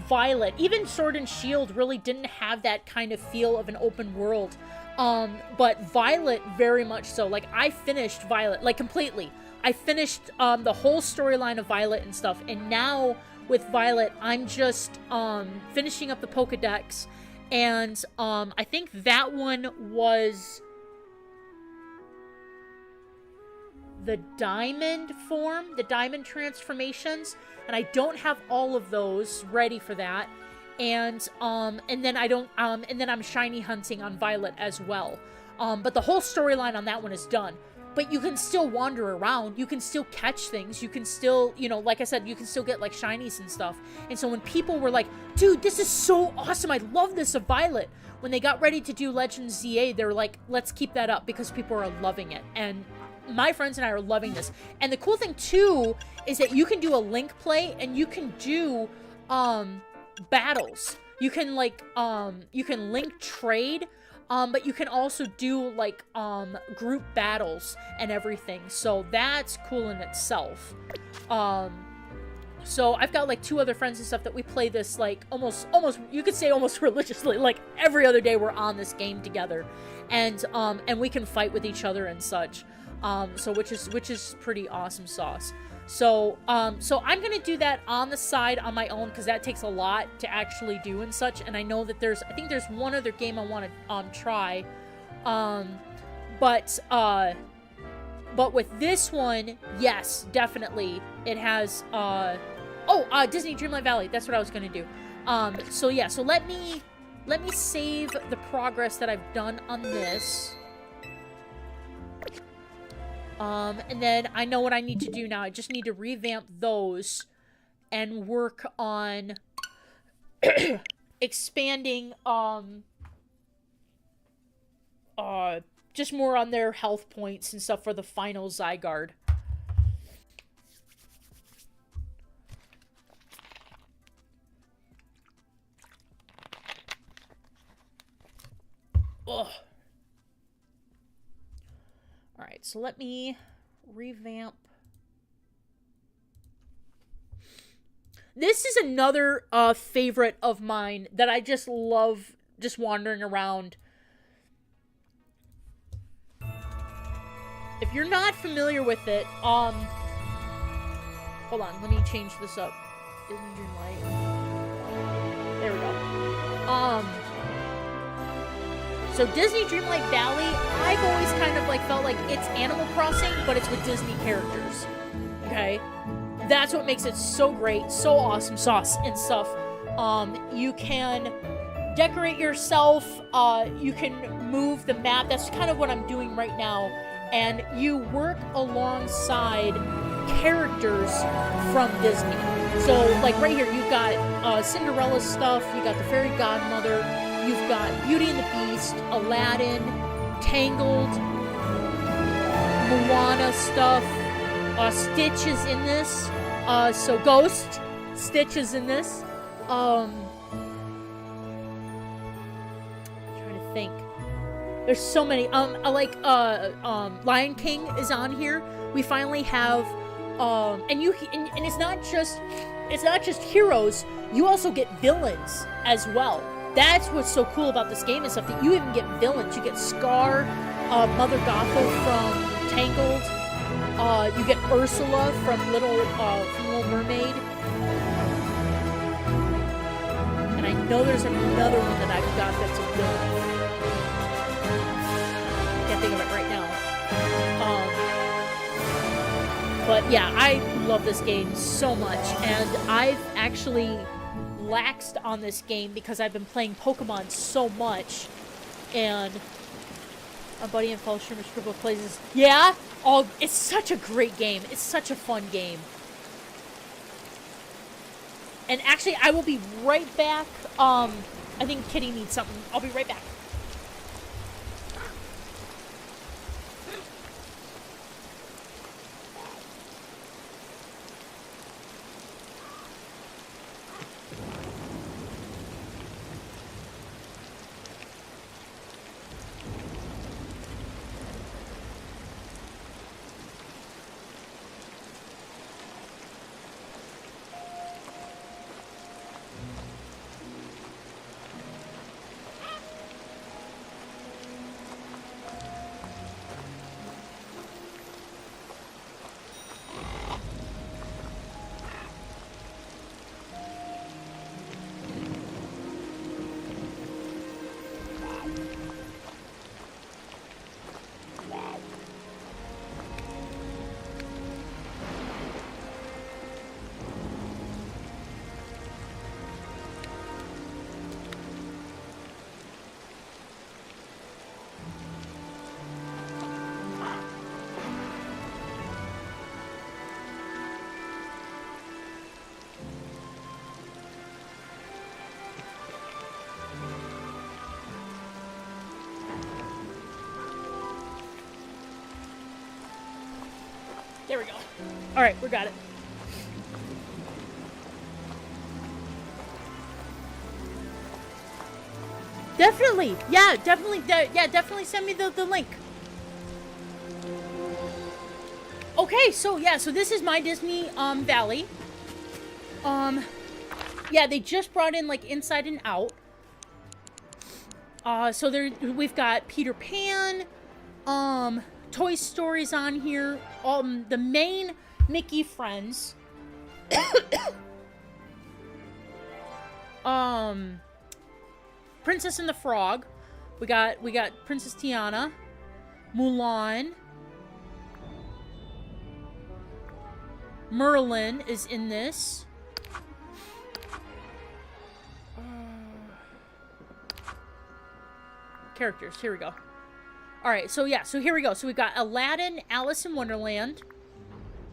Violet, even Sword and Shield really didn't have that kind of feel of an open world. But Violet very much so. Like, I finished Violet, like, completely. I finished the whole storyline of Violet and stuff, and now with Violet, I'm just finishing up the Pokedex, and I think that one was the Diamond form, the Diamond transformations, and I don't have all of those ready for that, and then I'm shiny hunting on Violet as well, but the whole storyline on that one is done. But you can still wander around. You can still catch things. You can still, you know, like I said, you can still get, like, shinies and stuff. And so when people were like, dude, this is so awesome. I love this of Violet. When they got ready to do Legends ZA, they were like, let's keep that up because people are loving it. And my friends and I are loving this. And the cool thing, too, is that you can do a link play and you can do battles. You can, like, you can link trade. But you can also do, like, group battles and everything. So that's cool in itself. So I've got, like, 2 other friends and stuff that we play this, like, almost, you could say almost religiously. Like, every other day we're on this game together. And we can fight with each other and such. So which is pretty awesome sauce. So I'm gonna do that on the side on my own because that takes a lot to actually do and such. And I know that I think there's one other game I want to try, but with this one, yes, definitely it has Disney Dreamlight Valley. That's what I was gonna do. So yeah, so let me save the progress that I've done on this. And then I know what I need to do now. I just need to revamp those and work on expanding, just more on their health points and stuff for the final Zygarde. Ugh. Alright, so let me revamp. This is another favorite of mine that I just love just wandering around. If you're not familiar with it, hold on, let me change this up. Disney Dreamlight. There we go. So Disney Dreamlight Valley, I've always kind of like felt like it's Animal Crossing, but it's with Disney characters. Okay? That's what makes it so great, so awesome sauce and stuff. You can decorate yourself, you can move the map. That's kind of what I'm doing right now. And you work alongside characters from Disney. So, like right here, you've got Cinderella stuff, you got the Fairy Godmother, you've got Beauty and the Beast, Aladdin, Tangled, Moana stuff, Stitch is in this, so Ghost, Stitch is in this, I'm trying to think. There's so many. Lion King is on here. We finally have, and it's not just heroes. You also get villains as well. That's what's so cool about this game and stuff. That you even get villains. You get Scar, Mother Gothel from Tangled. You get Ursula from Little Mermaid. And I know there's another one that I've got that's a villain. Can't think of it right now. But yeah, I love this game so much, and I've actually laxed on this game because I've been playing Pokemon so much, and my buddy in Fellowship Scribble plays this. Yeah? Oh, it's such a great game. It's such a fun game. And actually, I will be right back. I think Kitty needs something. I'll be right back. There we go. All right, we got it. Definitely. Yeah, definitely. Definitely send me the link. Okay, so yeah, so this is My Disney Valley. Yeah, they just brought in like Inside and Out. So we've got Peter Pan, Toy Story's on here, the main Mickey friends, Princess and the Frog, we got Princess Tiana, Mulan, Merlin is in this. Characters, here we go. Alright, so yeah, so here we go. So we've got Aladdin, Alice in Wonderland,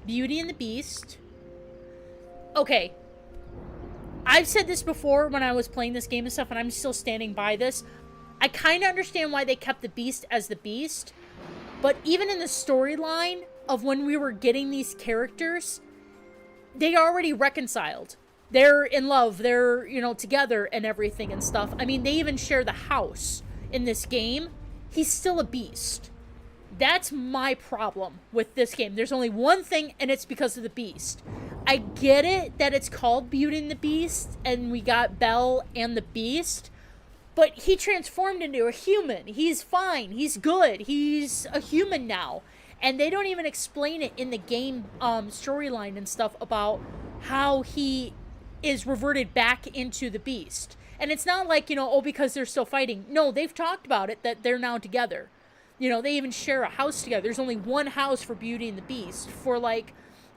Beauty and the Beast. Okay. I've said this before when I was playing this game and stuff, and I'm still standing by this. I kind of understand why they kept the Beast as the Beast, but even in the storyline of when we were getting these characters, they already reconciled. They're in love, they're, you know, together and everything and stuff. I mean, they even share the house in this game. He's still a beast. That's my problem with this game. There's only one thing, and it's because of the Beast. I get it that it's called Beauty and the Beast, and we got Belle and the Beast, but he transformed into a human. He's fine. He's good. He's a human now. And they don't even explain it in the game storyline and stuff about how he is reverted back into the Beast. And it's not like, you know, oh, because they're still fighting. No, they've talked about it, that they're now together. You know, they even share a house together. There's only one house for Beauty and the Beast. For, like,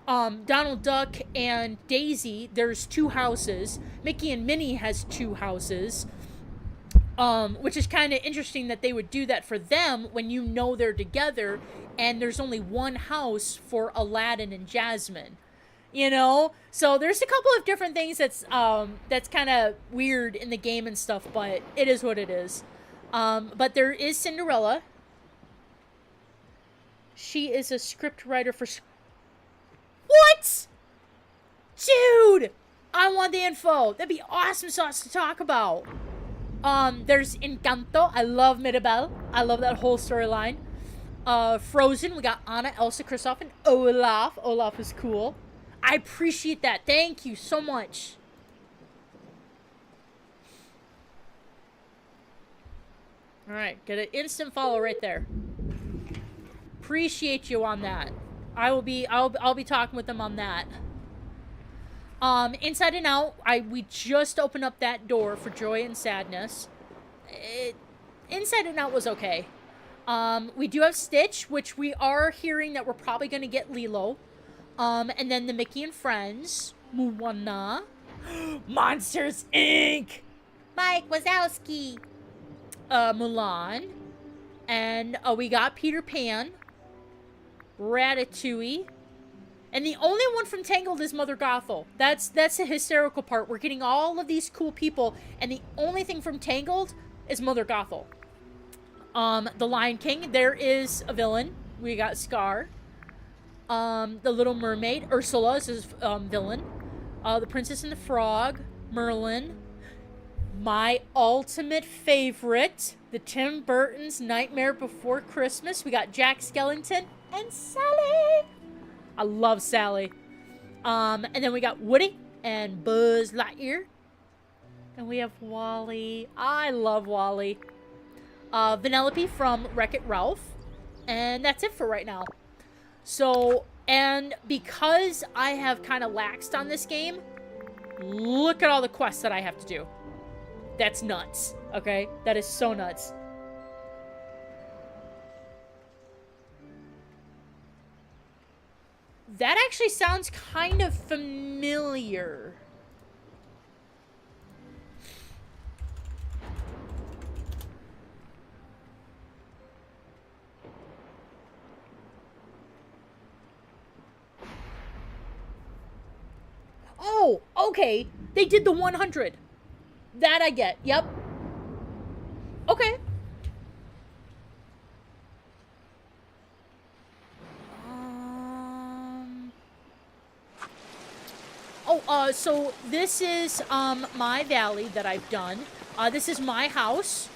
Donald Duck and Daisy, there's 2 houses. Mickey and Minnie has 2 houses. Which is kind of interesting that they would do that for them when you know they're together and there's only one house for Aladdin and Jasmine. You know? So there's a couple of different things that's kind of weird in the game and stuff, but it is what it is. But there is Cinderella. She is a script writer for... What? Dude! I want the info. That'd be awesome sauce to talk about. There's Encanto. I love Mirabel. I love that whole storyline. Frozen. We got Anna, Elsa, Kristoff, and Olaf. Olaf is cool. I appreciate that. Thank you so much. Alright, get an instant follow right there. Appreciate you on that. I'll be talking with them on that. Inside and Out, we just opened up that door for Joy and Sadness. Inside and Out was okay. We do have Stitch, which we are hearing that we're probably going to get Lilo. And then the Mickey and Friends. Moana. Monsters, Inc. Mike Wazowski. Mulan. And we got Peter Pan. Ratatouille. And the only one from Tangled is Mother Gothel. That's the hysterical part. We're getting all of these cool people, and the only thing from Tangled is Mother Gothel. The Lion King, there is a villain. We got Scar. The Little Mermaid, Ursula is his villain. The Princess and the Frog, Merlin. My ultimate favorite, the Tim Burton's Nightmare Before Christmas. We got Jack Skellington and Sally. I love Sally. And then we got Woody and Buzz Lightyear. And we have Wally. I love Wally. Vanellope from Wreck-It Ralph. And that's it for right now. So, and because I have kind of laxed on this game, look at all the quests that I have to do. That's nuts. Okay? That is so nuts. That actually sounds kind of familiar. Oh, okay. They did the 100. That I get. Yep. Okay. So this is my valley that I've done. This is my house.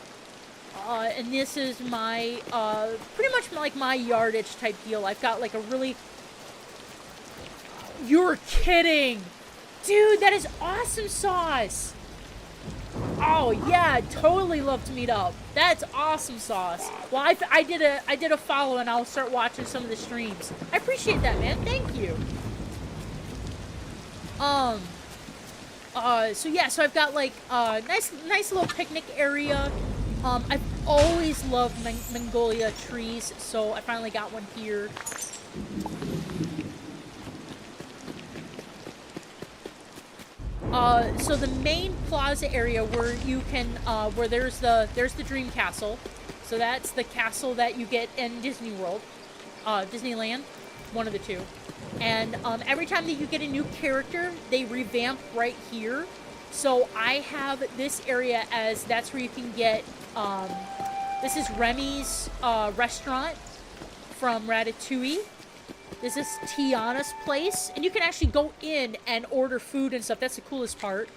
And this is my pretty much like my yardage type deal. I've got like a really... You're kidding! Dude, that is awesome sauce! Oh yeah, I'd totally love to meet up. That's awesome sauce. Well, I did a follow, and I'll start watching some of the streams. I appreciate that, man. Thank you. So yeah, so I've got like nice little picnic area. I've always loved Mongolia trees, so I finally got one here. So the main plaza area where you can, where there's the Dream Castle. So that's the castle that you get in Disney World, Disneyland, one of the two. And every time that you get a new character, they revamp right here. So I have this area as that's where you can get, this is Remy's restaurant from Ratatouille. This is Tiana's place, and you can actually go in and order food and stuff. That's the coolest part.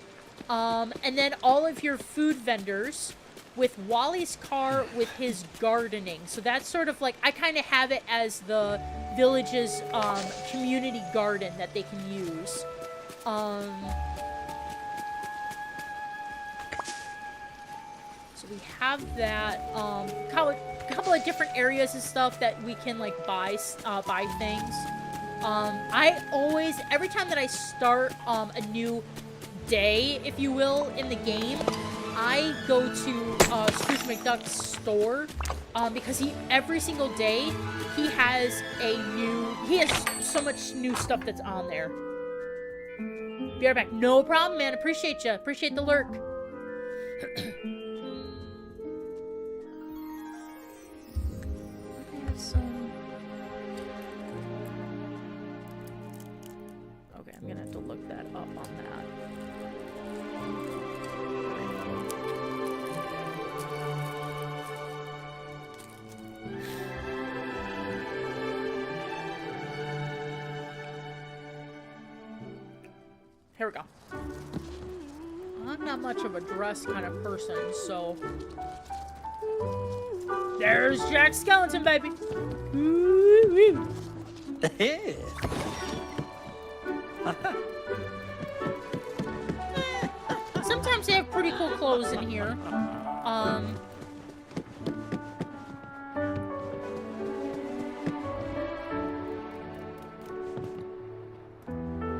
And then all of your food vendors with Wally's car with his gardening. So that's sort of like, I kind of have it as the village's community garden that they can use. So we have that, couple of different areas and stuff that we can like buy things. I always, every time that I start a new day, if you will, in the game, I go to Scrooge McDuck's store because every single day he has so much new stuff that's on there. Be right back. No problem, man. Appreciate you. Appreciate the lurk. Okay, I'm gonna have to look that up on that. Here we go. I'm not much of a dress kind of person, so... There's Jack Skellington, baby! Woo-woo. Sometimes they have pretty cool clothes in here.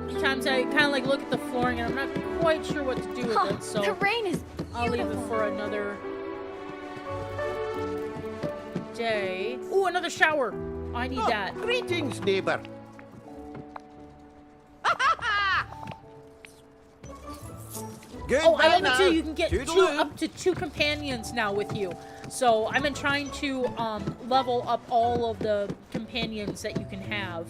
Sometimes I kind of like look at the flooring and I'm not quite sure what to do with it, so the rain is I'll leave it for another day. Ooh, another shower! I need that. Greetings, neighbor. Oh, I love it too. You can get up to 2 companions now with you. So I've been trying to level up all of the companions that you can have.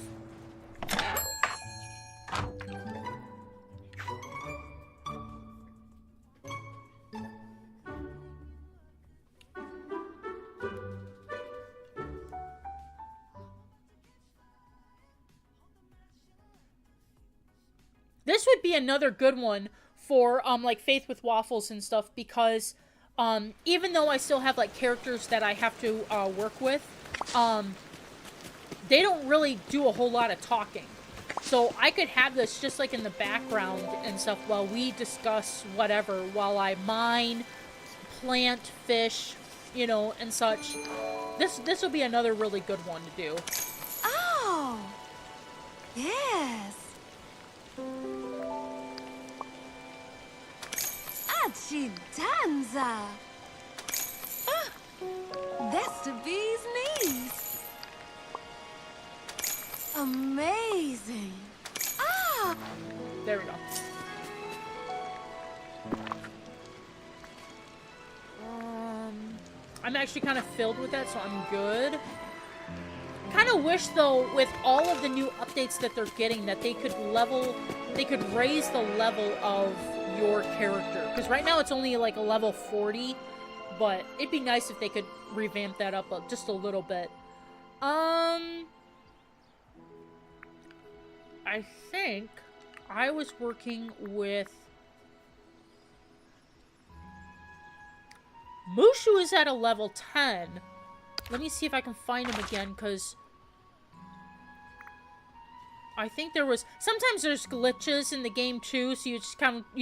This would be another good one for, like, Faith with Waffles and stuff, because, even though I still have, like, characters that I have to, work with, they don't really do a whole lot of talking. So I could have this just, like, in the background and stuff while we discuss whatever, while I mine, plant, fish, you know, and such. This will be another really good one to do. Oh! Yes! Achidanza! Ah, that's the bee's knees! Amazing! Ah! There we go. I'm actually kind of filled with that, so I'm good. Kind of wish, though, with all of the new updates that they're getting, that they could raise the level of your character. Because right now it's only like a level 40, but it'd be nice if they could revamp that up just a little bit. I think I was working with... Mushu is at a level 10. Let me see if I can find him again, because I think there was... Sometimes there's glitches in the game, too, so you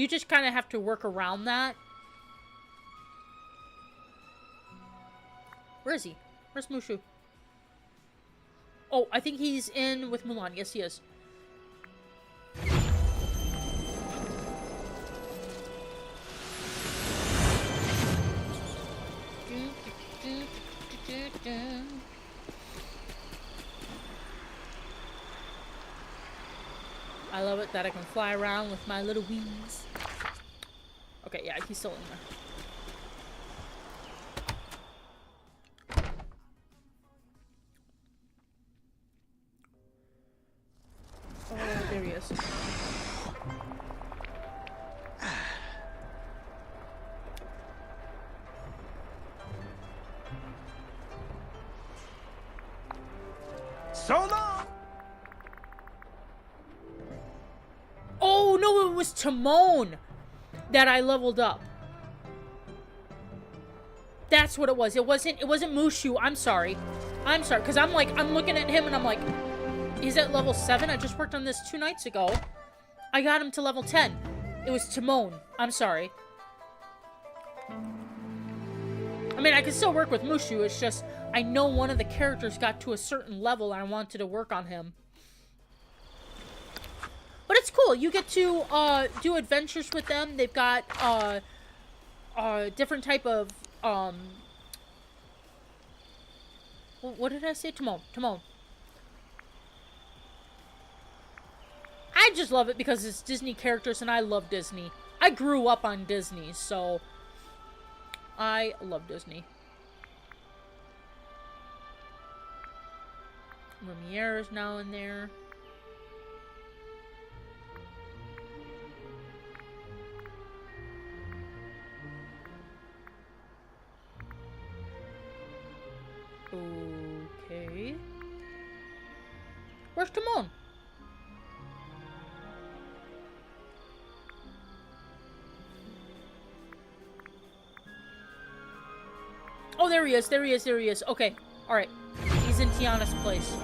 just kind of have to work around that. Where is he? Where's Mushu? Oh, I think he's in with Mulan. Yes, he is. I love it that I can fly around with my little wings. Okay, yeah, he's still in there. Oh, there he is. So long. Oh, no, it was Timon that I leveled up. That's what it was. It wasn't Mushu. I'm sorry, because I'm looking at him and I'm like, he's at level 7. I just worked on this 2 nights ago. I got him to level 10. It was Timon. I'm sorry. I mean, I can still work with Mushu. It's just, I know one of the characters got to a certain level and I wanted to work on him. But it's cool. You get to do adventures with them. They've got different type of what did I say? Timon. I just love it because it's Disney characters and I love Disney. I grew up on Disney, so I love Disney. Lumiere is now in there. Okay. Where's Timon? Oh, there he is. There he is. There he is. Okay. All right. He's in Tiana's place.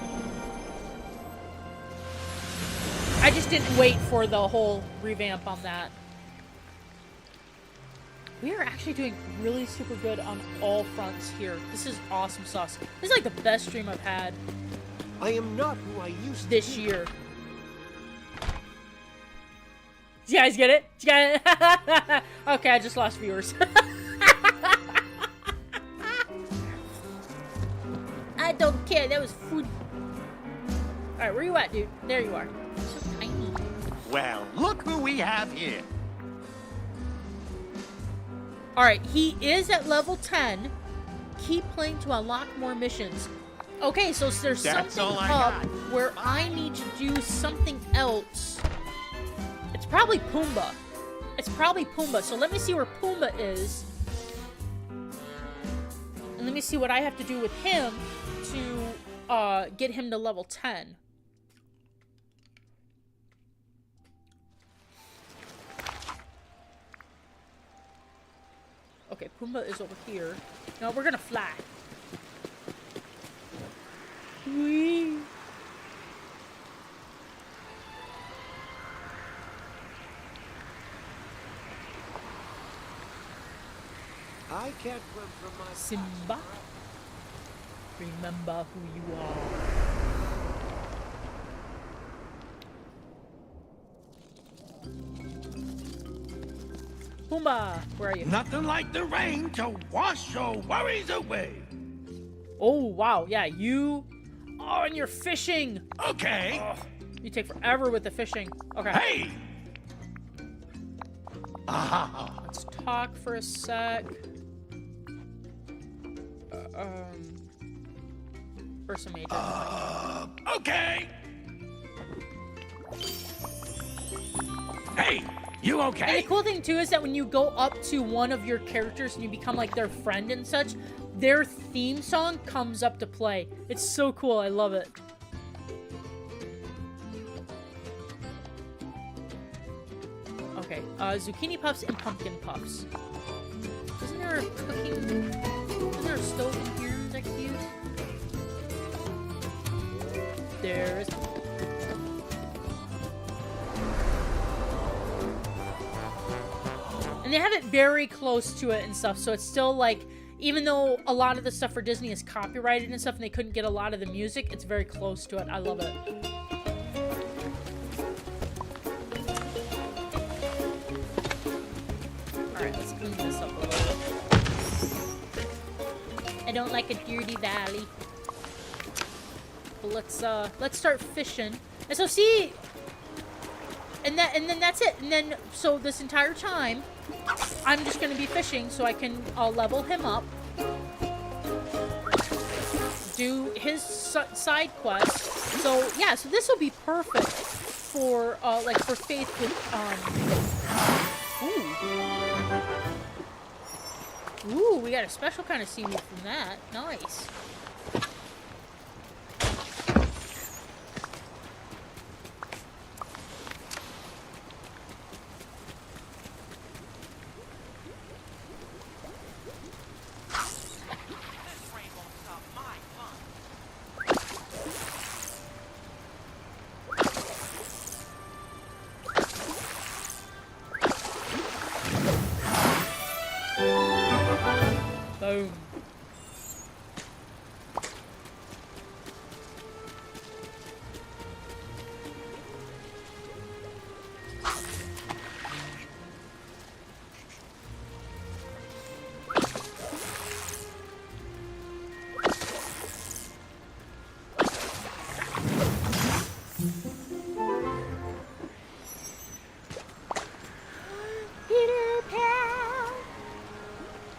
I just didn't wait for the whole revamp on that. We are actually doing really super good on all fronts here. This is awesome sauce. This is like the best stream I've had I am not who I used to this be. year. Did you guys get it? Did you get it? Okay, I just lost viewers. I don't care. That was food. All right, where you at, dude? There you are. So tiny. Well, look who we have here. All right, he is at level 10. Keep playing to unlock more missions. Okay, so there's That's something all I up got. where I need to do something else. It's probably Pumbaa. It's probably Pumbaa. So let me see where Pumbaa is. And let me see what I have to do with him to get him to level 10. Okay, Pumbaa is over here. No, we're gonna fly. Whee! I can't run from my Simba, remember who you are. Pumbaa, where are you? Nothing like the rain to wash your worries away. Oh, wow. Yeah, you... Oh, and you're fishing. Okay. Oh, you take forever with the fishing. Okay. Hey! Ah, Let's talk for a sec. For some agent. okay. Hey, you And the okay? cool thing too is that when you go up to one of your characters and you become like their friend and such, their theme song comes up to play. It's so cool. I love it. Okay, zucchini puffs and pumpkin puffs. Isn't there a cooking? Isn't there a stove in here that I could use? There is. And they have it very close to it and stuff, so it's still like, even though a lot of the stuff for Disney is copyrighted and stuff and they couldn't get a lot of the music, it's very close to it. I love it. Alright, let's clean this up a little bit. I don't like a dirty valley. But let's start fishing. And so see, and then that's it. And then so this entire time, I'm just gonna be fishing so I can level him up, do his side quest. So yeah, so this will be perfect for like for Faith with Ooh, we got a special kind of seaweed from that. Nice. Boom.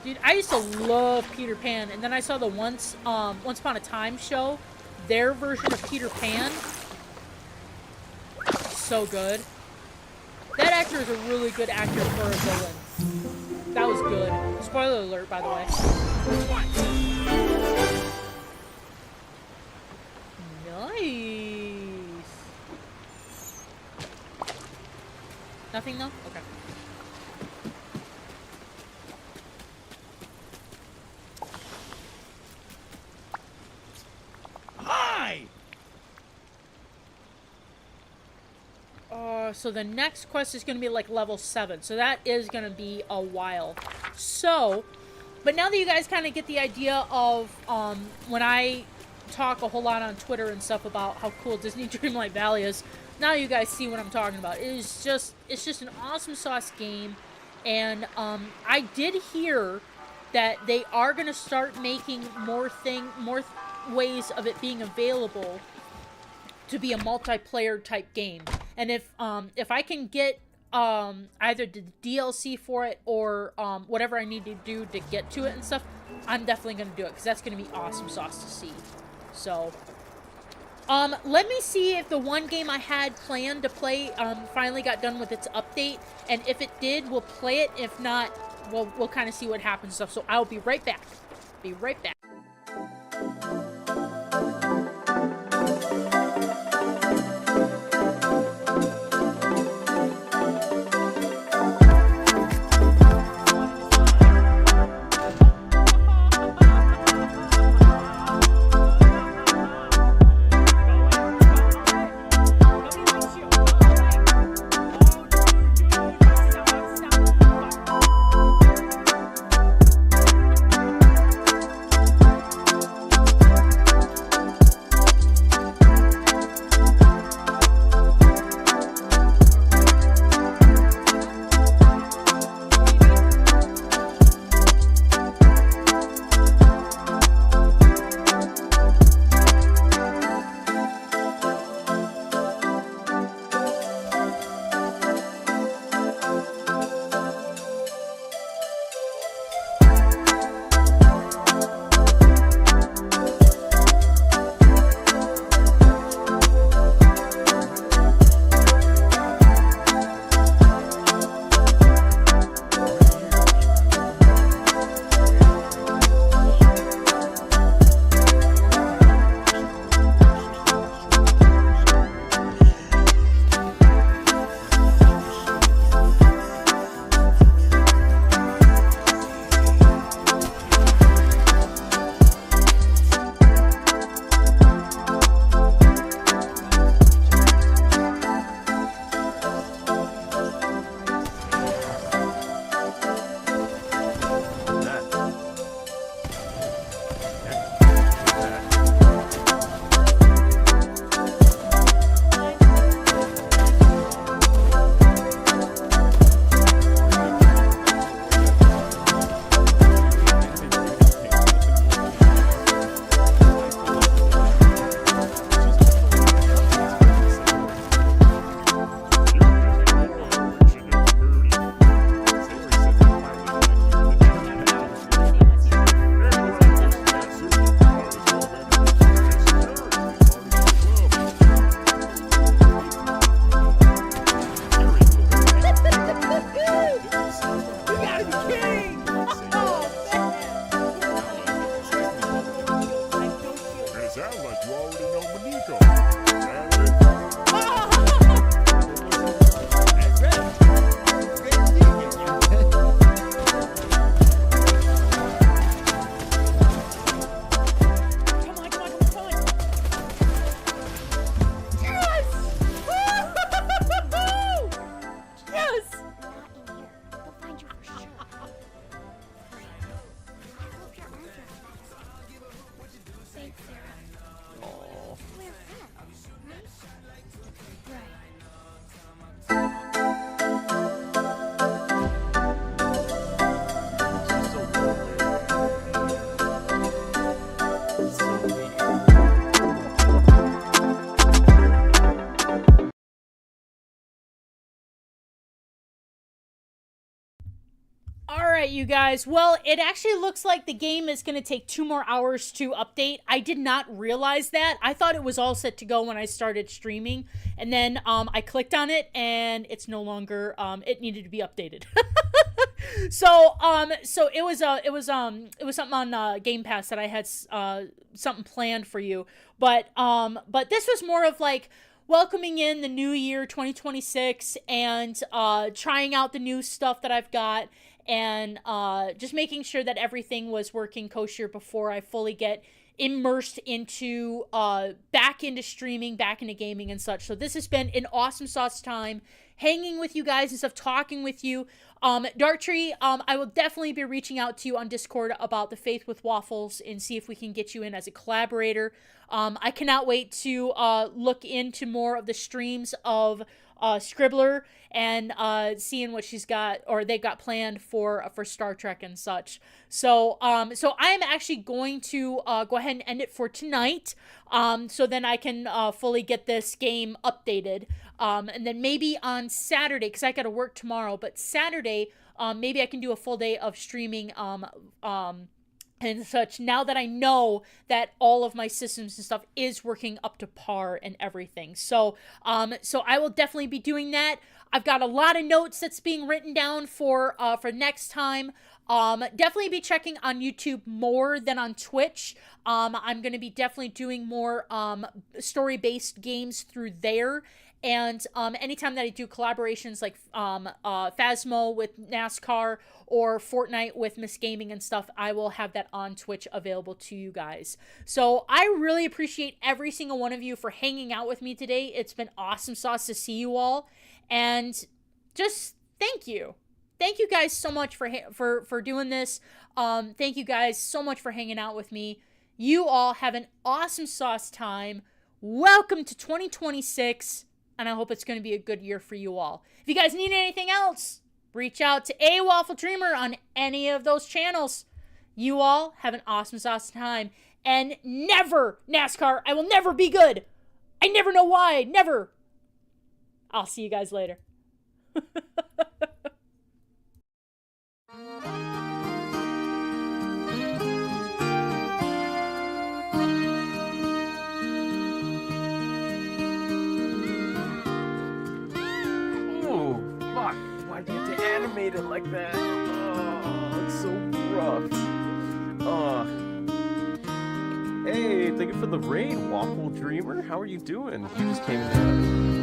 Dude, I used to love Peter Pan, and then I saw the Once Upon a Time show. their version of Peter Pan. So good. That actor is a really good actor for a villain. That was good. Spoiler alert, by the way. Nice. Nothing though? Okay. Hi! So the next quest is going to be like level 7. So that is going to be a while. So, but now that you guys kind of get the idea of when I talk a whole lot on Twitter and stuff about how cool Disney Dreamlight Valley is, now you guys see what I'm talking about. It's just an awesome sauce game. And I did hear that they are going to start making more ways of it being available to be a multiplayer type game. And if I can get either the DLC for it or whatever I need to do to get to it and stuff, I'm definitely going to do it because that's going to be awesome sauce to see. So, let me see if the one game I had planned to play finally got done with its update, and if it did, we'll play it. If not, we'll kind of see what happens and stuff. So I'll be right back. Be right back. Alright, you guys. Well, it actually looks like the game is going to take 2 more hours to update. I did not realize that. I thought it was all set to go when I started streaming. And then I clicked on it and it's no longer, it needed to be updated. So it was something on Game Pass that I had something planned for you. But this was more of like welcoming in the new year 2026 and trying out the new stuff that I've got. And just making sure that everything was working kosher before I fully get immersed into back into streaming, back into gaming and such. So this has been an awesome sauce time, hanging with you guys and stuff, talking with you. Darktree, I will definitely be reaching out to you on Discord about the Faith with Waffles and see if we can get you in as a collaborator. I cannot wait to look into more of the streams of Scribbler and seeing what she's got or they got planned for Star Trek and such. So I am actually going to go ahead and end it for tonight. So then I can fully get this game updated. And then maybe on Saturday, because I got to work tomorrow, but Saturday, maybe I can do a full day of streaming and such, now that I know that all of my systems and stuff is working up to par and everything. So I will definitely be doing that. I've got a lot of notes that's being written down for next time. Definitely be checking on YouTube more than on Twitch. I'm going to be definitely doing more story-based games through there. And anytime that I do collaborations like Phasmo with NASCAR or Fortnite with Miss Gaming and stuff, I will have that on Twitch available to you guys. So I really appreciate every single one of you for hanging out with me today. It's been awesome sauce to see you all. And just thank you. Thank you guys so much for doing this. Thank you guys so much for hanging out with me. You all have an awesome sauce time. Welcome to 2026. And I hope it's going to be a good year for you all. If you guys need anything else, reach out to a Waffle Dreamer on any of those channels. You all have an awesome sauce time. And never, NASCAR, I will never be good. I never know why. Never. I'll see you guys later. Why do you have to animate it like that? Oh, it's so rough. Oh. Hey, thank you for the raid, Waffle Dreamer. How are you doing? You just came in.